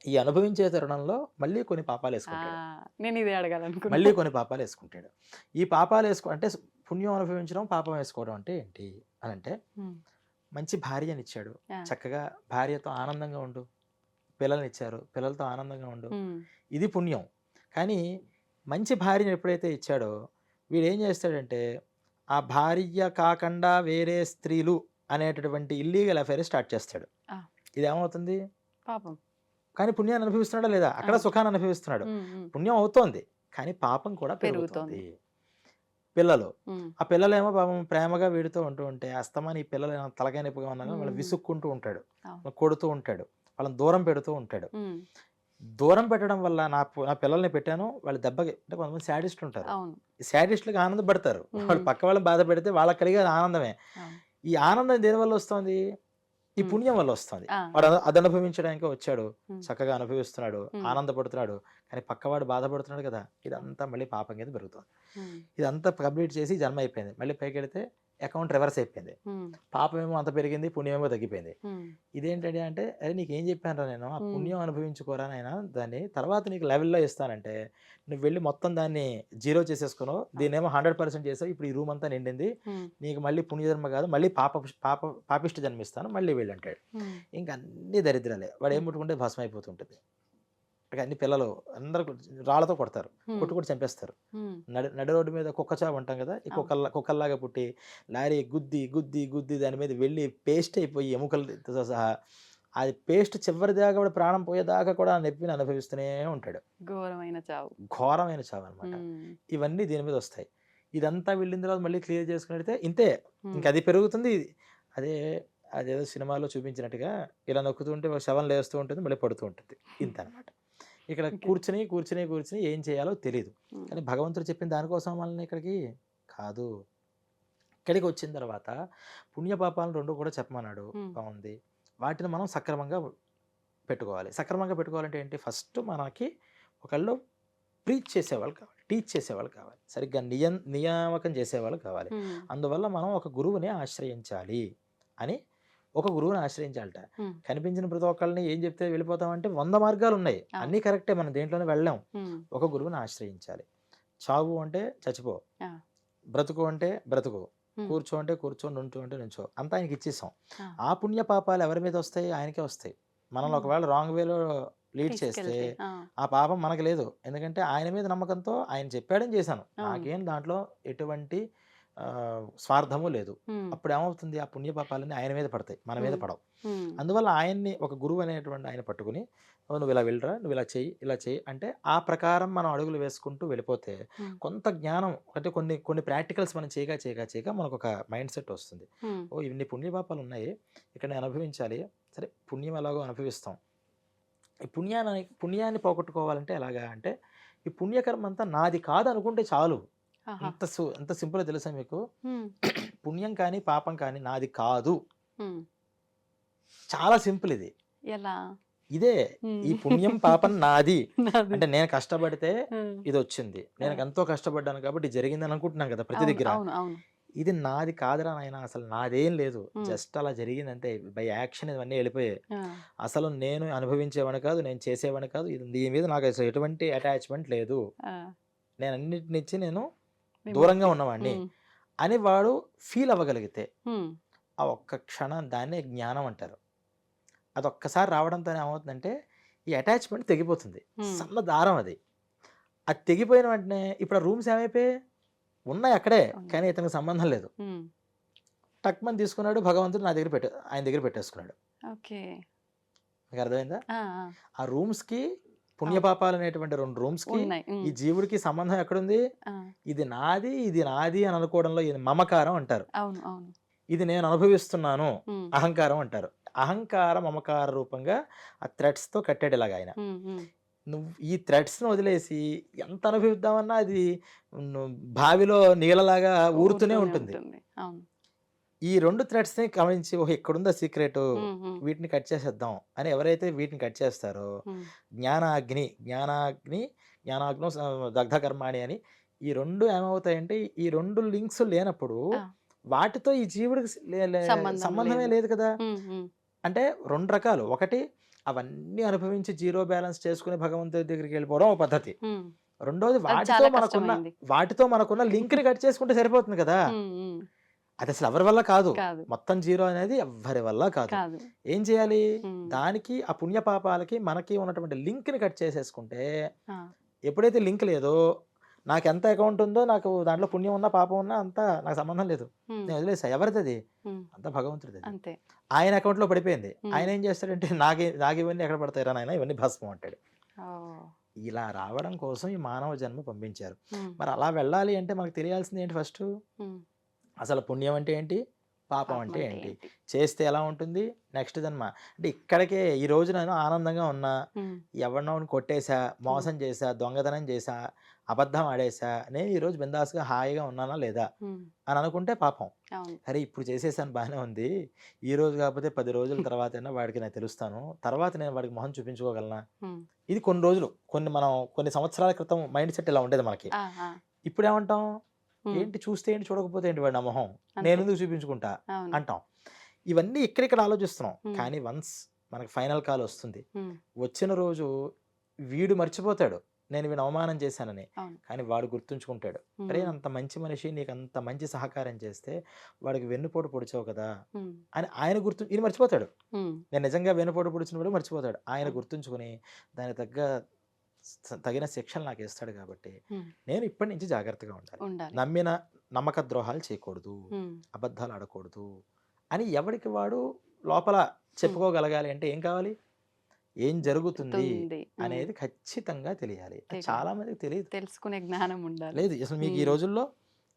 ఈ అనుభవించే తరుణంలో మళ్ళీ కొన్ని పాపాలు ఆ, వేసుకుంటాడు. నేను ఇదే అడగాలనుకున్నా. మళ్ళీ కొన్ని పాపాలు వేసుకుంటాడు. ఈ పాపాలు అంటే పుణ్యం అనుభవించడం, పాపం వేసుకోవడం అంటే ఏంటి అని అంటే, ఉమ్, మంచి భార్యనిచ్చాడు, ఆ, చక్కగా భార్యతో ఆనందంగా ఉండు, పిల్లల్నిచ్చారు, పిల్లలతో ఆనందంగా ఉండు, ఉమ్, ఇది పుణ్యం. కానీ మంచి భార్యను ఎప్పుడైతే ఇచ్చాడో, వీడేం చేస్తాడంటే, ఆ భార్య కాకుండా వేరే స్త్రీలు అనేటటువంటి ఇల్లీగల్ అఫైర్ స్టార్ట్ చేస్తాడు. ఆ, ఇది ఏమవుతుంది? పాపం. కానీ పుణ్యాన్ని అనుభవిస్తున్నాడా లేదా? అక్కడ అవును. సుఖాన్ని అనుభవిస్తున్నాడు. ఉమ్, ఉమ్, పుణ్యం అవుతోంది, కానీ పాపం కూడా పెరుగుతోంది. పెరుగుతుంది. పిల్లలు, ఉమ్, ఆ పిల్లలేమో పాపం ప్రేమగా వీడితో ఉంటూ ఉంటే, అస్తమాని ఈ పిల్లలు ఏమైనా తలకాయ నొప్పిగా ఉన్నా వాళ్ళు ఉమ్, విసుక్కుంటూ ఉంటాడు, అవును. కొడుతూ ఉంటాడు, వాళ్ళని దూరం పెడుతూ ఉంటాడు. ఉమ్, దూరం పెట్టడం వల్ల నా పిల్లల్ని పెట్టాను, వాళ్ళు దెబ్బకి అంటే కొంతమంది శాడిస్టులు ఉంటారు. అవును. ఈ శాడిస్టులకు ఆనందపడతారు. వాళ్ళు ఉమ్, పక్క వాళ్ళని బాధ పెడితే వాళ్ళకి కలిగేది ఆనందమే. అవును. ఈ ఆనందం దేని వల్ల వస్తుంది? ఈ ఉమ్, పుణ్యం వల్ల వస్తుంది. ఆ, వాడు అది అనుభవించడానికి వచ్చాడు, ఉమ్, చక్కగా అనుభవిస్తున్నాడు, ఉమ్, ఆనందపడుతున్నాడు, కానీ పక్కవాడు బాధపడుతున్నాడు కదా, ఇదంతా మళ్ళీ పాపం కింద పెరుగుతుంది. ఉమ్, ఇదంతా కంప్లీట్ చేసి జన్మ అయిపోయింది, మళ్ళీ పైకి వెళితే అకౌంట్ రివర్స్ అయిపోయింది. ఉమ్, పాపం ఏమో అంత పెరిగింది, పుణ్యం ఏమో తగ్గిపోయింది. ఉమ్, ఇదేంటంటే అంటే, అరే నీకేం చెప్పాను రా నేను, ఆ ఉమ్, పుణ్యం అనుభవించుకోరా నాయనా, దాన్ని తర్వాత నీకు లెవెల్లో ఇస్తానంటే నువ్వు వెళ్ళి మొత్తం దాన్ని జీరో చేసేసుకున్నావు, దీన్నేమో 100% చేసావు, ఇప్పుడు ఈ రూమ్ అంతా నిండింది, ఉమ్, నీకు మళ్ళీ పుణ్యజన్మ కాదు, మళ్ళీ పాపిష్టి జన్మిస్తాను, మళ్ళీ వెళ్ళి అంటాడు. ఉమ్, ఇంకా అన్ని దరిద్రాలే, వాడు ఏం ముట్టుకుంటే భస్మం అయిపోతుంటుంది. ఇక అన్ని పిల్లలు అందరూ రాళ్లతో కొడతారు, ఉమ్, కొట్టి చంపేస్తారు. ఉమ్, నడి రోడ్డు మీద కుక్క చావు అంటాం కదా, ఈ కుక్కల్లాగా పుట్టి లారీ గుద్ది గుద్ది గుద్ది దాని మీద వెళ్ళి పేస్ట్ అయిపోయి ఎముకలతో సహా, అది పేస్ట్ చివరి దాకా కూడా ప్రాణం పోయేదాకా కూడా ఆ నొప్పిని అనుభవిస్తూనే ఉంటాడు. ఘోరమైన చావు. ఘోరమైన చావు అనమాట. ఉమ్, ఇవన్నీ దీని మీద వస్తాయి. ఇదంతా వెళ్ళిన తర్వాత మళ్ళీ క్లియర్ చేసుకున్నట్టయితే ఇంతే, ఉమ్, ఇంకా అది పెరుగుతుంది. అదే అదేదో సినిమాలో చూపించినట్టుగా ఇలా నొక్కుతుంటే శవం లేస్తూ ఉంటుంది, మళ్ళీ పడుతూ ఉంటుంది, ఇంత అనమాట. ఇక్కడ ఓకే. కూర్చుని కూర్చుని కూర్చుని ఏం చేయాలో తెలియదు. ఉమ్, కానీ భగవంతుడు చెప్పిన దానికోసం వాళ్ళని ఇక్కడికి కాదు. ఇక్కడికి వచ్చిన తర్వాత పుణ్యపాపాలను రెండు కూడా చెప్పమన్నాడు, ఉమ్, బాగుంది. వాటిని మనం సక్రమంగా పెట్టుకోవాలి. సక్రమంగా పెట్టుకోవాలంటే ఏంటి? ఫస్ట్ మనకి ఒకళ్ళు ప్రీచ్ చేసేవాళ్ళు కావాలి, టీచ్ చేసేవాళ్ళు కావాలి, సరిగ్గా నియామకం చేసేవాళ్ళు కావాలి. ఉమ్, అందువల్ల మనం ఒక గురువుని ఆశ్రయించాలి అని, ఒక గురువుని ఆశ్రయించాలట. ఉమ్, కనిపించిన ప్రతి ఒక్కళ్ళని ఏం చెప్తే వెళ్ళిపోతామంటే 100 మార్గాలు ఉన్నాయి, అవును. అన్నీ కరెక్టే, మనం దేంట్లోనే వెళ్ళాం. ఉమ్, ఒక గురువుని ఆశ్రయించాలి. చావు అంటే చచ్చిపో, ఆ, బ్రతుకు అంటే బ్రతుకు, ఉమ్, కూర్చో అంటే కూర్చో, నుంచో అంటే నుంచో, అంతా ఆయనకి ఇచ్చేసాం. ఆ, ఆ పుణ్య పాపాలు ఎవరి మీద వస్తాయి? ఆయనకే వస్తాయి. మనల్ని ఉమ్, ఒకవేళ రాంగ్ వేలో లీడ్ చేస్తే తీసుకెళ్తే ఆ, ఆ పాపం మనకు లేదు. ఎందుకంటే ఆయన మీద నమ్మకంతో ఆయన చెప్పాడని చేశాను, అవును. నాకేం దాంట్లో ఎటువంటి స్వార్థము లేదు. ఉమ్, అప్పుడు ఏమవుతుంది? ఆ పుణ్య పాపాలన్నీ ఆయన మీద పడతాయి, మన మీద ఉమ్, పడవు. ఉమ్, అందువల్ల ఆయన్ని, ఒక గురువు అనేటువంటి ఆయన పట్టుకుని, "ఓ, నువ్వు ఇలా వెళ్ళరా, నువ్వు ఇలా చెయ్యి, ఇలా చెయ్యి" అంటే ఆ ప్రకారం మనం అడుగులు వేసుకుంటూ వెళ్ళిపోతే ఉమ్, కొంత జ్ఞానం, అంటే కొన్ని కొన్ని ప్రాక్టికల్స్ మనం చేయగా మనకు ఒక మైండ్ సెట్ వస్తుంది. ఉమ్, ఓ, ఇన్ని పుణ్యపాపాలు ఉన్నాయి, ఇక్కడ నేను అనుభవించాలి, సరే పుణ్యం ఎలాగో అనుభవిస్తాం. ఈ పుణ్యాన్ని పోగొట్టుకోవాలంటే ఎలాగా అంటే, ఈ పుణ్యకర్మ అంతా నాది కాదు అనుకుంటే చాలు. ఆహా, ఎంత సింపుల్ తెలుసా మీకు? ఉమ్, పుణ్యం కానీ పాపం కానీ నాది కాదు, ఉమ్, చాలా సింపుల్ ఇది. ఎలా? ఇదే, ఉమ్, ఈ పుణ్యం పాపం నాది. నాది. అంటే నేను కష్టపడితే ఉమ్, ఇది వచ్చింది, నేను ఎంతో కష్టపడ్డాను కాబట్టి జరిగిందని అనుకుంటున్నాను కదా ప్రతి అవును, దగ్గర. అవును, అవును. ఇది నాది కాదురా నాయన, అసలు నాదేం లేదు, ఉమ్, జస్ట్ అలా జరిగింది అంతే, బై యాక్షన్ ఇవన్నీ వెళ్ళిపోయాయి. ఆ, అసలు నేను అనుభవించేవాడిని కాదు, నేను చేసేవాడిని కాదు, దీని మీద నాకు అసలు ఎటువంటి అటాచ్మెంట్ లేదు, ఆ, నేను అన్నిటినిచ్చి నేను విముక్తి. దూరంగా ఉన్నవాడిని ఉమ్, అని వాడు ఫీల్ అవ్వగలిగితే, ఉమ్, ఆ ఒక్క క్షణం దాన్నే జ్ఞానం అంటారు. అది ఒక్కసారి రావడంతో ఏమవుతుందంటే, ఈ అటాచ్మెంట్ తెగిపోతుంది, ఉమ్, సన్న దారం అది. అది తెగిపోయిన వెంటనే ఇప్పుడు ఆ రూమ్స్ ఏమైపోయాయి? ఉన్నాయి అక్కడే, అవును. కానీ ఇతనికి సంబంధం లేదు. ఉమ్, టక్మని తీసుకున్నాడు, భగవంతుడు ఆయన దగ్గర పెట్టేసుకున్నాడు. ఓకే. మీకు అర్థమైందా? ఆ, ఆ, ఆ రూమ్స్కి, పుణ్యపాపాలు అనేటువంటి 2 రూమ్స్కి ఉన్నాయి. ఉమ్, ఈ జీవుడికి సంబంధం ఎక్కడుంది? ఆ, ఇది నాది అని అనుకోవడంలో ఇది మమకారం అంటారు, అవును, అవును. ఇది నేను అనుభవిస్తున్నాను ఉమ్, అహంకారం అంటారు. అహంకార మమకార రూపంగా ఆ థ్రెడ్స్తో కట్టాడు ఇలాగ ఆయన. నువ్వు ఈ థ్రెడ్స్ని వదిలేసి ఎంత అనుభవిద్దామన్నా అది బావిలో నీళ్ళలాగా ఊరుతూనే ఉంటుంది. అవును. ఈ 2 థ్రెడ్స్‌ని గమనించి ఓహో! ఇక్కడుందా సీక్రెటు. వీటిని కట్ చేసేద్దాం అని ఎవరైతే వీటిని కట్ చేస్తారో జ్ఞానాగ్ని, జ్ఞానాగ్నో దగ్ధకర్మాణి అని ఈ 2 ఏమవుతాయంటే ఈ 2 లింక్స్ లేనప్పుడు వాటితో ఈ జీవుడికి సంబంధమే లేదు కదా! అంటే 2 రకాలు. ఒకటి అవన్నీ అనుభవించి జీరో బ్యాలెన్స్ చేసుకుని భగవంతుడి దగ్గరికి వెళ్ళిపోవడం ఒక పద్ధతి. రెండోది వాటితో మనకున్న లింక్‌ని కట్ చేసుకుంటే సరిపోతుంది కదా! అది అసలు ఎవరి వల్ల కాదు. మొత్తం జీరో అనేది ఎవ్వరి వల్ల కాదు. ఏం చేయాలి? దానికి ఆ పుణ్య పాపాలకి మనకి ఉన్నటువంటి లింక్‌ని కట్ చేసేసుకుంటే ఎప్పుడైతే లింక్ లేదో నాకు ఎంత అకౌంట్ ఉందో నాకు దాంట్లో పుణ్యం ఉన్నా పాపం ఉన్నా అంతా నాకు సంబంధం లేదు. నేను వదిలేసా. ఎవరిది అది? అంతా భగవంతుడిది. అంతే. ఆయన అకౌంట్లో పడిపోయింది. ఆయన ఏం చేస్తాడంటే నాకు ఇవన్నీ ఎక్కడ పడతాయిరా నాయన ఇవన్నీ భస్మం అంటాడు. ఇలా రావడం కోసం ఈ మానవ జన్మ పంపించారు. మరి అలా వెళ్ళాలి అంటే మనకు తెలియాల్సింది ఏంటి? ఫస్ట్ అసలు పుణ్యం అంటే ఏంటి? పాపం అంటే ఏంటి? చేస్తే ఎలా ఉంటుంది? నెక్స్ట్ జన్మ అంటే ఇక్కడికే ఈ రోజు నేను ఆనందంగా ఉన్నా, ఎవరినో కొట్టేశా, మోసం చేశా, దొంగతనం చేశా, అబద్ధం ఆడేశా, నేను ఈరోజు బిందాస్గా హాయిగా ఉన్నానా లేదా అని అనుకుంటే పాపం. అరే ఇప్పుడు చేసేసాను బాగానే ఉంది, ఈ రోజు కాకపోతే 10 రోజుల తర్వాతైనా వాడికి నేను తెలుస్తాను, తర్వాత నేను వాడికి మొహం చూపించుకోగలనా? ఇది కొన్ని రోజులు కొన్ని సంవత్సరాల క్రితం మైండ్ సెట్ ఇలా ఉండేది మనకి. ఇప్పుడు ఏమంటాం? ఏంటి చూస్తే ఏంటి చూడకపోతే ఏంటి వాడు నా మొహం, నేను ఎందుకు చూపించుకుంటా అంటాం. ఇవన్నీ ఇక్కడిక్కడ ఆలోచిస్తున్నాం. కానీ వన్స్ మనకి ఫైనల్ కాల్ వస్తుంది, వచ్చిన రోజు వీడు మర్చిపోతాడు నేను వీడిని అవమానం చేశానని, కానీ వాడు గుర్తుంచుకుంటాడు. అరే అంత మంచి మనిషి నీకు అంత మంచి సహకారం చేస్తే వాడికి వెన్నుపోటు పొడిచావు కదా అని ఆయన ఈయన మర్చిపోతాడు. నేను నిజంగా వెన్నుపోటు పొడిచిన వాడు మర్చిపోతాడు. ఆయన గుర్తుంచుకుని దానికి తగిన శిక్షలు నాకు ఇస్తాడు. కాబట్టి నేను ఇప్పటి నుంచి జాగ్రత్తగా ఉండాలి. నమ్మక ద్రోహాలు చేయకూడదు, అబద్ధాలు ఆడకూడదు అని ఎవరికి వాడు లోపల చెప్పుకోగలగాలి. అంటే ఏం కావాలి? ఏం జరుగుతుంది అనేది ఖచ్చితంగా తెలియాలి. చాలా మందికి తెలియదు, తెలుసుకునే జ్ఞానం ఉండాలి. లేదు అసలు మీకు ఈ రోజుల్లో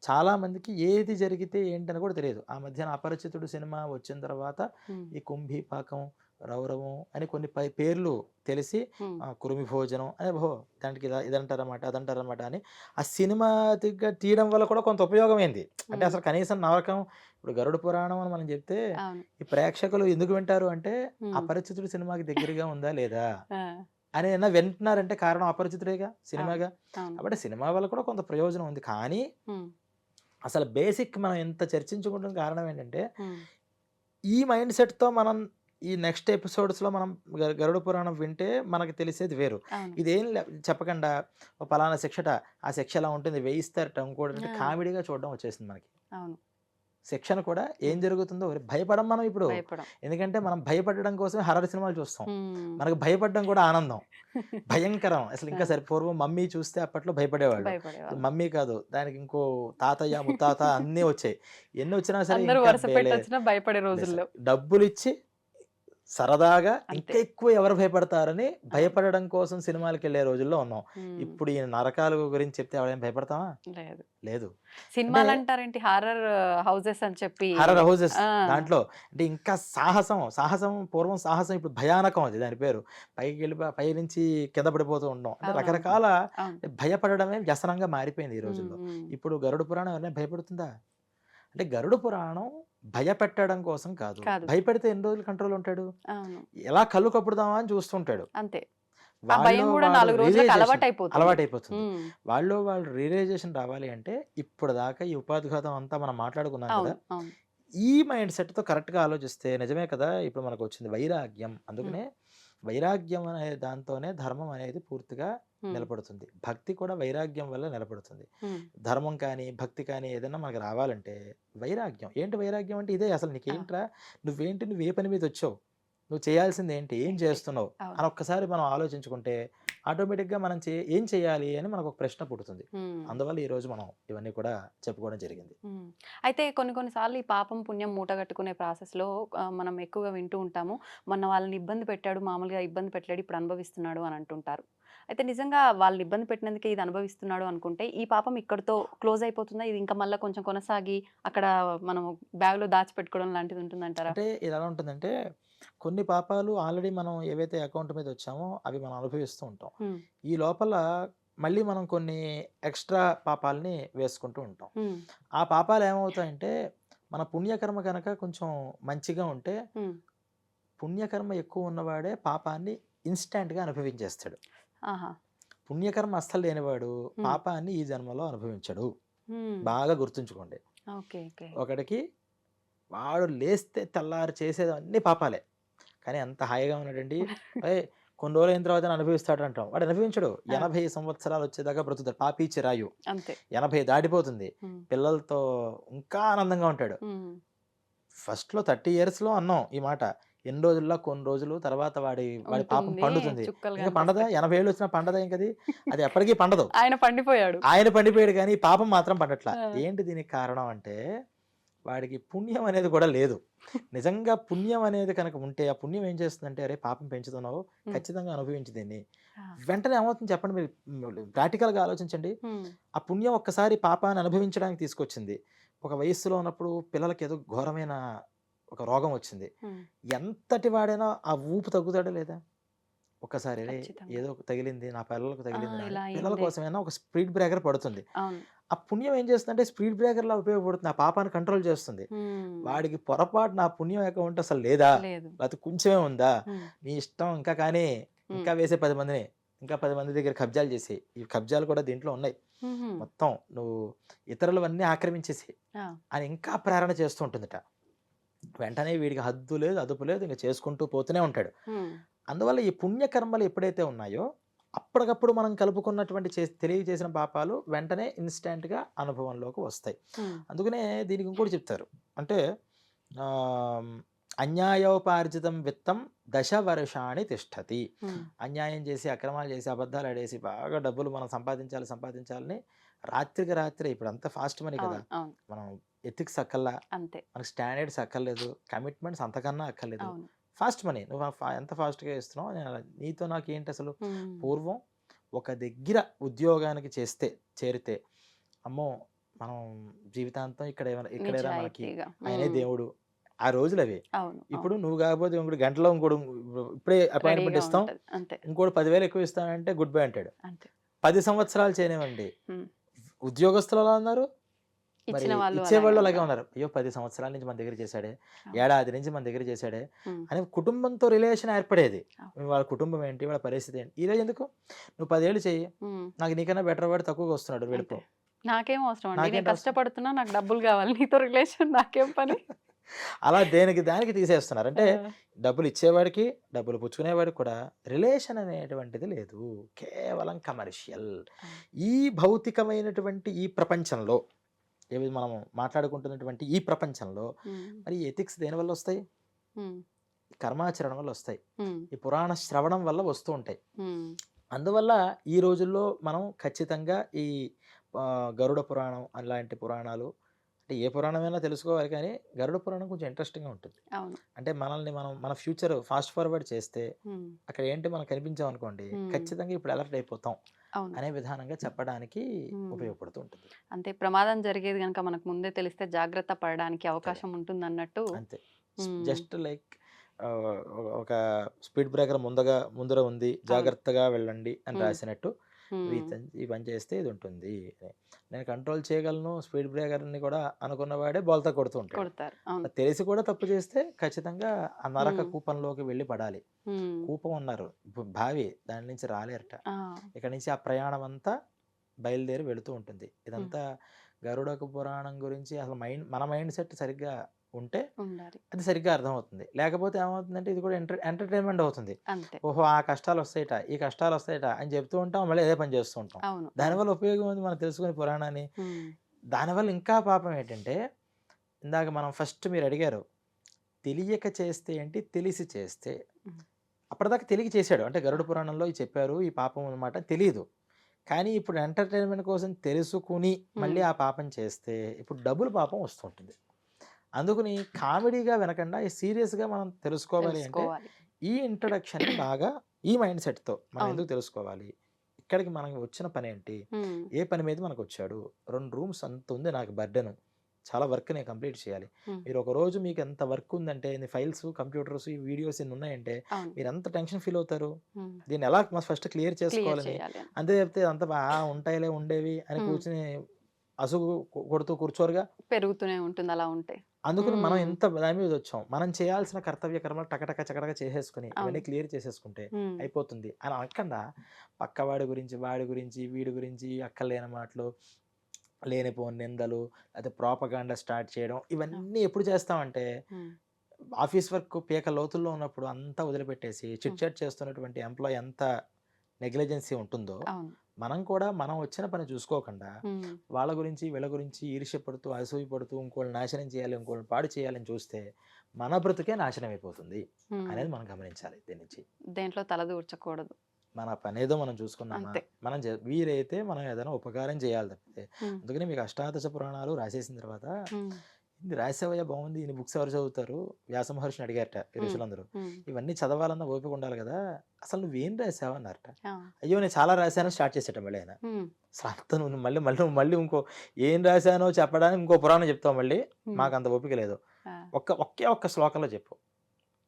చాలా మందికి ఏది జరిగితే ఏంటని కూడా తెలియదు. ఆ మధ్యన అపరిచితుడు సినిమా వచ్చిన తర్వాత ఈ కుంభీపాకం, రౌరవం అని కొన్ని పేర్లు తెలిసి కురుమి భోజనం అనే దానికి ఇదంటారన్నమాట అదంటారన్నమాట అని ఆ సినిమా తీయడం వల్ల కూడా కొంత ఉపయోగమైంది. అంటే అసలు కనీసం నరకం ఇప్పుడు గరుడ పురాణం అని మనం చెప్తే ఈ ప్రేక్షకులు ఎందుకు వింటారు అంటే అపరిచితుడు సినిమాకి దగ్గరగా ఉందా లేదా అని వింటున్నారంటే కారణం అపరిచితుడేగా, సినిమాగా. కాబట్టి సినిమా వల్ల కూడా కొంత ప్రయోజనం ఉంది. కానీ అసలు బేసిక్ మనం ఎంత చర్చించుకుంటున్న కారణం ఏంటంటే ఈ మైండ్ సెట్తో మనం ఈ నెక్స్ట్ ఎపిసోడ్స్లో మనం గరుడ పురాణం వింటే మనకి తెలిసేది వేరు. ఇదేం చెప్పకుండా పలానా శిక్షట, ఆ శిక్ష ఎలా ఉంటుంది, వేయిస్తారట, ఇంకోటి కామెడీగా చూడడం వచ్చేసింది మనకి. శిక్షణ కూడా ఏం జరుగుతుందో భయపడం మనం ఇప్పుడు. ఎందుకంటే మనం భయపడడం కోసమే హర్రర్ సినిమాలు చూస్తాం. మనకు భయపడడం కూడా ఆనందం, భయంకరం. అసలు ఇంకా సరే పూర్వం మమ్మీ చూస్తే అప్పట్లో భయపడేవాళ్ళు. మమ్మీ కాదు దానికి ఇంకో తాతయ్య ముత్తాత అన్నీ వచ్చాయి. ఎన్ని వచ్చినా సరే భయపడే రోజుల్లో డబ్బులు ఇచ్చి సరదాగా ఇంకా ఎక్కువ ఎవరు భయపడతారని భయపడడం కోసం సినిమాలకు వెళ్ళే రోజుల్లో ఉన్నాం. ఇప్పుడు ఈ నరకాల గురించి చెప్తే ఎవరైనా భయపడతావా? లేదు. సినిమాలు అంటారేంటి హారర్ హౌసెస్ అని చెప్పి, హారర్ హౌసెస్ దాంట్లో అంటే ఇంకా సాహసం పూర్వం సాహసం, ఇప్పుడు భయానకం. అది దాని పేరు. పైకి వెళ్ళి పై నుంచి కింద పడిపోతూ ఉండడం అంటే రకరకాల భయపడడమే వ్యసనంగా మారిపోయింది ఈ రోజుల్లో. ఇప్పుడు గరుడ పురాణం ఎవరైనా భయపడుతుందా? అంటే గరుడ పురాణం భయపెట్టడం కోసం కాదు. భయపెడితే ఎన్ని రోజులు కంట్రోల్ ఉంటాడు? ఎలా కళ్ళు కప్పుడుదామా అని చూస్తుంటాడు. అంతే. అలవాటైపోతుంది. వాళ్ళు రియలైజేషన్ రావాలి అంటే ఇప్పుడు దాకా ఈ ఉపాధిఘాతం అంతా మనం మాట్లాడుకున్నాం కదా, ఈ మైండ్ సెట్ తో కరెక్ట్ గా ఆలోచిస్తే నిజమే కదా. ఇప్పుడు మనకు వచ్చింది వైరాగ్యం. అందుకనే వైరాగ్యం అనే దాంతోనే ధర్మం అనేది పూర్తిగా నిలబడుతుంది. భక్తి కూడా వైరాగ్యం వల్ల నిలబడుతుంది. ధర్మం కానీ భక్తి కానీ ఏదైనా మనకు రావాలంటే వైరాగ్యం. ఏంటి వైరాగ్యం అంటే ఇదే. అసలు నీకేంట్రా, నువ్వు ఏ పని మీద వచ్చావు, నువ్వు చేయాల్సింది ఏంటి, ఏం చేస్తున్నావు అని ఒక్కసారి మనం ఆలోచించుకుంటే ఆటోమేటిక్గా మనం ఏం చేయాలి అని మనకు ఒక ప్రశ్న పుడుతుంది. అందువల్ల ఈరోజు మనం ఇవన్నీ కూడా చెప్పుకోవడం జరిగింది. అయితే కొన్నిసార్లు ఈ పాపం పుణ్యం మూట కట్టుకునే ప్రాసెస్లో మనం ఎక్కువగా వింటూ ఉంటాము, మొన్న వాళ్ళని ఇబ్బంది పెట్టాడు, మామూలుగా ఇబ్బంది పెట్టాడు, ఇప్పుడు అనుభవిస్తున్నాడు అని అంటుంటారు. అయితే నిజంగా వాళ్ళు ఇబ్బంది పెట్టినందుకే ఇది అనుభవిస్తున్నాడు అనుకుంటే, ఈ పాపం ఇక్కడితో క్లోజ్ అయిపోతుందా? ఇది ఇంకా మళ్ళా కొంచెం కొనసాగి అక్కడ మనం బ్యాగ్‌లో దాచిపెట్టుకోవడం లాంటిది ఉంటుందంటారా? అంటే ఇది ఎలా ఉంటుందంటే, కొన్ని పాపాలు ఆల్రెడీ మనం ఏవైతే అకౌంట్ మీద వచ్చామో అవి మనం అనుభవిస్తూ ఉంటాం. హ్మ్. ఈ లోపల మళ్ళీ మనం కొన్ని ఎక్స్‌ట్రా పాపాల్ని వేసుకుంటూ ఉంటాం. హ్మ్. ఆ పాపాలు ఏమవుతాయంటే, మన పుణ్యకర్మ గనక కొంచెం మంచిగా ఉంటే, హ్మ్. పుణ్యకర్మ ఎక్కువ ఉన్నవాడే పాపాన్ని ఇన్‌స్టాంట్‌గా అనుభవించేస్తాడు. ఆహా! పుణ్యకర్మ అస్సలు లేనివాడు హ్మ్. పాపాన్ని ఈ జన్మలో అనుభవించడు. హ్మ్. బాగా గుర్తుంచుకోండి. ఓకే. ఓకే. ఒకడికి వాడు లేస్తే తెల్లారి చేసేదన్నీ పాపాలే. కానీ ఎంత హాయిగా ఉన్నాడండి. ఏయ్! కొన్ని రోజులయిన తర్వాతైనా అనుభవిస్తాడు అంటాం. వాడు అనుభవించడు. ఆ! 80 సంవత్సరాలు వచ్చేదాకా బ్రతుకుతాడు. పాపి చిరాయు. అంతే. 80 దాటిపోతుంది. హ్మ్. పిల్లలతో ఇంకా ఆనందంగా ఉంటాడు. హ్మ్. ఫస్ట్‌లో 30 ఇయర్స్‌లో అన్నాం ఈ మాట. ఎన్ని రోజుల్లో కొన్ని రోజులు తర్వాత వాడి వాడి పాపం ఉంటుంది. పండుతుంది. చుక్కలు ఇంక పండదా? కనిపిస్తాయి. 80 ఏళ్ళు వచ్చినా పండదా ఇంకది? అది ఎప్పటికి పండదు. ఆయన పండిపోయాడు. ఆయన పండిపోయాడు గానీ పాపం మాత్రం పండట్ల. ఆ! ఏంటి దీనికి కారణం అంటే వాడికి పుణ్యం అనేది కూడా లేదు. నిజంగా పుణ్యం అనేది కనుక ఉంటే ఆ పుణ్యం ఏం చేస్తుందంటే అరే పాపం పెంచుతున్నావు హ్మ్. ఖచ్చితంగా అనుభవించు దీన్ని. ఆ! వెంటనే ఏమవుతుంది చెప్పండి మీరు ప్రాక్టికల్‌గా ఆలోచించండి. హ్మ్. ఆ పుణ్యం ఒక్కసారి పాపాన్ని అనుభవించడానికి తీసుకొచ్చింది. ఒక వయస్సులో ఉన్నప్పుడు పిల్లలకి ఏదో ఘోరమైన ఒక రోగం వచ్చింది. హ్మ్. ఎంతటి వాడైనా ఆ ఊపు తగ్గుతాడా లేదా? ఒక్కసారి "అరే! ఖచ్చితంగా. ఏదో తగిలింది నా పిల్లలకు ఆ! తగిలిందిరా" అని ఇలా పిల్లల అయిందే. కోసమైనా ఒక స్పీడ్ బ్రేకర్ పడుతుంది. అవును. ఆ పుణ్యం ఏం చేస్తుందంటే స్పీడ్ బ్రేకర్‌లా ఉపయోగపడుతుంది. ఆ పాపాన్ని కంట్రోల్ చేస్తుంది. హ్మ్. వాడికి పొరపాటున ఆ పుణ్యం అకౌంట్ అసలు లేదా? లేదు. లేకపోతే కొంచెమే ఉందా? హ్మ్. నీ ఇష్టం ఇంకా కానీ, హ్మ్. ఇంకా వేసే 10 మందిని. ఇంకా 10 మంది దగ్గర కబ్జాలు చేసేయి. ఈ కబ్జాలు కూడా దీంట్లో ఉన్నాయి. హుహు. మొత్తం నువ్వు ఇతరులవన్నీ ఆక్రమించేసేయి ఆ! అని ఇంకా ప్రేరణ చేస్తూ ఉంటుందట. వెంటనే వీడికి హద్దు లేదు, అదుపు లేదు. ఇంక చేసుకుంటూ పోతూనే ఉంటాడు. హ్మ్. అందువల్ల ఈ పుణ్యకర్మలు ఎప్పుడైతే ఉన్నాయో, అప్పటికప్పుడు మనం కలుపుకున్నటువంటి తెలియజేసిన పాపాలు వెంటనే ఇన్‌స్టాంట్‌గా అనుభవంలోకి వస్తాయి. హ్మ్. అందుకనే దీనికి ఇంకోటి చెప్తారు. అంటే ఆహ్, అన్యాయోపార్జితం విత్తం దశ వర్షాణి తిష్టతి. హ్మ్. అన్యాయం చేసి, అక్రమాలు చేసి, అబద్ధాలు ఆడేసి బాగా డబ్బులు మనం సంపాదించాలి, సంపాదించాలని రాత్రికి రాత్రే ఇప్పుడంతా ఫాస్ట్ మనీ కదా! అవును. అవును. మనం ఎథిక్స్ అక్కల్లా, అంతే. మనకు స్టాండర్డ్స్ అక్కర్లేదు, కమిట్మెంట్స్ అంతకన్నా అక్కర్లేదు. అవును. ఫాస్ట్ మనీ నువ్వు ఎంత ఫాస్ట్‌గా ఇస్తున్నావు నీతో నాకేంటసలు హ్మ్. పూర్వం ఒక దగ్గర ఉద్యోగానికి చేరితే అమ్మో! మనం జీవితాంతం ఇక్కడేరా మనకి నిజాయితీగా. ఆయనే హ్మ్. దేవుడు. ఆ రోజులవి. అవును. అవును. ఇప్పుడు నువ్వు కాకపోతే ఇంకోడు గంటలో ఇంకోడు ఇప్పుడే అపాయింట్‌మెంట్ రెడీగా ఇస్తాం. ఉంటది. అంతే. ఇంకోడు 10,000 ఎక్కువ ఇస్తానంటే గుడ్ బై అంటాడు. అంతే. 10 సంవత్సరాలు చేయనివ్వండి. హ్మ్. ఉద్యోగస్తులు ఎలా ఉన్నారు? మరి ఇచ్చిన వాళ్ళు అలాగే ఇచ్చేవాళ్ళు అలాగే ఉన్నారు. ఉన్నారు. అయ్యో! 10 సంవత్సరాల నుంచి మన దగ్గర చేశాడే, అవును. ఏడాది నుంచి మన దగ్గర చేశాడే హ్మ్. అని కుటుంబంతో రిలేషన్ ఏర్పడేది. అవును. వాళ్ళ కుటుంబం ఏంటి? వాళ్ళ పరిస్థితి ఏంటి? ఈరోజు ఎందుకు? నువ్వు 10 ఏళ్ళు చెయ్యి. హ్మ్. నాకు నీకన్నా బెటర్ వాడు తక్కువగా వస్తున్నాడు అంతే. వెళ్ళిపో. నాకేం అవసరం అండి. నేను నాకేంటి అవసరం? కష్టపడుతున్నా. నాకు డబ్బులు గావాలి. నీతో రిలేషన్ నాకేం పని? అలా దేనికి దానికి తీసేస్తున్నారు. ఆ! అంటే డబ్బులు ఇచ్చేవాడికి, డబ్బులు పుచ్చుకునేవాడికి కూడా రిలేషన్ అనేటువంటిది లేదు. కేవలం కమర్షియల్. అవును. ఈ భౌతికమైనటువంటి ఈ ప్రపంచంలో ఏవి మనం మాట్లాడుకుంటున్నటువంటి ఈ ప్రపంచంలో హ్మ్. మరి ఎథిక్స్ దేనివల్ల వస్తాయి? హ్మ్. కర్మాచరణ వల్ల వస్తాయి. హ్మ్. ఈ పురాణ శ్రవణం వల్ల వస్తూ ఉంటాయి. హ్మ్. అందువల్ల ఈ రోజుల్లో మనం ఖచ్చితంగా ఈ గరుడ పురాణం అలాంటి పురాణాలు అంటే ఏ పురాణమైనా తెలుసుకోవాలి కానీ గరుడ పురాణం కొంచెం ఇంట్రెస్టింగ్‌గా ఉంటుంది. అవును. అంటే మన ఫ్యూచర్ ఫాస్ట్ ఫార్వర్డ్ చేస్తే హ్మ్. అక్కడ ఏంటి మనం కనిపించామనుకోండి హ్మ్. ఖచ్చితంగా ఇప్పుడు అలర్ట్ అయిపోతాం అవును. అనే విధానంగా చెప్పడానికి హ్మ్. ఉపయోగపడుతూ ఉంటుంది. అంతే ప్రమాదం జరిగేది గనక మనకు ముందే తెలిస్తే జాగ్రత్త పడడానికి కదా! అవకాశం ఉంటుందన్నట్టు. అంతే. హ్మ్. జస్ట్ లైక్ ఆహ్, ఒక స్పీడ్ బ్రేకర్ ముందర ఉంది. అవును. జాగ్రత్తగా వెళ్ళండి అని హ్మ్. రాసినట్టు హ్మ్. ఈ పని చేస్తే ఇది ఉంటుంది అని. నేను కంట్రోల్ చేయగలను స్పీడ్ బ్రేకర్‌ని కూడా అనుకున్నవాడే బోల్తా కొడుతూ ఉంటాడు. కొడతారు. అవును. అది తెలిసి కూడా తప్పు చేస్తే ఖచ్చితంగా ఆ నరక హ్మ్. కూపంలోకి వెళ్ళి పడాలి. హ్మ్. కూపం అన్నారు. బావి దాని నుంచి రాలేరట. ఆ! ఇక్కడి నుంచి ఆ ప్రయాణం అంతా బయలుదేరి వెళుతూ ఉంటుంది. హ్మ్. ఇదంతా గరుడక పురాణం గురించి అసలు మన మైండ్ సెట్ సరిగ్గా ఉంటే ఉండాలి. అది సరిగ్గా అర్థమవుతుంది. లేకపోతే ఏమవుతుందంటే ఇది కూడా ఎంటర్‌టైన్‌మెంట్ అవుతుంది. అంతే. ఓహో! ఆ కష్టాలొస్తాయట, ఈ కష్టాలొస్తాయట అని చెప్తూ ఉంటాం. మళ్ళీ అదే పని చేస్తూ ఉంటాం. అవును. అవును. దానివల్ల ఉపయోగం ఉంది మనం తెలుసుకుని పురాణాన్ని. హ్మ్. దానివల్ల ఇంకా పాపం ఏంటంటే, ఇందాక మనం ఫస్ట్ మీరడిగారు. తెలియక చేస్తే ఏంటి? తెలిసి చేస్తే. హ్మ్. అప్పటిదాకా తెలియక చేశాడు. అంటే ఆ! గరుడ పురాణంలో ఇది చెప్పారు. ఈ పాపం అనమాట తెలీదు. కానీ ఇప్పుడు ఎంటర్‌టైన్‌మెంట్ కోసం తెలుసుకుని హ్మ్. మళ్ళీ ఆ పాపం చేస్తే ఇప్పుడు డబుల్ పాపం వస్తూ ఉంటుంది. అందుకని కామెడీగా వినకుండా సీరియస్‌గా మనం తెలుసుకోవాలి అంటే తెలుసుకోవాలి. ఈ ఇంట్రడక్షన్‌ని బాగా ఈ మైండ్ సెట్‌తో మనం అవును. ఎందుకు తెలుసుకోవాలి? ఇక్కడికి మనకి వచ్చిన పని ఏంటి, ఏ పని మీద మనకు వచ్చాడు, 2 రూమ్స్ అంత ఉంది నాకు బర్డెను, చాలా వర్క్ నేను కంప్లీట్ చేయాలి. మీరు ఒక రోజు మీకు ఎంత వర్క్ ఉందంటే, ఇన్ని ఫైల్స్, కంప్యూటర్స్, ఈ వీడియోస్ ఇన్ని ఉన్నాయంటే అవును. మీరు ఎంత టెన్షన్ ఫీల్ అవుతారు. ఉమ్. దీన్ని ఎలా ఫస్ట్ క్లియర్ క్లియర్ చేసుకోవాలని. చేయాలి అని. అంతే చెప్తే అంత ఉంటాయిలే ఉండేవి అని కూర్చుని అసుగు కొడుతూ కూర్చోరుగా. పెరుగుతూనే ఉంటుంది అలా ఉంటే. అందుకని మనం ఎంత దాని మీద వచ్చాం, మనం చేయాల్సిన కర్తవ్య కర్మలు టకటక చకటక చేసేసుకుని ఇవన్నీ క్లియర్ చేసేసుకుంటే అయిపోతుంది అని అనకుండా పక్కవాడి గురించి, వాడి గురించి, వీడి గురించి అక్కర్లేని మాటలు, లేనిపోని నిందలు, లేకపోతే ప్రోపగాండా స్టార్ట్ చేయడం, ఇవన్నీ ఎప్పుడు చేస్తామంటే ఆఫీస్ వర్క్ పీక లోతుల్లో ఉన్నప్పుడు అంతా వదిలిపెట్టేసి చిట్ చాట్ చేస్తున్నటువంటి ఎంప్లాయీ ఎంత నెగ్లిజెన్సీ ఉంటుందో, మనం కూడా మనం వచ్చిన పని చూసుకోకుండా వాళ్ళ గురించి వీళ్ళ గురించి ఈర్ష్యపడుతూ, అసూయపడుతూ, ఇంకోళ్ళు నాశనం చేయాలి, ఇంకోళ్ళు పాడు చేయాలని చూస్తే మన బ్రతుకే నాశనం అయిపోతుంది అనేది మనం గమనించాలి. దీని నుంచి దేంట్లో తలదూర్చకూడదు. మన పని ఏదో మనం చూసుకున్నామా, మనం వీలైతే మనం ఏదైనా ఉపకారం చేయాలి తప్పితే. అందుకని మీకు అష్టాదశ పురాణాలు రాసేసిన తర్వాత ఇది రాసేవయ్యా బాగుంది, ఈ బుక్స్ ఎవరు చదువుతారు, వ్యాస మహర్షిని అడిగారట ఋషులందరూ. ఇవన్నీ చదవాలన్న ఓపిక ఉండాలి కదా, అసలు నువ్వేం రాసావు అన్నారట. అయ్యో నేను చాలా రాశాను స్టార్ట్ చేసేట మళ్ళీ ఆయన. అంత నువ్వు మళ్ళీ మళ్ళీ మళ్ళీ ఇంకో ఏం రాశానో చెప్పడానికి ఇంకో పురాణం చెప్తావు, మళ్ళీ మాకు అంత ఓపిక లేదు, ఒకే ఒక్క శ్లోకంలో చెప్పు,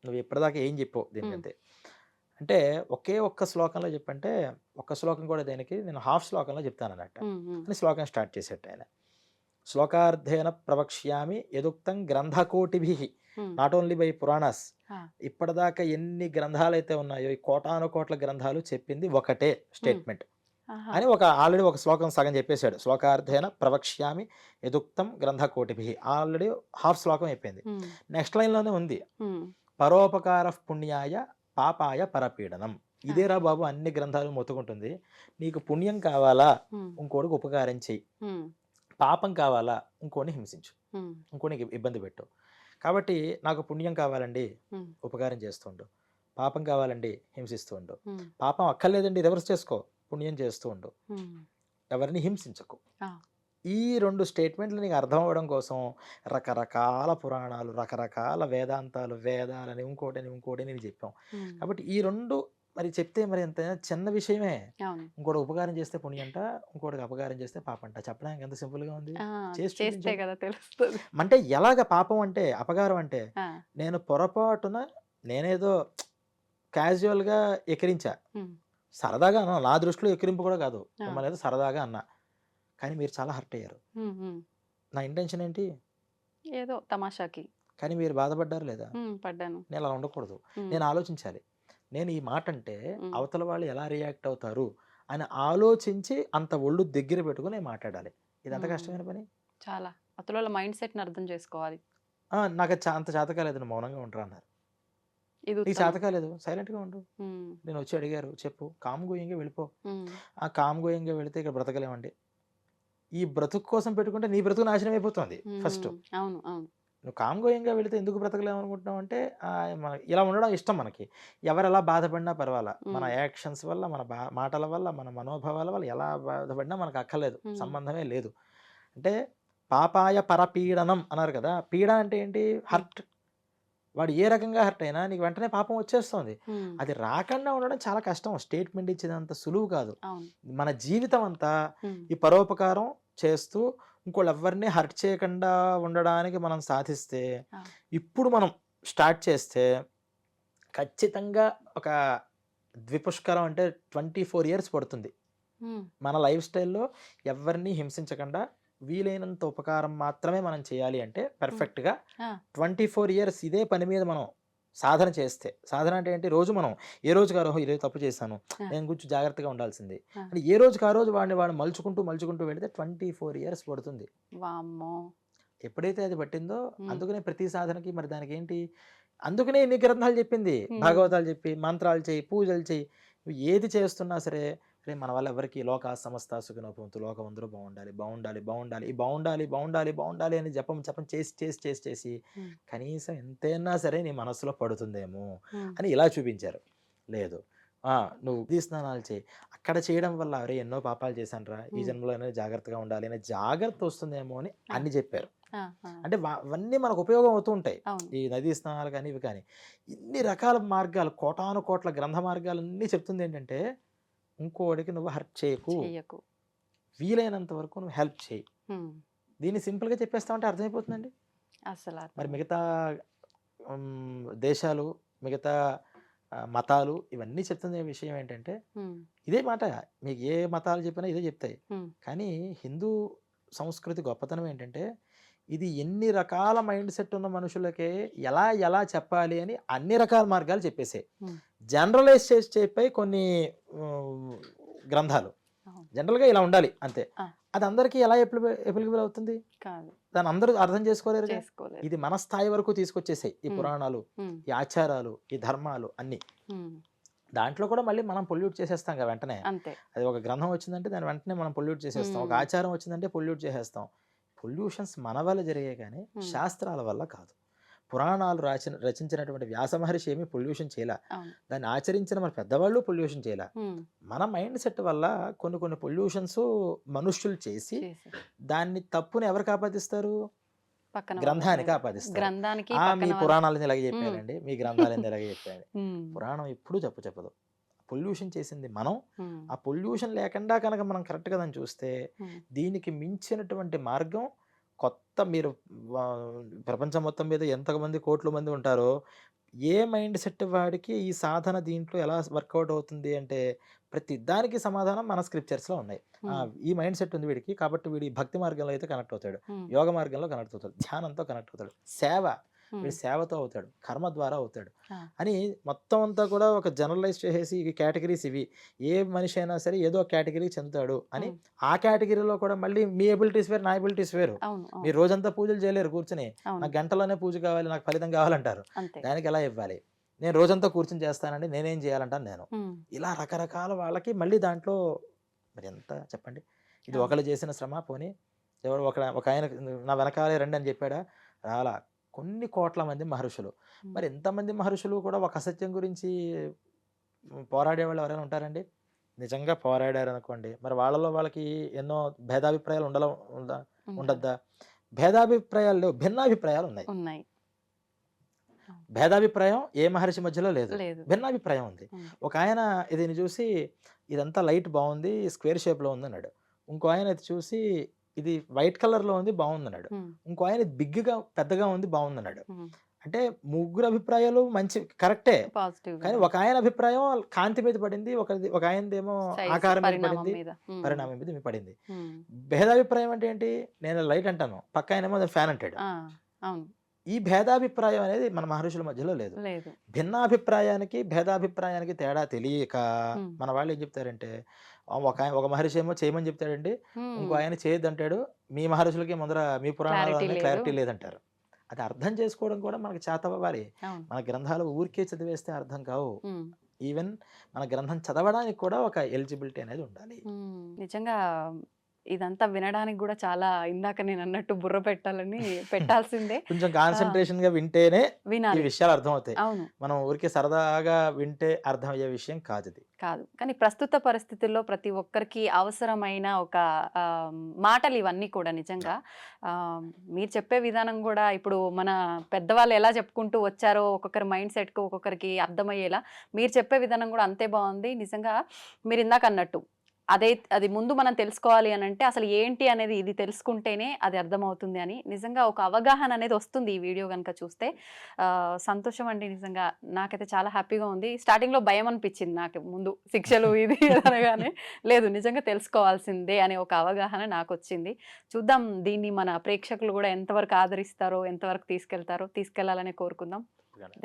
నువ్వు ఎప్పటిదాకా ఏం చెప్పు దీనికంతే అంటే ఒకే ఒక్క శ్లోకంలో చెప్పంటే, ఒక్క శ్లోకం కూడా దేనికి, నేను హాఫ్ శ్లోకంలో చెప్తాను అన్నట్టు అని శ్లోకం స్టార్ట్ చేసేట ఆయన. శ్లోకార్థేన ప్రవక్ష్యామి యదుక్తం గ్రంథకోటిభి, నాట్ ఓన్లీ బై పురాణాస్. ఇప్పటిదాకా ఎన్ని గ్రంథాలు అయితే ఉన్నాయో, ఈ కోటాను కోట్ల గ్రంథాలు చెప్పింది ఒకటే స్టేట్మెంట్ అని ఆల్రెడీ ఒక శ్లోకం సగం చెప్పేశాడు. శ్లోకార్థేన ప్రవక్ష్యామి యదుక్తం గ్రంథకోటిభి, ఆల్రెడీ హాఫ్ శ్లోకం అయిపోయింది. నెక్స్ట్ లైన్లోనే ఉంది, పరోపకార పుణ్యాయ పాపాయ పరపీడనం. ఇదేరా బాబు అన్ని గ్రంథాలు మొత్తుకుంటుంది, నీకు పుణ్యం కావాలా ఇంకోటికి ఉపకారం చెయ్యి, పాపం కావాలా ఇంకోని హింసించు, ఇంకోని ఇబ్బంది పెట్టు. కాబట్టి నాకు పుణ్యం కావాలండి ఉపకారం చేస్తుండు, పాపం కావాలండి హింసిస్తూ ఉండు, పాపం అక్కర్లేదండి రివర్స్ చేసుకో, పుణ్యం చేస్తూ ఉండు, ఎవరిని హింసించకు. ఈ 2 స్టేట్మెంట్లు నీకు అర్థం అవ్వడం కోసం రకరకాల పురాణాలు, రకరకాల వేదాంతాలు, వేదాలని ఇంకోటి నేను చెప్పాం. కాబట్టి ఈ 2 మరి చెప్తే మరి ఎంత చిన్న విషయమే. ఇంకోటి ఉపకారం చేస్తే పుణ్యంట, ఇంకోటికి అపకారం చేస్తే పాపంట. చెప్పడానికి ఎంత సింపుల్ గా ఉంది. చేస్తే కదా తెలుస్తుంది. అంటే ఎలాగ పాపం అంటే, అపకారం అంటే, నేను పొరపాటున నేనేదో క్యాజువల్ గా ఎక్కిరించా, సరదాగా అన్నా, నా దృష్టిలో ఎక్కిరింపు కూడా కాదు, మిమ్మల్ని ఏదో సరదాగా అన్నా, కానీ మీరు చాలా హర్ట్ అయ్యారు. నా ఇంటెన్షన్ ఏంటి, ఏదో తమాషాకి, కానీ మీరు బాధపడ్డారు లేదా, పడ్డాను. నేను అలా ఉండకూడదు, నేను ఆలోచించాలి, నేను ఈ మాట అంటే అవతల వాళ్ళు ఎలా రియాక్ట్ అవుతారు అని ఆలోచించి అంత ఒళ్ళు దగ్గర పెట్టుకుని మాట్లాడాలి. ఇది అంత కష్టమైన పని. చాలా అవతల మైండ్ సెట్ ని అర్థం చేసుకోవాలి. నాకు అంత చేత కాలేదు, నువ్వు మౌనంగా ఉంటారు అన్నారు. నీకు చేత కాలేదు, సైలెంట్ గా ఉండు. నేను వచ్చి అడిగారు, చెప్పు, కామ్ గోయింగ్గా వెళ్ళిపో. ఆ కామ్ గోయింగ్గా వెళితే ఇక్కడ బ్రతకలేమండి. ఈ బ్రతుకు కోసం పెట్టుకుంటే నీ బ్రతుకు నాశనం అయిపోతుంది. ఫస్ట్ అవును అవును, నువ్వు కామ్ గోయింగ్గా వెళితే ఎందుకు బ్రతకలేము అనుకుంటున్నావు అంటే, ఇలా ఉండడం ఇష్టం మనకి. ఎవరు ఎలా బాధపడినా పర్వాలా, మన యాక్షన్స్ వల్ల, మన మాటల వల్ల, మన మనోభావాల వల్ల ఎలా బాధపడినా మనకు అక్కర్లేదు, సంబంధమే లేదు. అంటే పాపాయ పరపీడనం అన్నారు కదా, పీడ అంటే ఏంటి, హర్ట్. వాడు ఏ రకంగా హర్ట్ అయినా నీకు వెంటనే పాపం వచ్చేస్తుంది. అది రాకుండా ఉండడం చాలా కష్టం. స్టేట్మెంట్ ఇచ్చేదంత సులువు కాదు. మన జీవితం అంతా ఈ పరోపకారం చేస్తూ ఇంకోళ్ళు ఎవరిని హర్ట్ చేయకుండా ఉండడానికి మనం సాధిస్తే, ఇప్పుడు మనం స్టార్ట్ చేస్తే ఖచ్చితంగా ఒక ద్విపుష్కరం అంటే 24 years పడుతుంది. మన లైఫ్ స్టైల్లో ఎవరిని హింసించకుండా వీలైనంత ఉపకారం మాత్రమే మనం చేయాలి అంటే పర్ఫెక్ట్గా 24 years ఇదే పని మీద మనం సాధన చేస్తే, సాధన అంటే ఏంటి, రోజు మనం ఏ రోజుకి ఆ రోజు ఈరోజు తప్పు చేశాను, నేను కొంచెం జాగ్రత్తగా ఉండాల్సింది అంటే ఏ రోజుకి ఆ రోజు వాడిని మలుచుకుంటూ వెళితే 24 years పడుతుంది. ఎప్పుడైతే అది పట్టిందో, అందుకనే ప్రతి సాధనకి మరి దానికి ఏంటి, అందుకనే ఎన్ని గ్రంథాలు చెప్పింది, భాగవతాలు చెప్పి, మంత్రాలు చేయి, పూజలు చేయి, ఏది చేస్తున్నా సరే, అరే మన వల్ల ఎవరికి లోక సమస్త సుఖినో భవంతు, లోకం అందరూ బాగుండాలి అని జపం చేసి కనీసం ఎంతైనా సరే నీ మనసులో పడుతుందేమో అని ఇలా చూపించారు. లేదు, నువ్వు నదీ స్నానాలు చేయి, అక్కడ చేయడం వల్ల అరే ఎన్నో పాపాలు చేశానురా, ఈ జన్మలో అనేది జాగ్రత్తగా ఉండాలి అనే జాగ్రత్త వస్తుందేమో అని అన్ని చెప్పారు. అంటే అవన్నీ మనకు ఉపయోగం అవుతూ ఉంటాయి, ఈ నదీ స్నానాలు కానీ ఇవి కానీ. ఇన్ని రకాల మార్గాలు, కోటాను కోట్ల గ్రంథ మార్గాలన్నీ చెప్తుంది ఏంటంటే ఇంకోడికి నువ్వు హర్ట్ చేయకు, చెయ్యకు. వీలైనంత వరకు నువ్వు హెల్ప్ చేయి. హ్మ్. దీన్ని సింపుల్గా చెప్పేస్తామంటే అర్థమైపోతుందండి. అసలు మరి అర్థం. మిగతా దేశాలు, మిగతా మతాలు ఇవన్నీ చెప్తున్న విషయం ఏంటంటే హ్మ్. ఇదే మాట. మీకు ఏ మతాలు చెప్పినా ఇదే చెప్తాయి. హ్మ్. కానీ హిందూ సంస్కృతి గొప్పతనం ఏంటంటే ఇది ఎన్ని రకాల మైండ్ సెట్ ఉన్న మనుషులకే ఎలా ఎలా చెప్పాలి అని అన్ని రకాల మార్గాలు చెప్పేసాయి. హ్మ్. జనరలైజ్ చేసి చెప్పాయి కొన్ని ఉమ్, గ్రంథాలు. అవును. జనరల్గా ఇలా ఉండాలి అంతే. ఆ. అది అందరికీ ఎలా ఎప్లికబుల్ అవుతుంది? కాదు. దాన్ని అందరూ అర్థం చేసుకోలేరు. చేసుకోలేదు. ఇది మన స్థాయి వరకు తీసుకొచ్చేసాయి ఈ హ్మ్. పురాణాలు, హ్మ్. ఈ ఆచారాలు, ఈ ధర్మాలు అన్నీ. హ్మ్. దాంట్లో కూడా మళ్ళీ మనం పొల్యూట్ చేసేస్తాం కదా వెంటనే. అంతే. అది ఒక గ్రంథం వచ్చిందంటే దాని వెంటనే మనం పొల్యూట్ చేసేస్తాం. ఒక హ్మ్. ఆచారం వచ్చిందంటే పొల్యూట్ చేసేస్తాం. పొల్యూషన్స్ మన వల్ల జరిగాయి కానీ హ్మ్. శాస్త్రాల వల్ల కాదు. పురాణాలు రచించినటువంటి వ్యాస మహర్షి ఏమీ పొల్యూషన్ చేయలే. అవును. దాన్ని ఆచరించిన మన పెద్దవాళ్ళు పొల్యూషన్ చేయలే. హ్మ్. మన మైండ్ సెట్ వల్ల కొన్ని కొన్ని పొల్యూషన్స్ మనుష్యులు చేసి చేసి దాన్ని తప్పుని ఎవరికి ఆపాదిస్తారు? పక్కన వాళ్ళ గ్రంథానికి మీద. ఆపాదిస్తారు. గ్రంథానికి మీ పక్కన వాళ్ళ. పురాణాలను ఇలాగే హ్మ్. చెప్పారండి, మీ గ్రంథాలను ఇలాగే చెప్పారండి. హ్మ్. పురాణం ఎప్పుడూ చెప్పదు. పొల్యూషన్ చేసింది మనం. హ్మ్. ఆ పొల్యూషన్ లేకుండా కనుక మనం కరెక్ట్గా దాన్ని చూస్తే హ్మ్. దీనికి మించినటువంటి మార్గం కొత్త మీరు ప్రపంచం మొత్తం మీద ఎంతమంది కోట్ల మంది ఉంటారో ఏ మైండ్ సెట్ వాడికి ఈ సాధన దీంట్లో ఎలా వర్కౌట్ అవుతుంది అంటే ప్రతి దానికి సమాధానం మన స్క్రిప్చర్స్లో ఉన్నాయి. హ్మ్. ఈ మైండ్ సెట్ ఉంది వీడికి కాబట్టి వీడి భక్తి మార్గంలో అయితే కనెక్ట్ అవుతాడు, హ్మ్. యోగ మార్గంలో కనెక్ట్ అవుతాడు, ధ్యానంతో కనెక్ట్ అవుతాడు, సేవ హ్మ్. వీడి సేవతో అవుతాడు, కర్మ ద్వారా అవుతాడు ఆ. అని మొత్తం అంతా కూడా ఒక జనరలైజ్ చేసేసి ఈ కేటగిరీస్ ఇవి, ఏ మనిషి అయినా సరే ఏదో కేటగిరీకి చెందుతాడు అని. హ్మ్. ఆ కేటగిరీలో కూడా మళ్ళీ మీ ఎబిలిటీస్ వేరు, నా ఎబిలిటీస్ వేరు. అవును. అవును. మీరు రోజంతా పూజలు చేయలేరు కూర్చుని. అవును. నాకు గంటలోనే పూజ కావాలి, నాకు ఫలితం కావాలంటారు. అంతే. దానికి ఎలా ఇవ్వాలి? నేను రోజంతా కూర్చుని చేస్తానండి, నేనేం చేయాలంటాను నేను. హ్మ్. ఇలా రకరకాల వాళ్ళకి మళ్ళీ దాంట్లో మరి ఎంత చెప్పండి. ఇది అవును. ఒకళ్ళు చేసిన శ్రమ పోనీ ఎవరు ఒక ఆయన నా వెనకాలే రండి అని చెప్పాడా? రాలా. కొన్ని కోట్ల మంది మహర్షులు. హ్మ్. మరి ఎంతమంది మహర్షులు కూడా ఒక అసత్యం గురించి పోరాడేవాళ్ళు ఎవరైనా ఉంటారండి? నిజంగా పోరాడారనుకోండి మరి వాళ్ళలో వాళ్ళకి ఎన్నో భేదాభిప్రాయాలు ఉంటారు. ఉండద్దా? భేదాభిప్రాయాలు లేవు, భిన్నాభిప్రాయాలు ఉన్నాయి. ఉన్నాయి. భేదాభిప్రాయం ఏ మహర్షి మధ్యలో లేదు, లేదు. భిన్నాభిప్రాయం ఉంది. ఉంది. ఒక ఆయన దీన్ని చూసి ఇదంతా లైట్ బాగుంది, స్క్వేర్ షేప్లో ఉంది అన్నాడు. ఇంకో ఆయన ఇది చూసి ఇది వైట్ కలర్లో ఉంది బాగుందన్నాడు. హ్మ్. ఇంకో ఆయన బిగ్గా పెద్దగా ఉంది బాగుందన్నాడు. హ్మ్. అంటే ముగ్గురు అభిప్రాయాలు మంచి కరెక్టే. పాజిటివ్ కానీ ఒక ఆయన అభిప్రాయం కాంతి మీద పడింది, ఒక ఆయనదేమో సైజ్ ఆకారం మీద పరిణామం పడింది, మీద. హ్మ్. పరిణామం మీద పడింది. హ్మ్. భేదాభిప్రాయం అంటే ఏంటి? నేను లైట్ అంటాను, పక్క ఆయనేమో ఫ్యాన్ అంటాడు. ఆ. అవును. ఈ భేదాభిప్రాయం అనేది మన మహర్షుల మధ్యలో లేదు. లేదు. భిన్నాభిప్రాయానికి భేదాభిప్రాయానికి తేడా తెలియక హ్మ్. మన వాళ్ళు ఏం చెప్తారంటే ఒక మహర్షి ఏమో చేయమని చెప్తాడండి, ఇంకో హ్మ్. ఆయన చేయొద్దంటాడు. మీ మహర్షులకి ముందర మీ పురాణాలు క్లారిటీ లేదు. క్లారిటీ లేదంటారు. అది అర్థం చేసుకోవడం కూడా మనకు చేతవ్వాలి. అవును. మన గ్రంథాలు ఊరికే చదివేస్తే అర్థం కావు. హ్మ్. ఈవెన్ మన గ్రంథం చదవడానికి కూడా ఒక ఎలిజిబిలిటీ అనేది ఉండాలి. హ్మ్. నిజంగా ఇదంతా వినడానికి గూడా చాలా ఇందాక నేనన్నట్టు బుర్ర పెట్టాల్సిందే. కొంచెం ఆ! కాన్సంట్రేషన్‌గా వింటేనే ఈ వినాలి. విషయాలు అర్థమవుతాయి. అవును. మనం ఊరికే సరదాగా వింటే అర్థమయ్యే విషయం కాదిది. కాదు. కానీ ప్రస్తుత పరిస్థితుల్లో ప్రతి ఒక్కరికి అవసరమైన ఒక మాటలు ఇవన్నీ కూడా నిజంగా. మీరు చెప్పే విధానం గూడా ఇప్పుడు మన పెద్దవాళ్ళు ఎలా చెప్పుకుంటూ వచ్చారో ఒక్కొక్కరి మైండ్ సెట్‌కి ఒక్కొక్కరికి అర్థమయ్యేలా మీరు చెప్పే విధానం గూడా అంతే బావుంది. నిజంగా మీరిందాకన్నట్టు అది ముందు మనం తెలుసుకోవాలి అనంటే అసలు ఏంటి అనేది ఇది తెలుసుకుంటేనే అది అర్థమవుతుంది అని. నిజంగా ఒక అవగాహన అనేది వస్తుంది ఈ వీడియో గనుక చూస్తే. సంతోషం అండి నిజంగా. నాకైతే చాలా హ్యాపీగా ఉంది. స్టార్టింగ్‌లో భయం అనిపించింది నాకు ముందు. శిక్షలు ఇది అనగానే లేదు నిజంగా తెలుసుకోవాల్సిందే అనే ఒక అవగాహన నాకొచ్చింది. చూద్దాం దీన్ని మన ప్రేక్షకులు గూడా ఎంతవరకు ఆదరిస్తారో, ఎంతవరకు తీసుకెళ్లాలనే కోరుకుందాం. ధన్యవాదాలు.